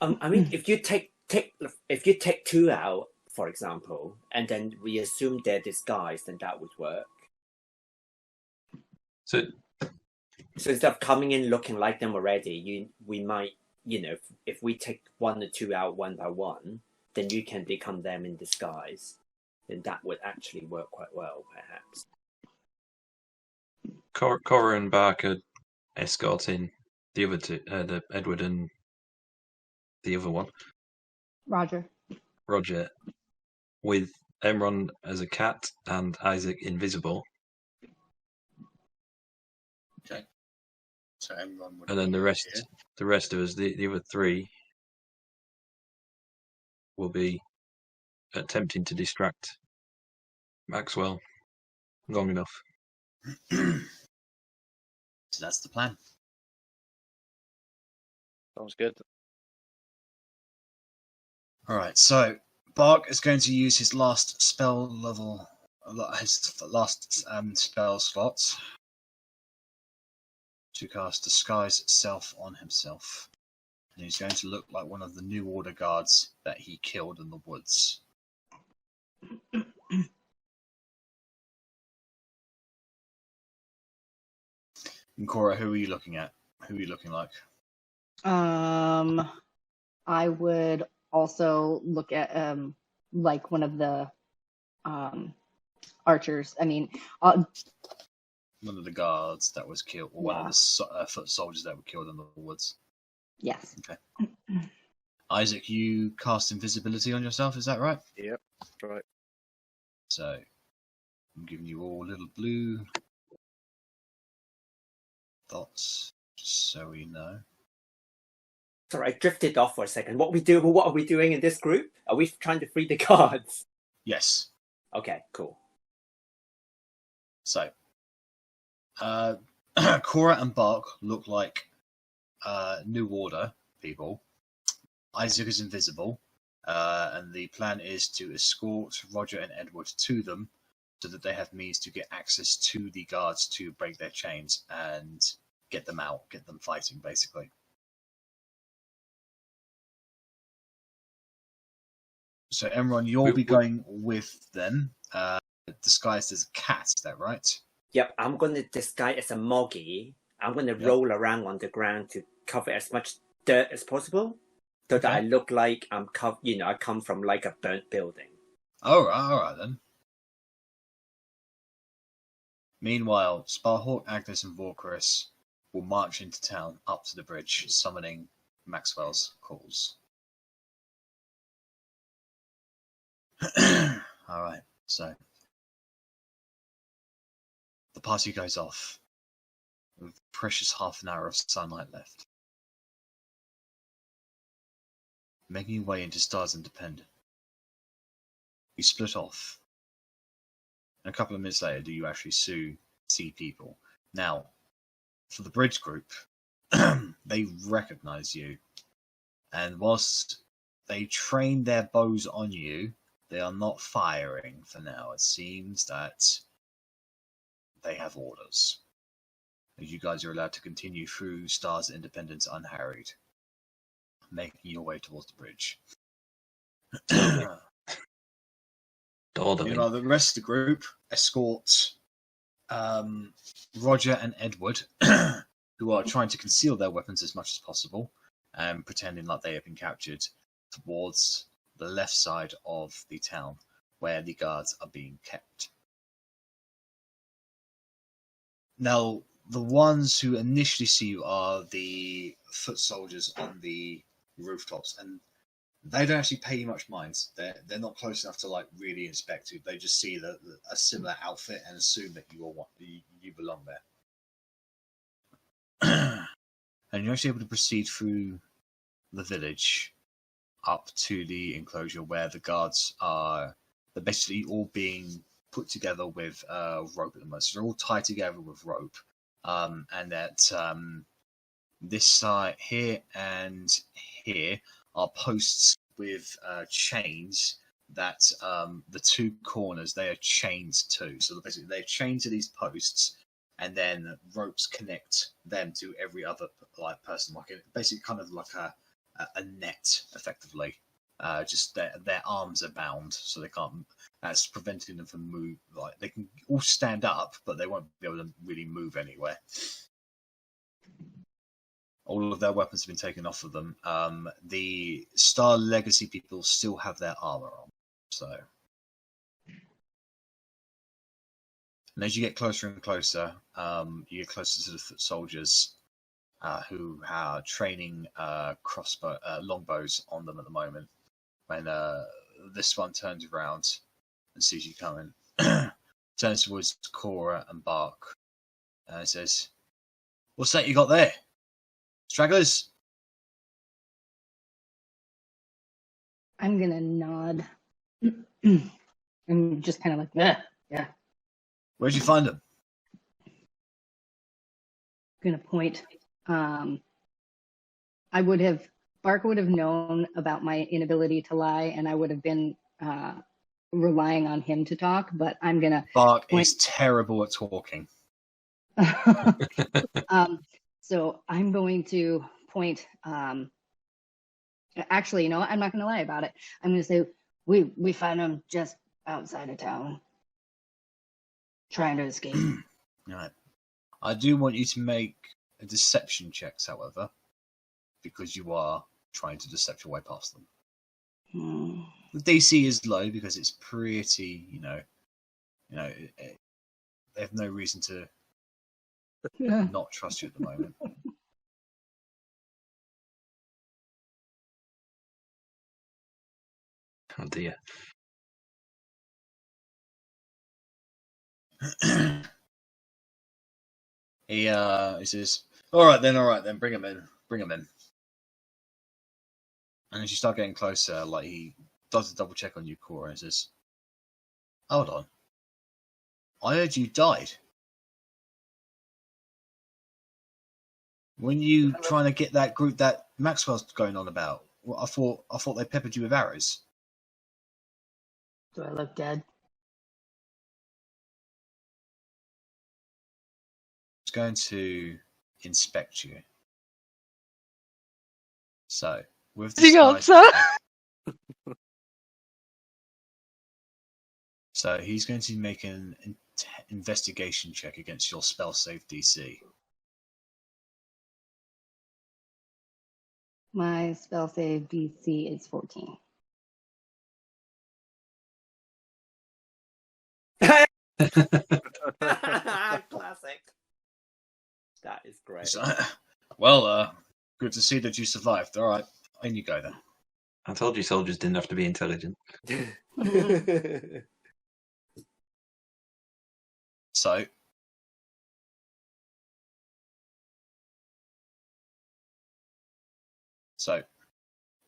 I mean, if you take 2 out, for example, and then we assume they're disguised, then that would work. So instead of coming in looking like them already, we might, if we take 1 or 2 out one by one, then you can become them in disguise. Then that would actually work quite well, perhaps. Cora and Barker escorting the other 2, the Edward and the other one, Roger, with Emron as a cat and Isaak invisible. Okay. So Emron would. And then the rest of us, the other 3, will be attempting to distract Maxwell Long enough. So that's the plan. Sounds good. All right, so Bark is going to use his last spell level, his last spell slot to cast Disguise Self on himself. And he's going to look like one of the New Order guards that he killed in the woods. And Cora, who are you looking at? Who are you looking like? I would also look at like one of the archers. I mean, One of the guards that was killed, or one of Yeah. the foot soldiers that were killed in the woods. yes. Okay. Isaak, you cast invisibility on yourself, is that right? Yep, that's right. So, I'm giving you all little blue dots, just so we know. Sorry, I drifted off for a second. What are we doing in this group? Are we trying to free the guards? Yes. Okay, cool. So, Cora and Bark look like New Order people. Isaak is invisible, and the plan is to escort Roger and Edward to them so that they have means to get access to the guards to break their chains and get them out, get them fighting, basically. So, Emron, you'll be going with them, disguised as a cat, is that right? Yep, I'm going to disguise as a moggy. I'm going to roll around on the ground to cover as much dirt as possible, so that I look like I come from like a burnt building. All right then. Meanwhile, Sparhawk, Agnes, and Vorkaris will march into town up to the bridge, summoning Maxwell's calls. All right, so the party goes off with precious half an hour of sunlight left. Making your way into Stars Independent, you split off. And a couple of minutes later, do you actually see people? Now, for the bridge group, they recognize you. And whilst they train their bows on you, they are not firing for now. It seems that they have orders. You guys are allowed to continue through Stars Independence unharried, making your way towards the bridge. Meanwhile, the rest of the group escort Roger and Edward, who are trying to conceal their weapons as much as possible, and pretending like they have been captured, towards the left side of the town, where the guards are being kept. Now, the ones who initially see you are the foot soldiers on the rooftops, and they don't actually pay you much mind. They're not close enough to like really inspect you. They just see a similar outfit and assume that you belong there. And you're actually able to proceed through the village up to the enclosure where the guards are. They're basically all being put together with rope at the moment. So they're all tied together with rope, and that this side here and here are posts with chains that the two corners, they are chained to. So basically they're chained to these posts, and then ropes connect them to every other like person, like basically kind of like a net, effectively. Just their arms are bound, so they can't. That's preventing them from move. Like they can all stand up, but they won't be able to really move anywhere. All of their weapons have been taken off of them. The Star Legacy people still have their armor on. So, and as you get closer and closer, you get closer to the foot soldiers who are training longbows on them at the moment. When this one turns around and sees you coming, turns towards Cora and Bark, and says, "What's that you got there? Stragglers?" I'm gonna nod. I'm just kind of like, yeah. Where'd you find them? Gonna point. Bark would have known about my inability to lie, and I would have been relying on him to talk. But I'm gonna Bark point. is terrible at talking. So I'm going to point. Actually, you know what? I'm not gonna lie about it. I'm gonna say we found him just outside of town, trying to escape. Right. I do want you to make a deception checks, however, because you are trying to decept your way past them. The DC is low because it's pretty, they have no reason to not trust you at the moment. Oh dear. He says, all right then, bring him in. And as you start getting closer, like he does a double check on you, Cora, and says, hold on. I heard you died. When you trying to get that group that Maxwell's going on about, well, I thought they peppered you with arrows. Do I look dead? It's going to inspect you. So, with The this answer. So he's going to make an investigation check against your spell save DC. My spell save DC is 14. Classic. That is great. So, well, good to see that you survived. All right, in you go then. I told you soldiers didn't have to be intelligent. So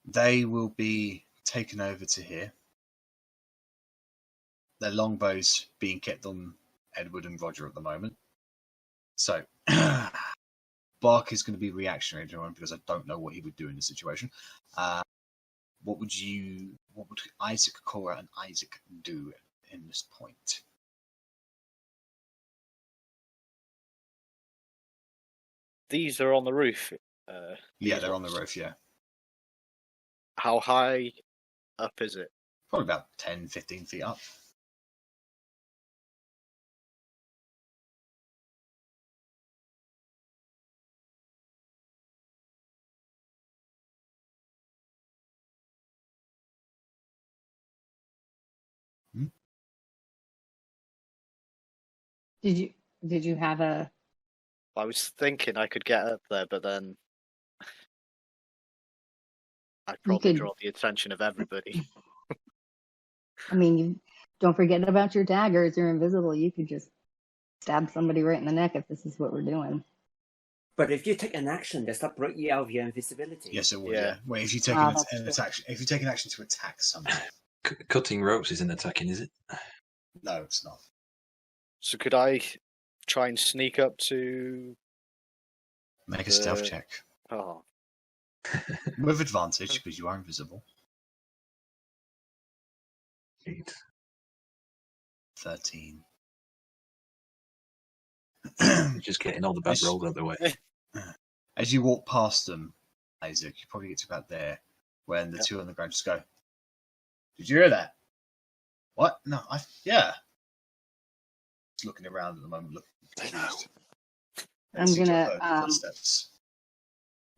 they will be taken over to here. Their longbows being kept on Edward and Roger at the moment. So Bark is going to be reactionary to him because I don't know what he would do in this situation. What would Isaak, Cora, and Isaak do in this point? These are on the roof. Yeah, they're on the roof, yeah. How high up is it? Probably about 10, 15 feet up. Did you have a? I was thinking I could get up there, but then I'd probably draw the attention of everybody. I mean, you don't forget about your daggers. You're invisible. You could just stab somebody right in the neck if this is what we're doing. But if you take an action, does that break you out of your invisibility? Yes, it would. Yeah. Wait, if you take if you take an action to attack someone, cutting ropes isn't attacking, is it? No, it's not. So could I try and sneak up to? Make a stealth check. Oh. With advantage because you are invisible. 8. 13. Just getting all the bad rolls out of the way. As you walk past them, Isaak, you probably get to about there when the two on the ground just go, did you hear that? What? No, yeah. Just looking around at the moment, looking confused.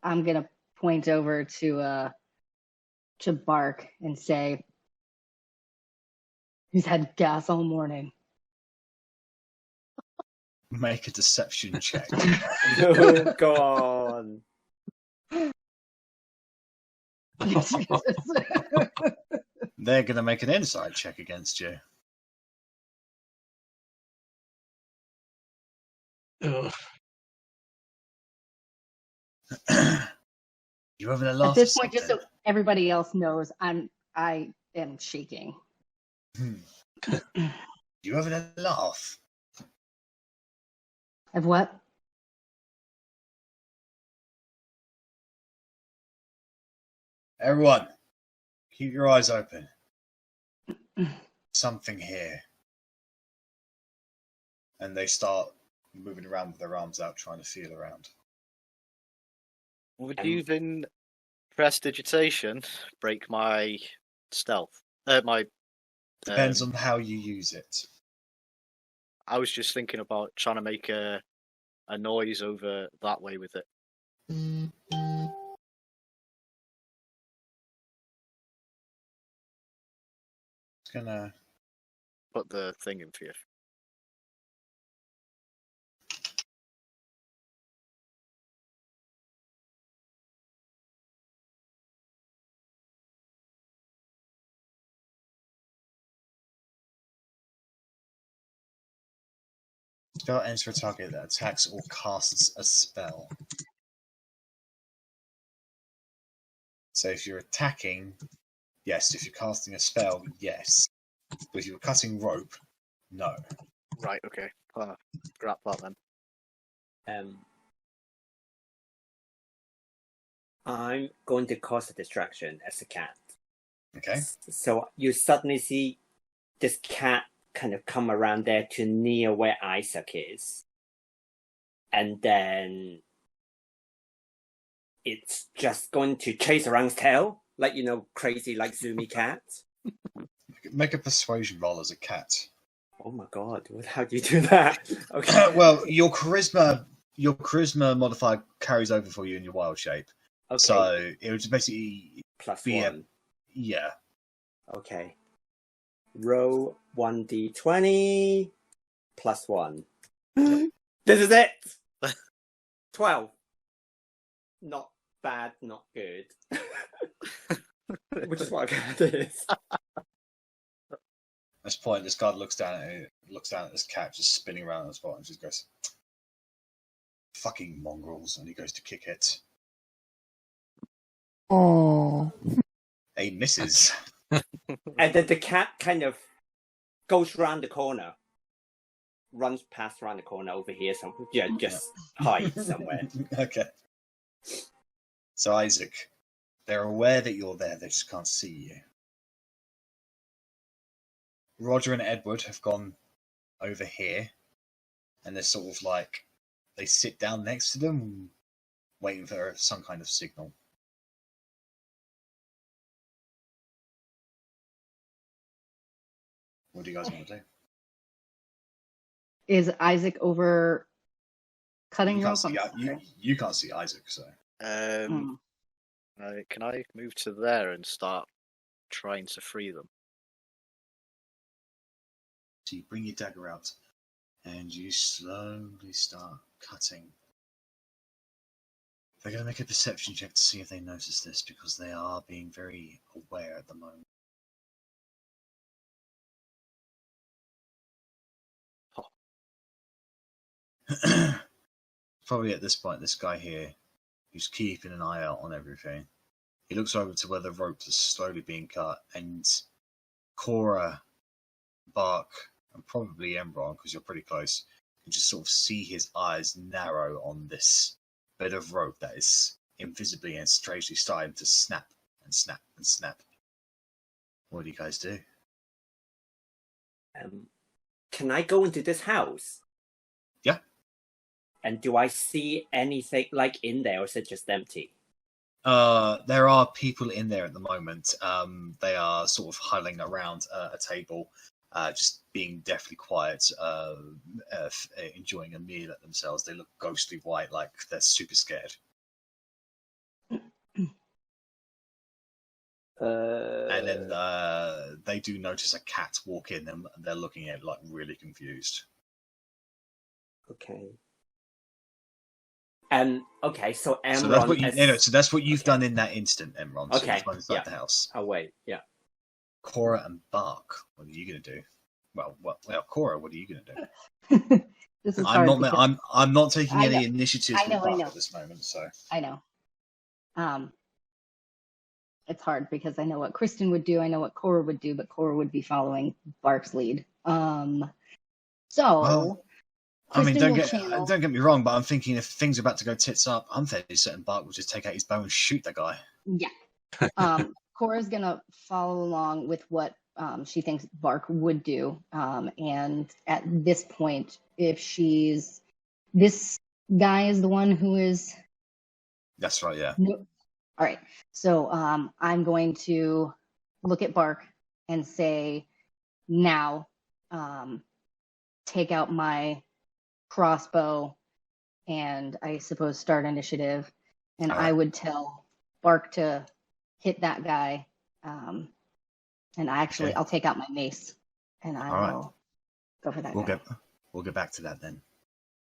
I'm gonna point over to Bark and say, he's had gas all morning. Make a deception check. Oh, go on. They're going to make an insight check against you. Ugh. You having a laugh? At this point, just so everybody else knows, I am shaking. You having a laugh? Of what? Everyone, keep your eyes open. Something here. And they start moving around with their arms out, trying to feel around. Would using prestidigitation break my stealth? My Depends on how you use it. I was just thinking about trying to make a noise over that way with it. It's gonna put the thing in for you. Spell enter a target that attacks or casts a spell. So if you're attacking, yes. If you're casting a spell, yes. But if you're cutting rope, no. Right, okay. Scrap that then. I'm going to cause a distraction as a cat. Okay. So you suddenly see this cat kind of come around there to near where Isaak is. And then it's just going to chase around his tail, like, you know, crazy, like Zoomy cat. Make a persuasion roll as a cat. Oh my god, how do you do that? Okay. Well, your charisma modifier carries over for you in your wild shape. Okay. So it would basically plus be 1. Yeah. Okay. Roll 1d20 plus 1. This is it! 12. Not bad, not good. Which is what a cat is. At this point, this guard looks down at this cat just spinning around on the spot and just goes, "Fucking mongrels!" And he goes to kick it. Oh. He misses. And then the cat kind of goes around the corner, runs past around the corner over here, just hides somewhere. Okay. So Isaak, they're aware that you're there, they just can't see you. Roger and Edward have gone over here, and they're sort of like, they sit down next to them, waiting for some kind of signal. What do you guys want to do? Is Isaak over cutting You rope? can't see, you can't see Isaak, so. Can I move to there and start trying to free them? So you bring your dagger out, and you slowly start cutting. They're going to make a perception check to see if they notice this, because they are being very aware at the moment. Probably at this point, this guy here, who's keeping an eye out on everything, he looks over to where the rope is slowly being cut, and Cora, Bark, and probably Embron, because you're pretty close, can just sort of see his eyes narrow on this bit of rope that is invisibly and strangely starting to snap and snap and snap. What do you guys do? Can I go into this house? Yeah. And do I see anything like in there, or is it just empty? There are people in there at the moment. They are sort of huddling around a table, just being deathly quiet, enjoying a meal at themselves. They look ghostly white, like they're super scared. And then they do notice a cat walk in, and they're looking at it like really confused. Okay. Okay, so Emron. So that's what so that's what you've done in that instant, Emron. So Okay. you've gone inside the house. Oh wait, yeah. Cora and Bark, what are you going to do? Well, Cora, what are you going to do? This is hard. I'm not taking any initiatives with Bark at this moment. So I know. It's hard because I know what Kristen would do. I know what Cora would do, but Cora would be following Bark's lead. I mean, Kristen will channel. don't get me wrong, but I'm thinking if things are about to go tits up, I'm fairly certain Bart will just take out his bow and shoot the guy. Yeah. Cora's gonna follow along with what she thinks Bark would do, and at this point, if this guy is the one who is. That's right. Yeah. All right. So I'm going to look at Bark and say, now, take out my crossbow and I suppose start initiative. And I would tell Bark to hit that guy. And I'll take out my mace and I will go for that guy. We'll get back to that then.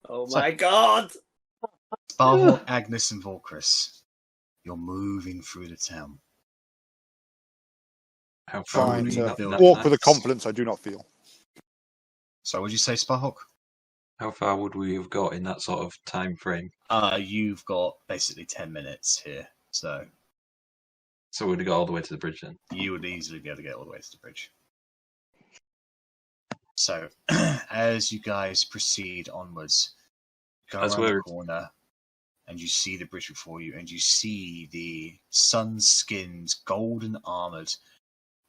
Oh my god! Sparhawk, Agnes, and Volchris, you're moving through the town. How far Trying would to we walk with a confidence I do not feel. So, would you say, Sparhawk? How far would we have got in that sort of time frame? You've got basically 10 minutes here, so we'd have got all the way to the bridge then. You would easily be able to get all the way to the bridge. So, as you guys proceed onwards, go around the corner, and you see the bridge before you, and you see the sun-skinned, golden-armored,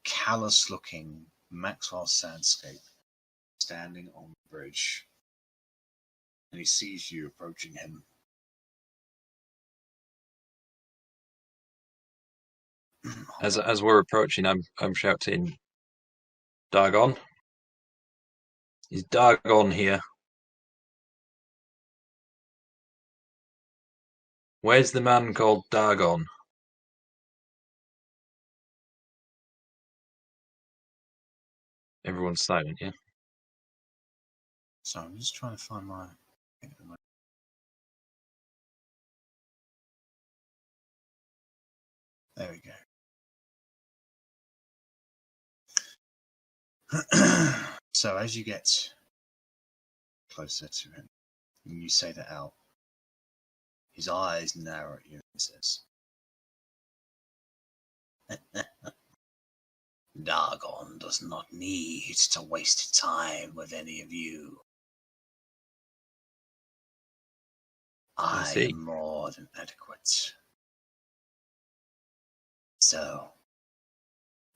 callous-looking Maxwell Sandscape standing on the bridge. And he sees you approaching him. As we're approaching, I'm shouting, "Dagon! Is Dagon here? Where's the man called Dagon?" Everyone's silent, yeah? So I'm just trying to find my... There we go. So as you get closer to him, and you say that out, his eyes narrow at you and he says, Dagon does not need to waste time with any of you. I am more than adequate. So,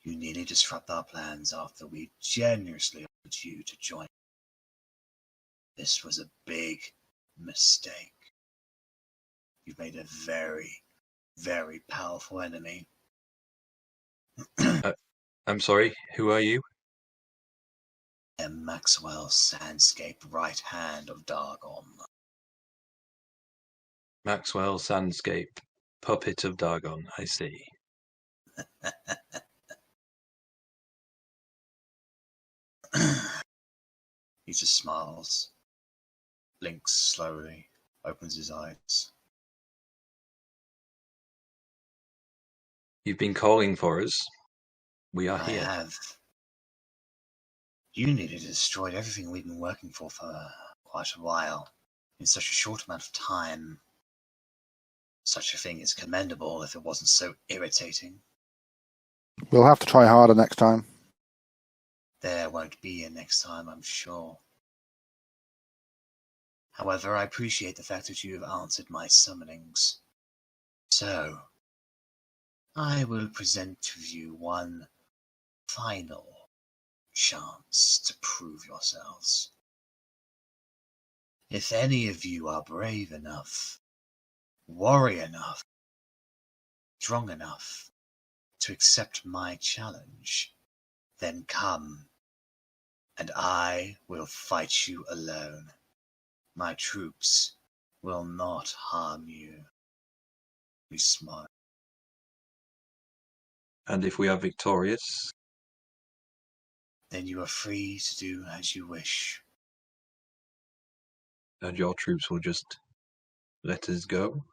you nearly disrupt our plans after we generously offered you to join. This was a big mistake. You've made a very, very powerful enemy. I'm sorry, who are you? I am Maxwell Sandscape, right hand of Dagon. Maxwell Sandscape, puppet of Dagon, I see. He just smiles, blinks slowly, opens his eyes. You've been calling for us. We are here. I have. You needed to destroy everything we've been working for quite a while, in such a short amount of time. Such a thing is commendable if it wasn't so irritating. We'll have to try harder next time. There won't be a next time, I'm sure. However, I appreciate the fact that you have answered my summonings. So, I will present to you one final chance to prove yourselves. If any of you are brave enough, warrior enough, strong enough to accept my challenge, then come, and I will fight you alone. My troops will not harm you. We smile. And if we are victorious? Then you are free to do as you wish. And your troops will just let us go?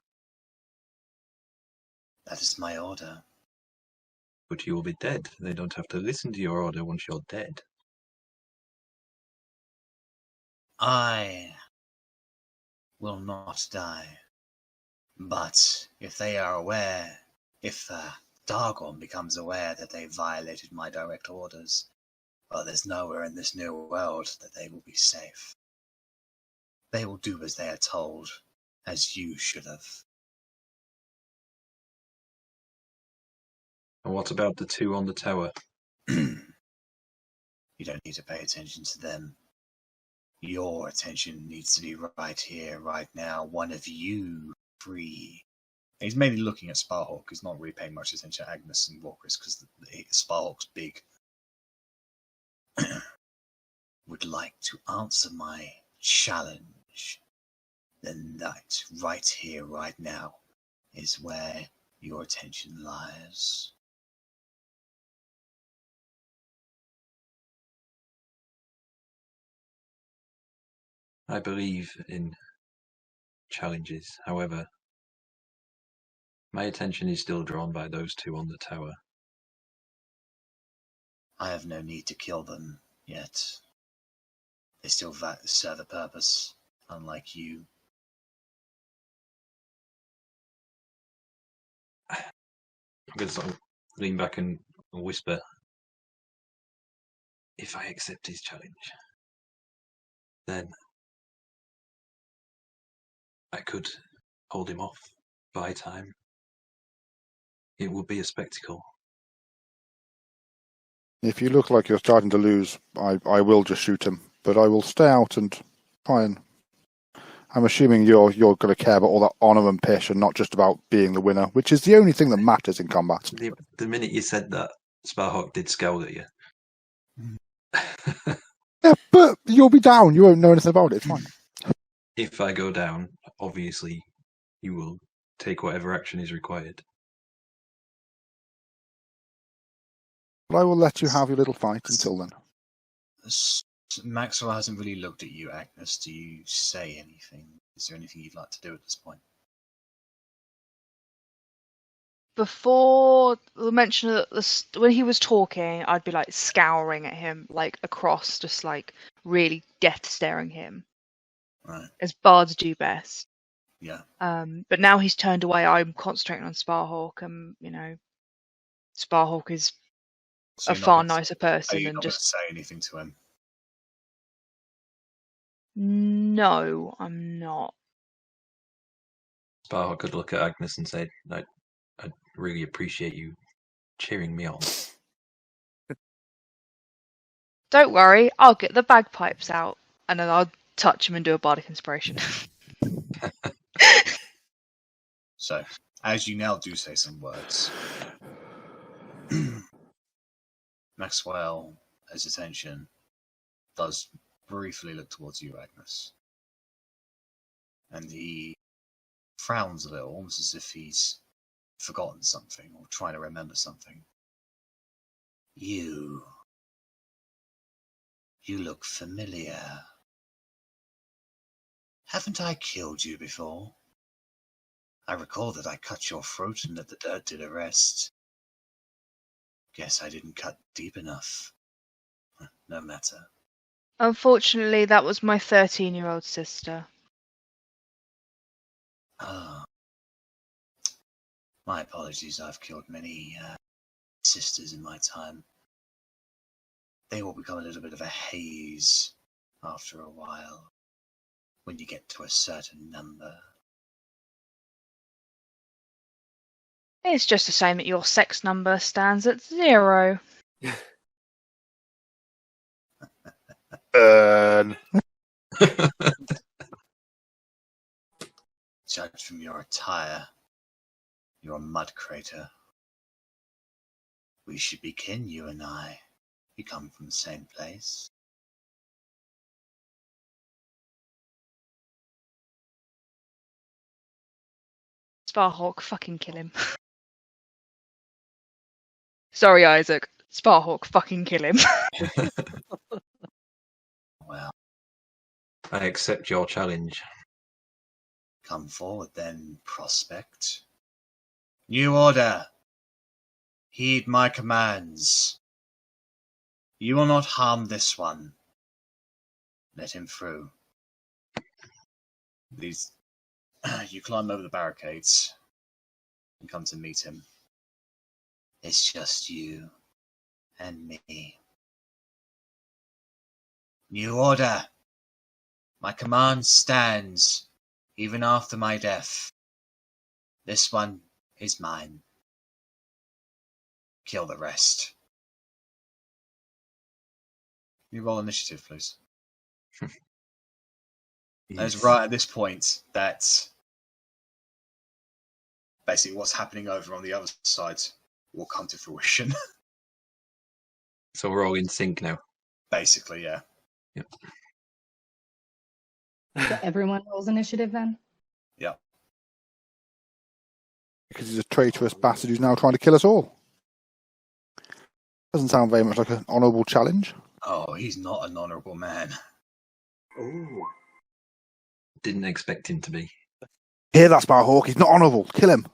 That is my order. But you will be dead. They don't have to listen to your order once you're dead. I will not die. But if they are aware, if Dagon becomes aware that they violated my direct orders, well, there's nowhere in this new world that they will be safe. They will do as they are told, as you should have. And what about the two on the tower? You don't need to pay attention to them. Your attention needs to be right here, right now. One of you free. He's mainly looking at Sparhawk. He's not really paying much attention to Agnes and Walkers because Sparhawk's big. Would like to answer my challenge, then that right here, right now, is where your attention lies. I believe in challenges. However, my attention is still drawn by those two on the tower. I have no need to kill them yet. They still serve a purpose, unlike you. I'm going to sort of lean back and whisper, if I accept his challenge, then I could hold him off, buy time. It would be a spectacle. If you look like you're starting to lose, I will just shoot him. But I will stay out and try and... I'm assuming you're going to care about all that honour and pish and not just about being the winner, which is the only thing that matters in combat. The minute you said that, Sparhawk did scowl at you. Yeah, but you'll be down. You won't know anything about it. It's fine. If I go down, obviously you will take whatever action is required. But I will let you have your little fight until then. Maxwell hasn't really looked at you, Agnes. Do you say anything? Is there anything you'd like to do at this point? Before the mention of when he was talking, I'd be like scouring at him, like across, just like really death staring him, Right. as bards do best. Yeah. But now he's turned away. I'm concentrating on Sparhawk, and Sparhawk is So a you're not far gonna- nicer person Are you than not going to just. say anything to him? No, I'm not. Sparhawk could look at Agnes and say, I'd really appreciate you cheering me on. Don't worry, I'll get the bagpipes out, and then I'll touch him and do a bardic inspiration. So, as you now do say some words, Maxwell, his attention does briefly look towards you, Agnes. And he frowns a little, almost as if he's forgotten something or trying to remember something. You look familiar. Haven't I killed you before? I recall that I cut your throat and that the dirt did a rest. Guess I didn't cut deep enough. No matter. Unfortunately, that was my 13-year-old sister. Ah. My apologies, I've killed many sisters in my time. They will become a little bit of a haze after a while, when you get to a certain number. It's just a shame that your sex number stands at 0. Burn. Judged from your attire, you're a mud crater. We should be kin, you and I. We come from the same place. Sparhawk, fucking kill him. Sorry, Isaak. Sparhawk, fucking kill him. Well, I accept your challenge. come forward then, prospect. New order. Heed my commands. You will not harm this one. Let him through. You climb over the barricades and come to meet him. It's just you and me. New order. My command stands, even after my death. This one is mine. Kill the rest. Can you roll initiative, please? And it's right at this point that basically what's happening over on the other side will come to fruition. So we're all in sync now. Basically, yeah. Yep. So everyone rolls initiative then? Yeah. Because he's a traitorous bastard who's now trying to kill us all. Doesn't sound very much like an honourable challenge. Oh, he's not an honourable man. Ooh. Didn't expect him to be. Hear that, Sparhawk? He's not honourable. Kill him.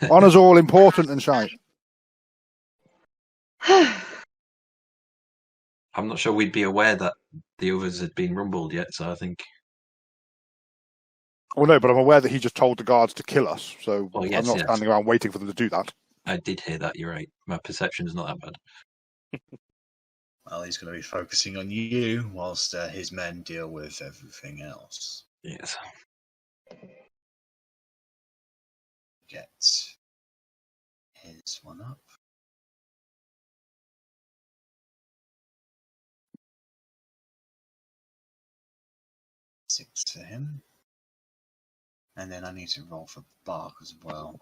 Honour's all important and shite. I'm not sure we'd be aware that the others had been rumbled yet, so I think. Well, no, but I'm aware that he just told the guards to kill us, so Oh, I'm yes, not yes. standing around waiting for them to do that. I did hear that, you're right. My perception's not that bad. Well, he's going to be focusing on you whilst his men deal with everything else. Yes. Get his one up. Six for him. And then I need to roll for Bark as well.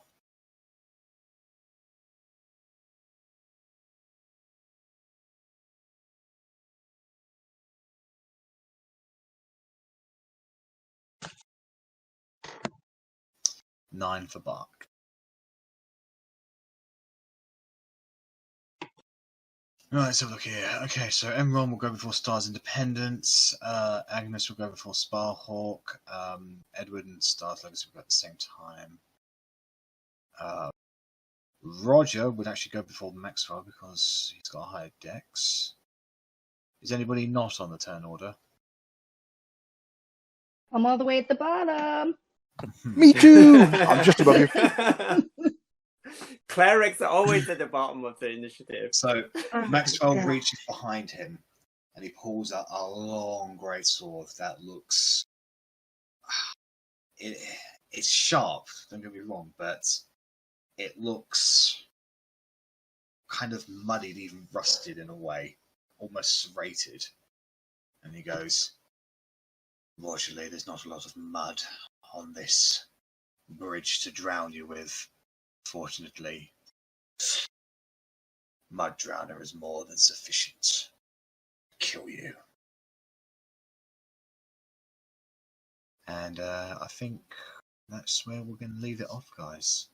Nine for Bark. Right, let's have a look here. Okay, so Emron will go before Star's Independence. Agnes will go before Sparhawk. Edward and Star's Legacy will go at the same time. Roger would actually go before Maxwell because he's got a higher dex. Is anybody not on the turn order? I'm all the way at the bottom. Me too! I'm just above you. Clerics are always at the bottom of the initiative. So Oh, Maxwell God. reaches behind him and he pulls out a long greatsword that looks. It's sharp, don't get me wrong, but it looks kind of muddied, even rusted in a way, almost serrated. And he goes, "Fortunately, there's not a lot of mud on this bridge to drown you with. Fortunately, Mud Drowner is more than sufficient to kill you." And I think that's where we're going to leave it off, guys.